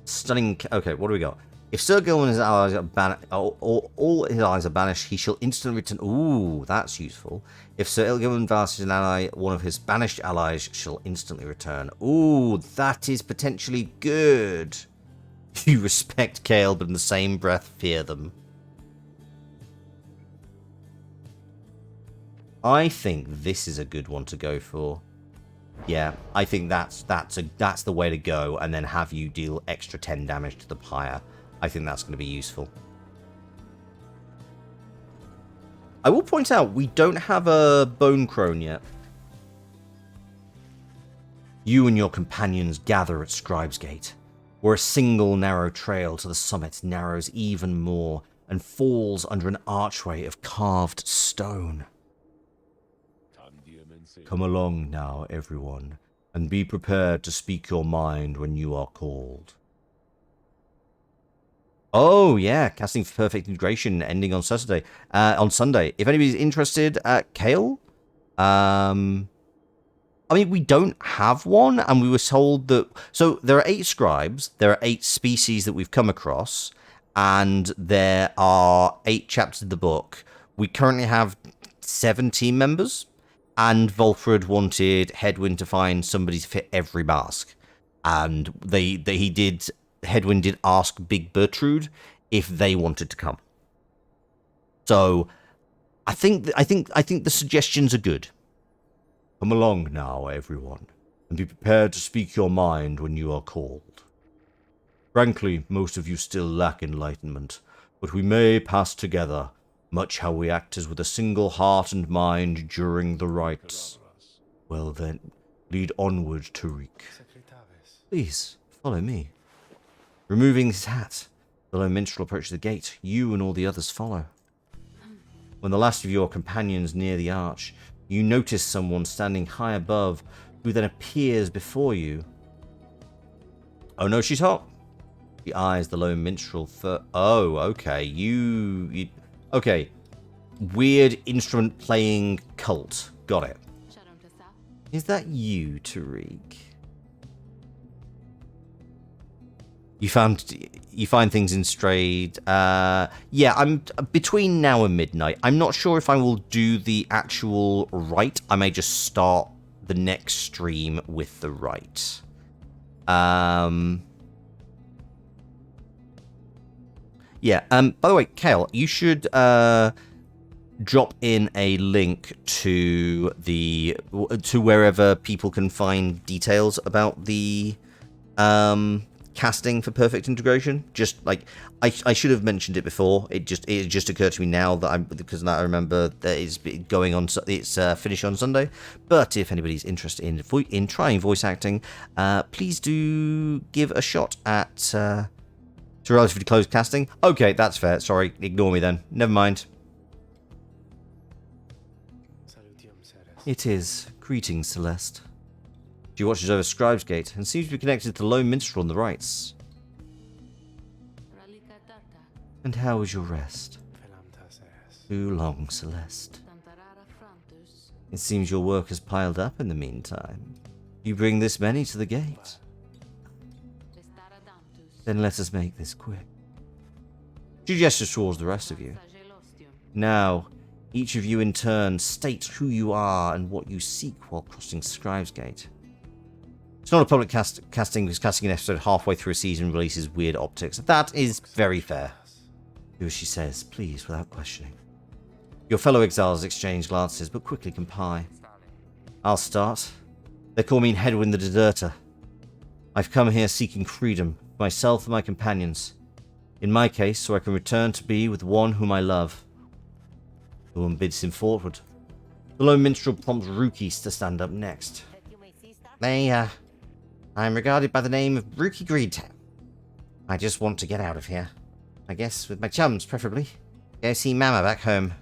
Stunning. Okay, what do we got? If Sir Gilman and his allies are all his allies are banished, he shall instantly return. Ooh, that's useful. If Sir Gilman banishes an ally, one of his banished allies shall instantly return. Ooh, that is potentially good. You respect Kale, but in the same breath fear them. I think this is a good one to go for. Yeah, I think that's the way to go, and then have you deal extra 10 damage to the Pyre. I think that's going to be useful. I will point out, we don't have a Bone Crone yet. You and your companions gather at Scribe's Gate, where a single narrow trail to the summit narrows even more and falls under an archway of carved stone. Come along now, everyone, and be prepared to speak your mind when you are called. Oh, yeah, casting for perfect integration ending on Sunday. If anybody's interested, Kale? I mean, we don't have one, and we were told that... So, there are 8 scribes, there are 8 species that we've come across, and there are 8 chapters of the book. We currently have 7 team members, and Volfred wanted Hedwyn to find somebody to fit every mask. And Hedwyn did ask Big Bertrude if they wanted to come. So I think the suggestions are good. Come along now, everyone, and be prepared to speak your mind when you are called. Frankly, most of you still lack enlightenment, but we may pass together, much how we act as with a single heart and mind during the rites. Well then, lead onward, Tariq. Please, follow me. Removing his hat, the lone minstrel approaches the gate. You and all the others follow. When the last of your companions near the arch, you notice someone standing high above, who then appears before you. Oh no, she's hot. He eyes the lone minstrel for... Oh, okay. Okay. Weird instrument playing cult. Got it. Is that you, Tariq? You find things in Strayed. Yeah, I'm between now and midnight. I'm not sure if I will do the actual rite. I may just start the next stream with the rite. Yeah. By the way, Kale, you should drop in a link to wherever people can find details about the casting for perfect integration. Just like I should have mentioned it before. It just occurred to me now that because now I remember that it's going on. It's finished on Sunday. But if anybody's interested in trying voice acting, please do give a shot at it's a relatively close casting. Okay, that's fair. Sorry, ignore me then. Never mind. It is. Greetings, Celeste. She watches over Scribe's Gate and seems to be connected to the lone minstrel on the rights. And how was your rest? Too long, Celeste. It seems your work has piled up in the meantime. You bring this many to the gate. Then let us make this quick. She gestures towards the rest of you. Now, each of you in turn state who you are and what you seek while crossing Scribe's Gate. It's not a public casting because casting an episode halfway through a season releases weird optics. That is very fair. Do as she says, please, without questioning. Your fellow exiles exchange glances, but quickly comply. I'll start. They call me Hedwin the Deserter. I've come here seeking freedom, for myself and my companions. In my case, so I can return to be with one whom I love. The one bids him forward. The lone minstrel prompts Rookies to stand up next. I'm regarded by the name of Rookie Greedtown. I just want to get out of here. I guess with my chums, preferably. Go see Mama back home.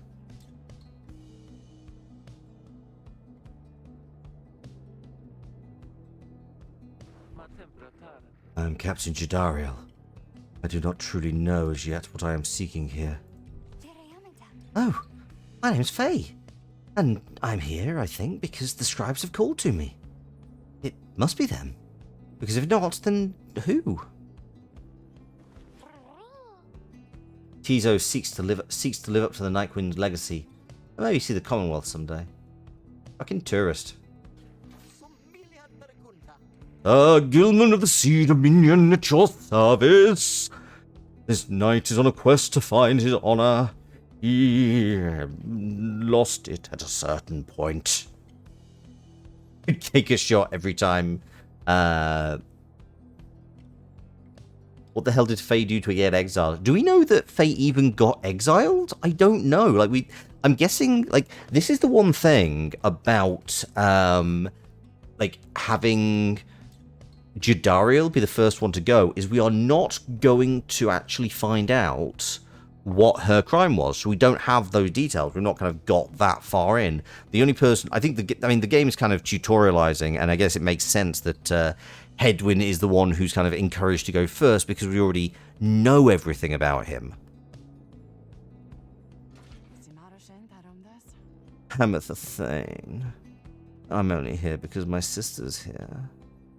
I'm Captain Jadariel. I do not truly know as yet what I am seeking here. Oh, my name's Faye. And I'm here, I think, because the scribes have called to me. It must be them. Because if not, then who? Tizo seeks to live up to the Nightwing's legacy. And maybe see the Commonwealth someday. Fucking tourist. Gilman of the Sea Dominion at your service. This knight is on a quest to find his honor. He lost it at a certain point. Take a shot every time. What the hell did Faye do to get exiled? Do we know that Faye even got exiled? I don't know. Like I'm guessing. Like this is the one thing about like having Jadariel be the first one to go is we are not going to actually find out what her crime was. So we don't have those details. We've not kind of got that far in. The only person, I think, the game is kind of tutorializing, and I guess it makes sense that Hedwin is the one who's kind of encouraged to go first because we already know everything about him. Hametha Thane. I'm only here because my sister's here.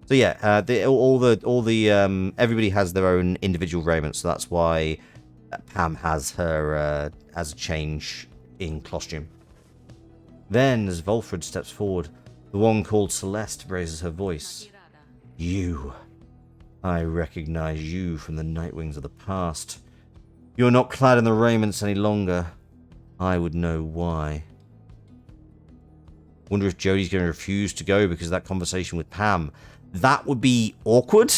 So yeah, everybody has their own individual raiment, so that's why Pam has her as a change in costume. Then, as Volfred steps forward, the one called Celeste raises her voice. You. I recognize you from the Nightwings of the past. You're not clad in the raiments any longer. I would know why. Wonder if Jodie's going to refuse to go because of that conversation with Pam. That would be awkward.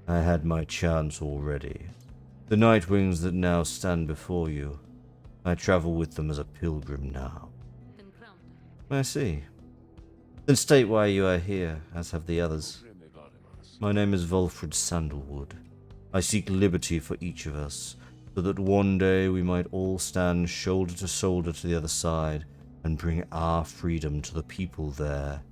I had my chance already. The Nightwings that now stand before you. I travel with them as a pilgrim now. I see. Then state why you are here, as have the others. My name is Volfred Sandalwood. I seek liberty for each of us, so that one day we might all stand shoulder to shoulder to the other side and bring our freedom to the people there.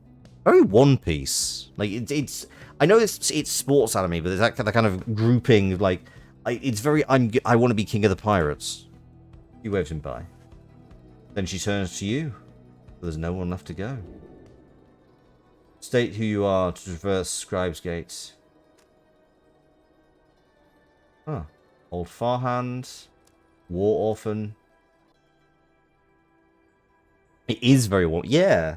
Very One Piece. Like it's I know it's sports anime, but there's that kind of grouping of like It's very. I want to be king of the pirates. He waves him by. Then she turns to you. There's no one left to go. State who you are to traverse Scribe's Gates. Huh. Old Farhand. War Orphan. It is very warm. Yeah.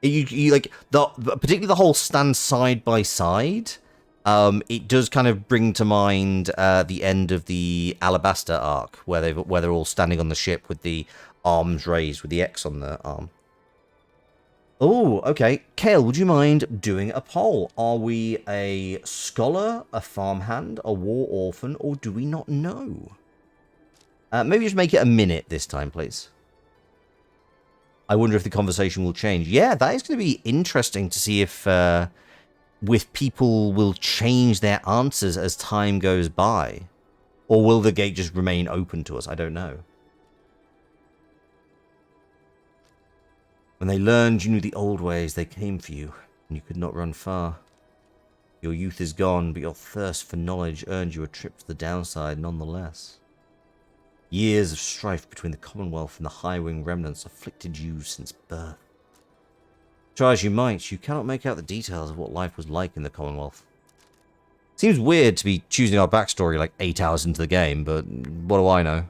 You like particularly the whole stand side by side. It does kind of bring to mind the end of the Alabaster arc, where they're all standing on the ship with the arms raised with the X on the arm. Oh, okay. Kale, would you mind doing a poll? Are we a scholar, a farmhand, a war orphan, or do we not know? Maybe just make it a minute this time, please. I wonder if the conversation will change. Yeah, that is going to be interesting to see if people will change their answers as time goes by. Or will the gate just remain open to us? I don't know. When they learned you knew the old ways, they came for you, and you could not run far. Your youth is gone, but your thirst for knowledge earned you a trip to the downside nonetheless. Years of strife between the Commonwealth and the High-Wing remnants afflicted you since birth. Try as you might, you cannot make out the details of what life was like in the Commonwealth. Seems weird to be choosing our backstory like 8 hours into the game, but what do I know?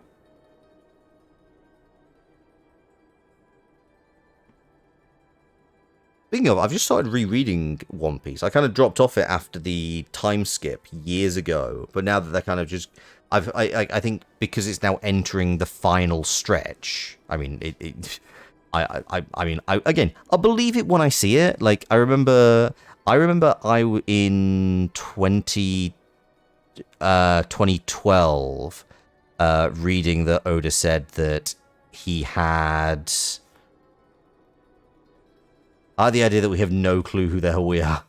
Speaking of, I've just started rereading One Piece. I kind of dropped off it after the time skip years ago, but now that they're kind of just, I think because it's now entering the final stretch. I mean, again, I'll believe it when I see it. Like I remember in 2012, reading that Oda said that he had. The idea that we have no clue who the hell we are.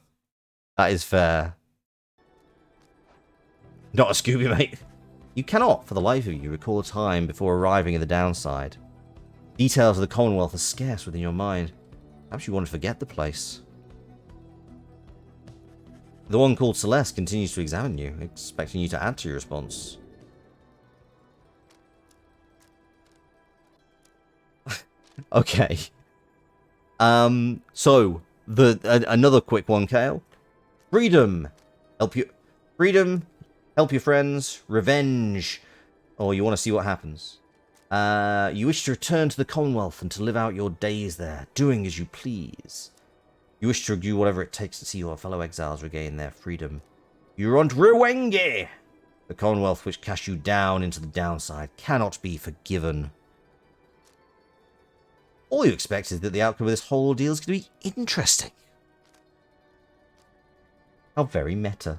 That is fair. Not a Scooby, mate. You cannot, for the life of you, recall a time before arriving at the downside. Details of the Commonwealth are scarce within your mind. Perhaps you want to forget the place. The one called Celeste continues to examine you, expecting you to add to your response. Okay. So another quick one, Kale. Freedom, help your friends. Revenge, or you want to see what happens. You wish to return to the Commonwealth and to live out your days there, doing as you please. You wish to do whatever it takes to see your fellow exiles regain their freedom. You want Rwenge! The Commonwealth which cast you down into the downside cannot be forgiven. All you expect is that the outcome of this whole ordeal is going to be interesting. How very meta.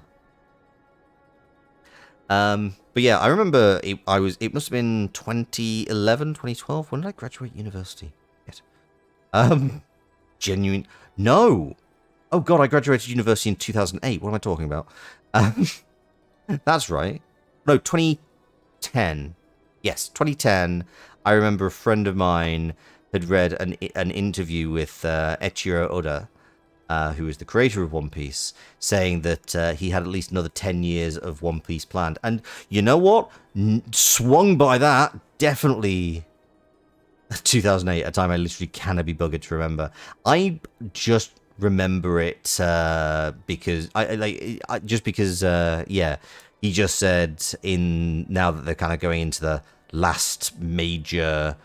But yeah, I remember it must have been 2011, 2012. When did I graduate university? Yet. Genuine. No. Oh god, I graduated university in 2008. What am I talking about? That's right. No, 2010. Yes, 2010. I remember a friend of mine had read an interview with Eiichiro Oda, who is the creator of One Piece, saying that he had at least another 10 years of One Piece planned. And you know what? Swung by that, definitely 2008, a time I literally cannot be buggered to remember. I just remember it because yeah, he just said now that they're kind of going into the last major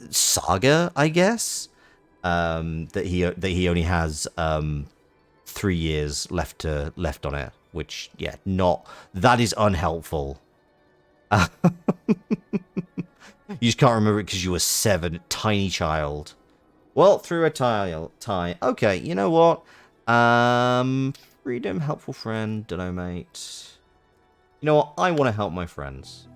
saga, I guess, that he only has 3 years left on it, which that is unhelpful. You just can't remember it because you were 7, tiny child. Well, through a tie. Okay, you know what? Freedom, helpful friend, dunno, mate. You know what? I want to help my friends.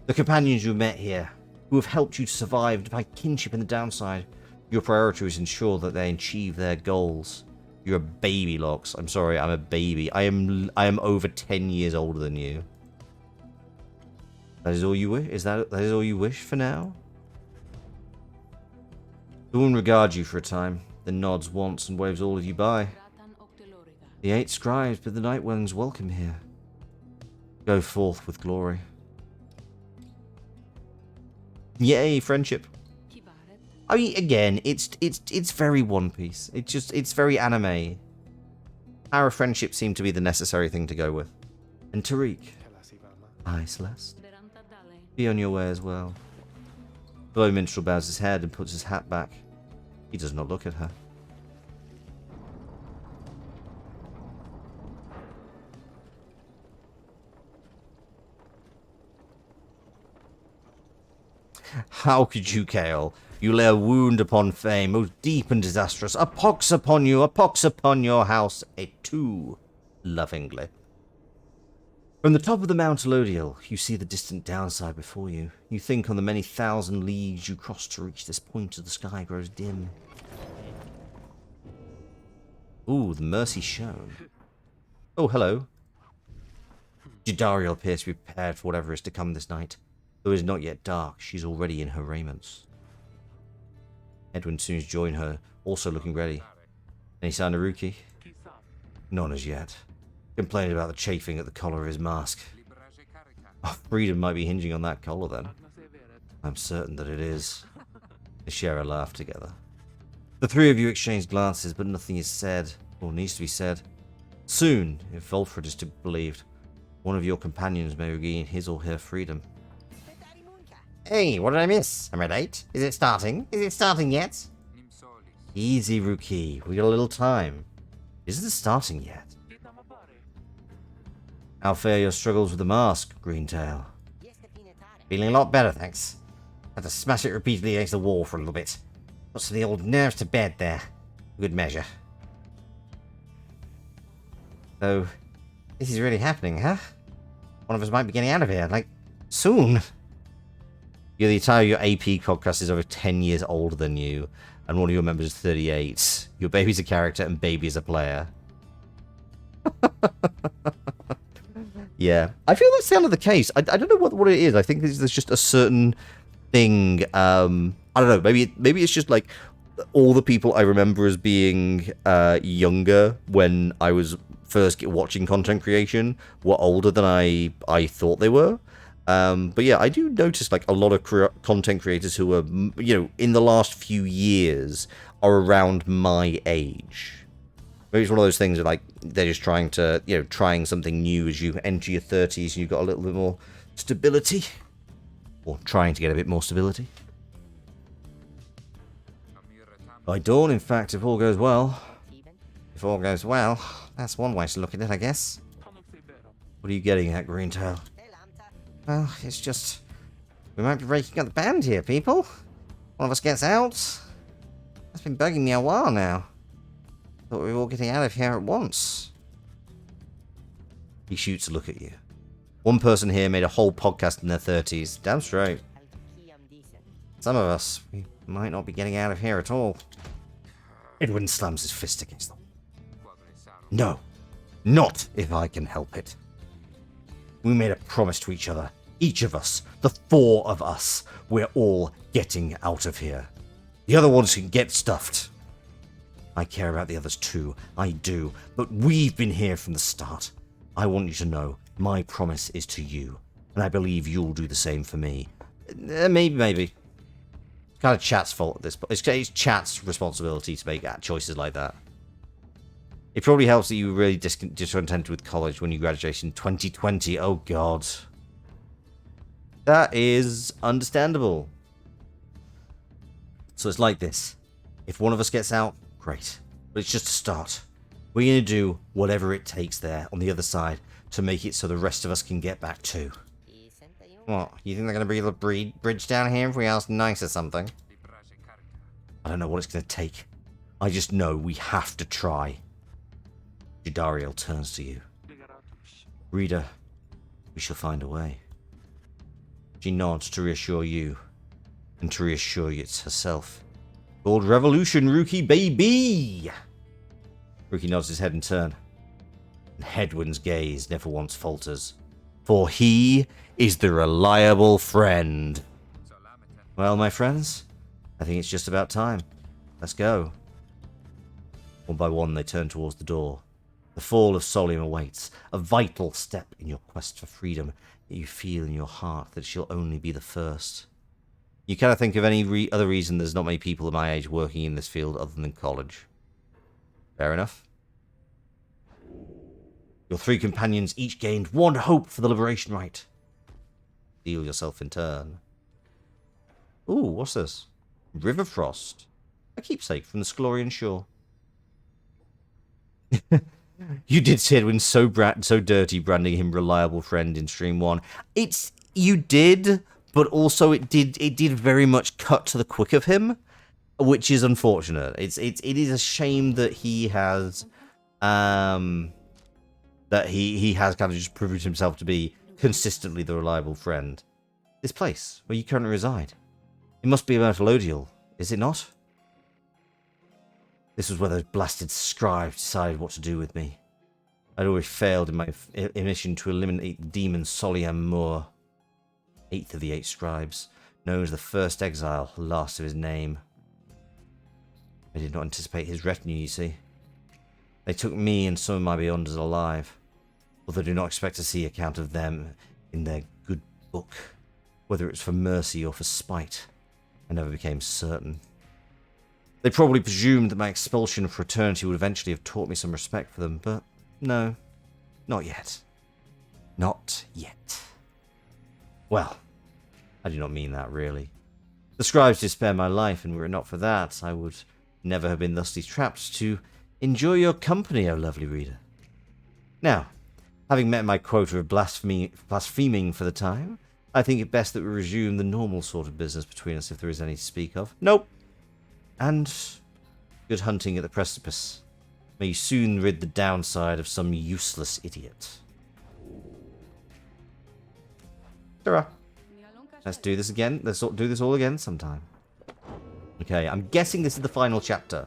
The companions you met here, who have helped you to survive and find kinship in the downside. Your priority is to ensure that they achieve their goals. You're a baby, Lox. I'm sorry, I'm a baby. I am over 10 years older than you. That is all you wish? That is all you wish for now? The woman regards you for a time, then nods once and waves all of you by. The 8 scribes bid the Nightwings welcome here. Go forth with glory. Yay, friendship. I mean, again, it's very One Piece. It's very anime. Our friendship seemed to be the necessary thing to go with. And Tariq. Hi, Celeste. Be on your way as well. The low minstrel bows his head and puts his hat back. He does not look at her. How could you, Kale? You lay a wound upon fame, most deep and disastrous. A pox upon you, a pox upon your house, it too lovingly. From the top of the Mount Elodial, you see the distant downside before you. You think on the many thousand leagues you crossed to reach this point as the sky grows dim. Ooh, the mercy shown. Oh, hello. Jadariel appears to be prepared for whatever is to come this night. Though it is not yet dark, she's already in her raiments. Edwin soon joins her, also looking ready. Any sign of Ruki? None as yet. Complaining about the chafing at the collar of his mask. Oh, freedom might be hinging on that collar then. I'm certain that it is. They share a laugh together. The three of you exchange glances, but nothing is said, or needs to be said. Soon, if Volfred is to be believed, one of your companions may regain his or her freedom. Hey, what did I miss? Am I late? Is it starting? Is it starting yet? Easy, Ruki. We got a little time. Isn't it starting yet? How fare your struggles with the mask, Greentail? Feeling a lot better, thanks. Had to smash it repeatedly against the wall for a little bit. Got some of the old nerves to bed there. Good measure. So, this is really happening, huh? One of us might be getting out of here, like, soon. Your entire AP podcast is over 10 years older than you, and one of your members is 38. Your baby's a character and baby is a player. Yeah, I feel that's kind of the case. I don't know what it is. I think there's just a certain thing. I don't know. Maybe it's just like all the people I remember as being younger when I was first watching content creation were older than I thought they were. But yeah, I do notice like a lot of content creators who are, you know, in the last few years are around my age. Maybe it's one of those things that like they're just trying to, you know, trying something new as you enter your 30s and you've got a little bit more stability. Or trying to get a bit more stability. By dawn, in fact, if all goes well. If all goes well, that's one way to look at it, I guess. What are you getting at, Greentail? Well, it's just... we might be breaking up the band here, people. One of us gets out. That's been bugging me a while now. Thought we were all getting out of here at once. He shoots a look at you. One person here made a whole podcast in their 30s. Damn straight. Some of us, we might not be getting out of here at all. Edwin slams his fist against them. No. Not if I can help it. We made a promise to each other. Each of us. The four of us. We're all getting out of here. The other ones can get stuffed. I care about the others too. I do. But we've been here from the start. I want you to know my promise is to you. And I believe you'll do the same for me. Maybe. It's kind of Chat's fault at this point. It's Chat's responsibility to make choices like that. It probably helps that you were really discontented with college when you graduated in 2020. Oh, God. That is understandable. So it's like this. If one of us gets out, great. But it's just a start. We're going to do whatever it takes there on the other side to make it so the rest of us can get back too. What? You think they're going to be able to bridge down here if we ask nice or something? I don't know what it's going to take. I just know we have to try. Jadariel turns to you. Reader, we shall find a way. She nods to reassure you, and to reassure you it's herself. Called Revolution, Rookie baby! Rookie nods his head in turn. And Hedwin's gaze never once falters. For he is the reliable friend. Well, my friends, I think it's just about time. Let's go. One by one, they turn towards the door. The fall of Solium awaits, a vital step in your quest for freedom, yet you feel in your heart that she'll only be the first. You cannot think of any other reason there's not many people of my age working in this field other than college. Fair enough. Your 3 companions each gained 1 hope for the liberation rite. Heal yourself in turn. Ooh, what's this? River Frost. A keepsake from the Sclorian shore. You did say Edwin so dirty, branding him reliable friend in stream 1. You did, but also it did very much cut to the quick of him, which is unfortunate. It is a shame that he has he has kind of just proved himself to be consistently the reliable friend. This place where you currently reside, it must be about Elodial, is it not? This was where those blasted scribes decided what to do with me. I'd always failed in my mission to eliminate the demon Soliam Moore, 8th of the 8 scribes, known as the first exile, last of his name. I did not anticipate his retinue, you see. They took me and some of my beyonders alive, although I do not expect to see account of them in their good book, whether it's for mercy or for spite. I never became certain. They probably presumed that my expulsion for eternity would eventually have taught me some respect for them, but no, not yet. Not yet. Well, I do not mean that, really. The scribes did spare my life, and were it not for that, I would never have been thusly trapped to enjoy your company, O lovely reader. Now, having met my quota of blaspheming for the time, I think it best that we resume the normal sort of business between us if there is any to speak of. Nope. And good hunting at the precipice. May you soon rid the downside of some useless idiot. Sarah. Let's do this again. Let's do this all again sometime. Okay, I'm guessing this is the final chapter.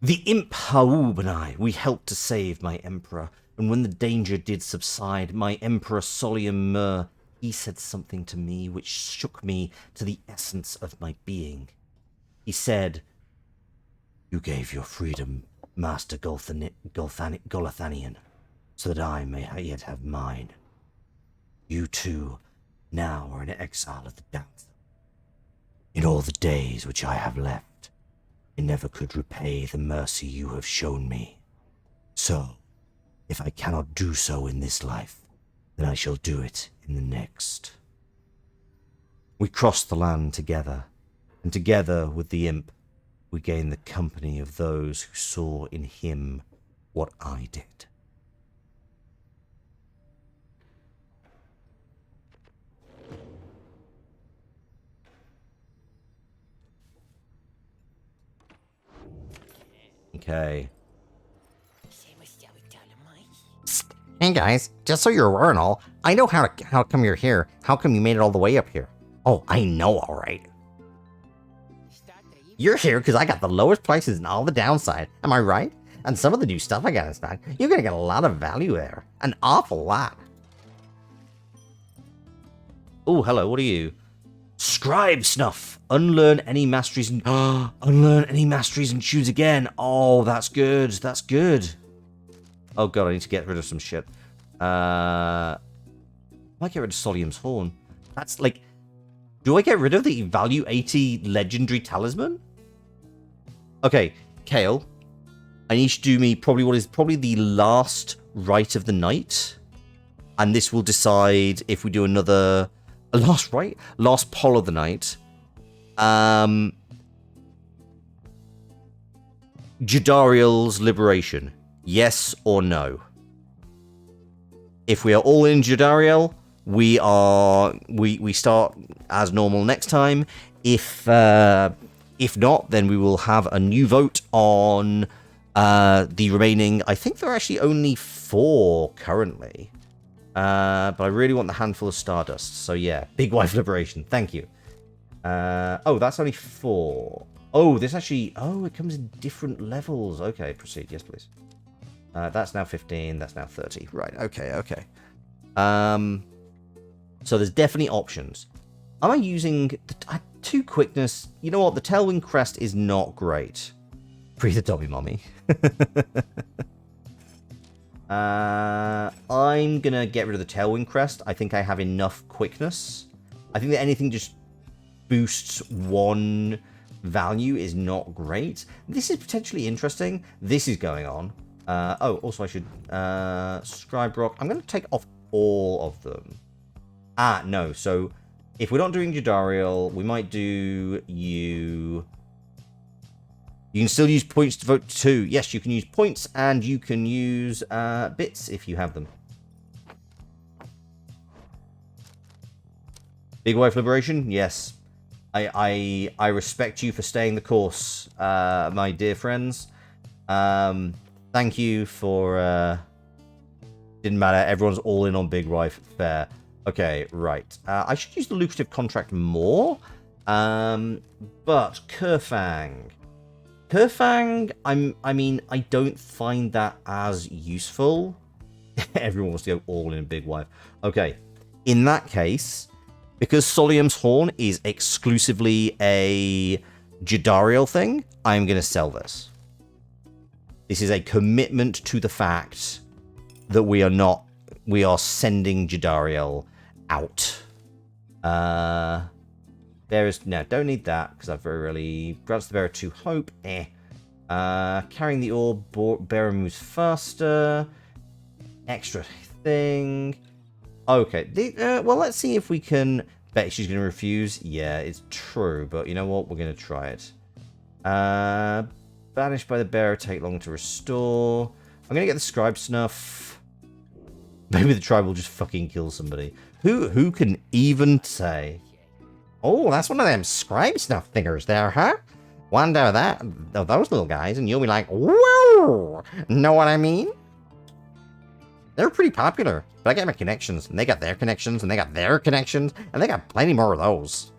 The imp Haub and I, we helped to save my emperor, and when the danger did subside, my emperor Solium Mur, he said something to me which shook me to the essence of my being. He said, "You gave your freedom, Master Golathanian, so that I may yet have mine. You too, now are in exile at the Downs. In all the days which I have left, I never could repay the mercy you have shown me. So, if I cannot do so in this life, then I shall do it in the next." We crossed the land together, and together with the imp, we gained the company of those who saw in him what I did. Okay. Hey guys, just so you're aware and all, I know how come you're here. How come you made it all the way up here? Oh, I know, alright. You're here because I got the lowest prices in all the downside, am I right? And some of the new stuff I got in stock, you're gonna get a lot of value there. An awful lot. Oh, hello, what are you? Scribe Snuff! Unlearn any masteries and... unlearn any masteries and choose again! Oh, that's good, that's good. Oh god, I need to get rid of some shit. I might get rid of Solium's Horn. That's like... Do I get rid of the value 80 legendary talisman? Okay, Kale. I need you to do me probably what is probably the last rite of the night. And this will decide if we do another... last rite? Last poll of the night. Jadariel's liberation. Yes or no? If we are all in Jadariel, we start as normal next time. If not, then we will have a new vote on the remaining. I think there are actually only 4 currently, but I really want the handful of Stardust. So yeah, Big Wife Liberation. Thank you. Oh, that's only 4. Oh, this actually. Oh, it comes in different levels. Okay, proceed. Yes, please. That's now 15. That's now 30. Right. Okay. Okay. So there's definitely options. Am I using the 2 quickness? You know what? The Tailwind Crest is not great. Breathe the Dobby Mommy. I'm gonna get rid of the Tailwind Crest. I think I have enough quickness. I think that anything just boosts one value is not great. This is potentially interesting. This is going on. Also I should Scribe Rock. I'm gonna take off all of them. No. So if we're not doing Jadariel, we might do you. You can still use points to vote 2. Yes, you can use points, and you can use bits if you have them. Big Wife Liberation? Yes. I respect you for staying the course, my dear friends. Thank you for... Didn't matter, everyone's all in on Big Wife. Fair. Okay, right. I should use the lucrative contract more. But Kerfang... Kerfang, I mean, I don't find that as useful. Everyone wants to go all in Big Wife. Okay, in that case, because Solium's Horn is exclusively a Jadariel thing, I'm going to sell this. This is a commitment to the fact that we are sending Jadariel out. No, don't need that, because I've very rarely... Grants the Bearer 2 Hope, carrying the orb, Bearer moves faster. Extra thing. Okay, well, let's see if we can... Bet she's going to refuse. Yeah, it's true, but you know what? We're going to try it. Banished by the Bearer, take long to restore. I'm going to get the Scribe Snuff. Maybe the tribe will just fucking kill somebody. Who can even say... Oh, that's one of them Scribe Snuff figures there, huh? Wonder of those little guys, and you'll be like, whoa! Know what I mean? They're pretty popular, but I get my connections, and they got their connections, and they got their connections, and they got plenty more of those.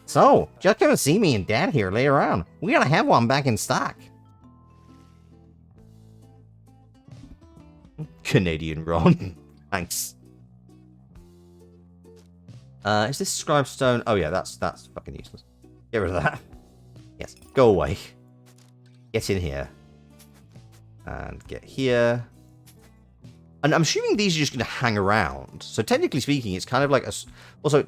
So, just come and see me and Dad here later on. We gotta have one back in stock. Canadian Ron. Thanks. Is this Scribe Stone? Oh yeah, that's fucking useless. Get rid of that. Yes, go away. Get in here. And get here. And I'm assuming these are just going to hang around. So technically speaking, it's kind of like a... Also,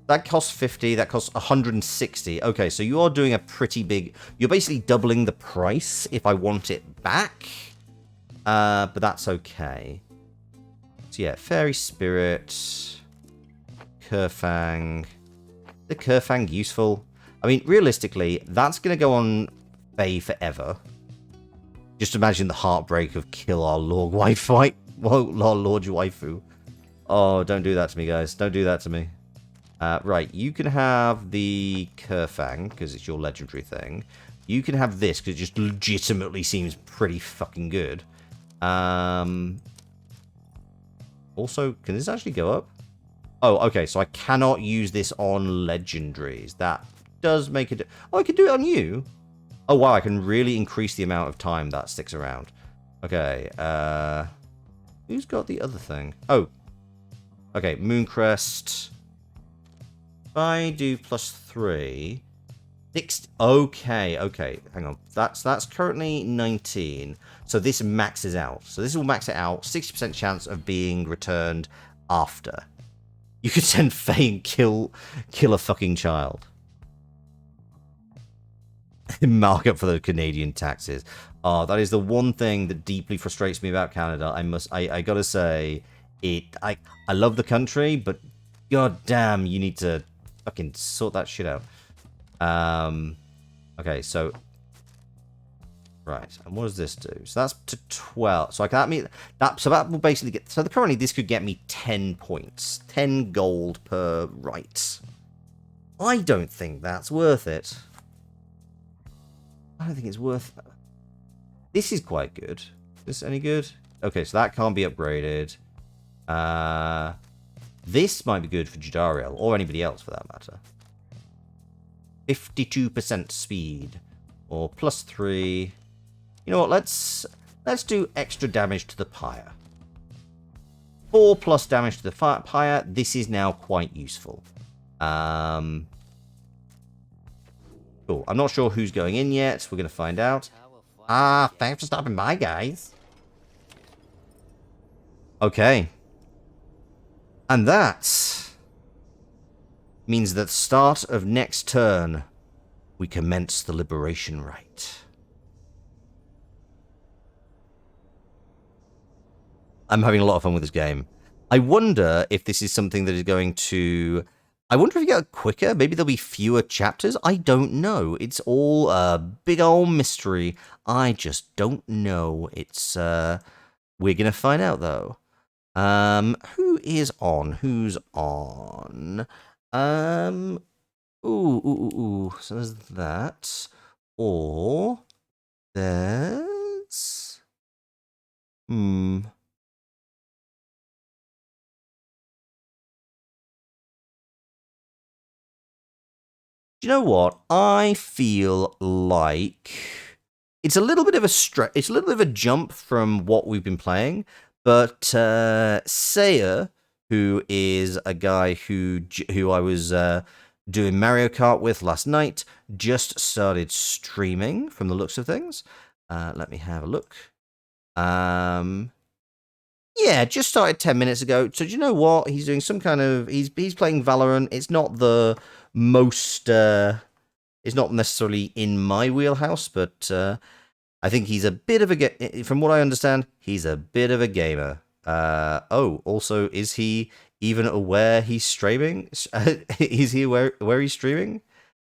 that costs 50, that costs 160. Okay, so you are doing a pretty big... You're basically doubling the price if I want it back. But that's okay. So yeah, Fairy Spirit... Kerfang. The Kerfang useful? I mean, realistically, that's going to go on Faye forever. Just imagine the heartbreak of kill our Lord Waifu. Whoa, Lord Waifu. Oh, don't do that to me, guys. Don't do that to me. Right, you can have the Kerfang, because it's your legendary thing. You can have this, because it just legitimately seems pretty fucking good. Also, can this actually go up? Oh, okay, so I cannot use this on legendaries. That does make it... Oh, I can do it on you? Oh, wow, I can really increase the amount of time that sticks around. Okay, who's got the other thing? Oh. Okay, Mooncrest. If I do +3... Okay, hang on. That's currently 19. So this maxes out. So this will max it out. 60% chance of being returned after. You could send Faye and kill a fucking child. Mark up for the Canadian taxes. Oh, that is the one thing that deeply frustrates me about Canada. I gotta say, I love the country, but god damn, you need to fucking sort that shit out. Okay, so right, and what does this do? So that's to 12. So that will basically get. So currently this could get me 10 points, 10 gold per right. I don't think that's worth it. I don't think it's worth it. This is quite good. Is this any good? Okay, so that can't be upgraded. This might be good for Jadariel, or anybody else for that matter. 52% speed, or +3. You know what? Let's do extra damage to the Pyre. 4+ damage to the Pyre. This is now quite useful. Cool. I'm not sure who's going in yet. We're going to find out. Thanks for stopping by, guys. Okay. And that means that start of next turn, we commence the liberation rite. I'm having a lot of fun with this game. I wonder if this is something that is going to... I wonder if you get quicker. Maybe there'll be fewer chapters. I don't know. It's all a big old mystery. I just don't know. It's we're gonna find out though. Who is on? Who's on? Ooh. So there's that. Or there's Do you know what? I feel like it's a little bit of it's a little bit of a jump from what we've been playing, but Saya, who is a guy who I was doing Mario Kart with last night, just started streaming from the looks of things. Let me have a look. Yeah, just started 10 minutes ago. So do you know what? He's doing some kind of... He's playing Valorant. It's not the most... it's not necessarily in my wheelhouse, but I think he's a bit of a... From what I understand, he's a bit of a gamer. Also, is he even aware he's streaming? Is he aware he's streaming?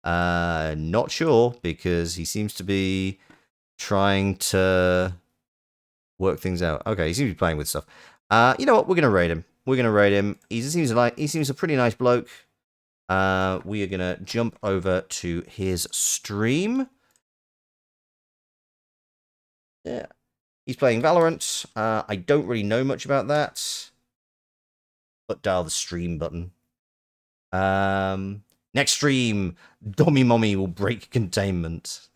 Not sure, because he seems to be trying to... work things out. Okay, he seems to be playing with stuff. You know what? We're gonna raid him. He seems a pretty nice bloke. We are gonna jump over to his stream. Yeah, he's playing Valorant. I don't really know much about that, but dial the stream button. Next stream, Dommy Mommy will break containment.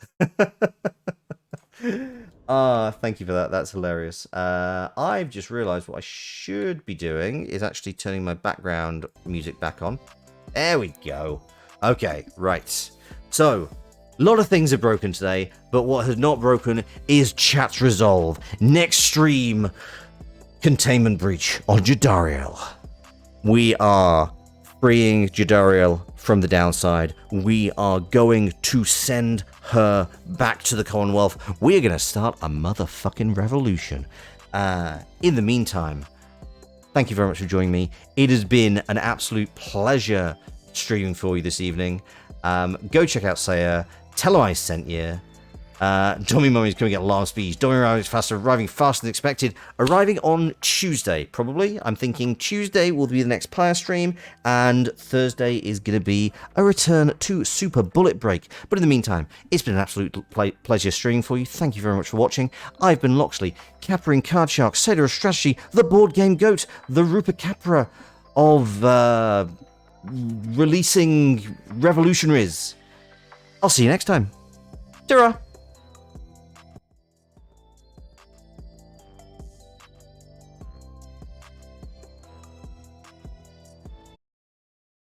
Thank you for that. That's hilarious. I've just realized what I should be doing is actually turning my background music back on. There we go. Okay, right. So, a lot of things are broken today, but what has not broken is chat's resolve. Next stream, containment breach on Jadariel. We are freeing Jadariel from the downside. We are going to send her back to the Commonwealth. We're going to start a motherfucking revolution. In the meantime, thank you very much for joining me. It has been an absolute pleasure streaming for you this evening. Go check out Saya. Tell her I sent you. Dommy Mummy's coming at alarm speeds. Dommy arriving faster, arriving faster than expected. Arriving on Tuesday, probably. I'm thinking Tuesday will be the next Pyre stream, and Thursday is going to be a return to Super Bullet Break. But in the meantime, it's been an absolute pleasure streaming for you. Thank you very much for watching. I've been Loxley, Capra in Card Shark, Sailor of Strategy, the Board Game Goat, the Rupert Capra of releasing revolutionaries. I'll see you next time. Ta-ra!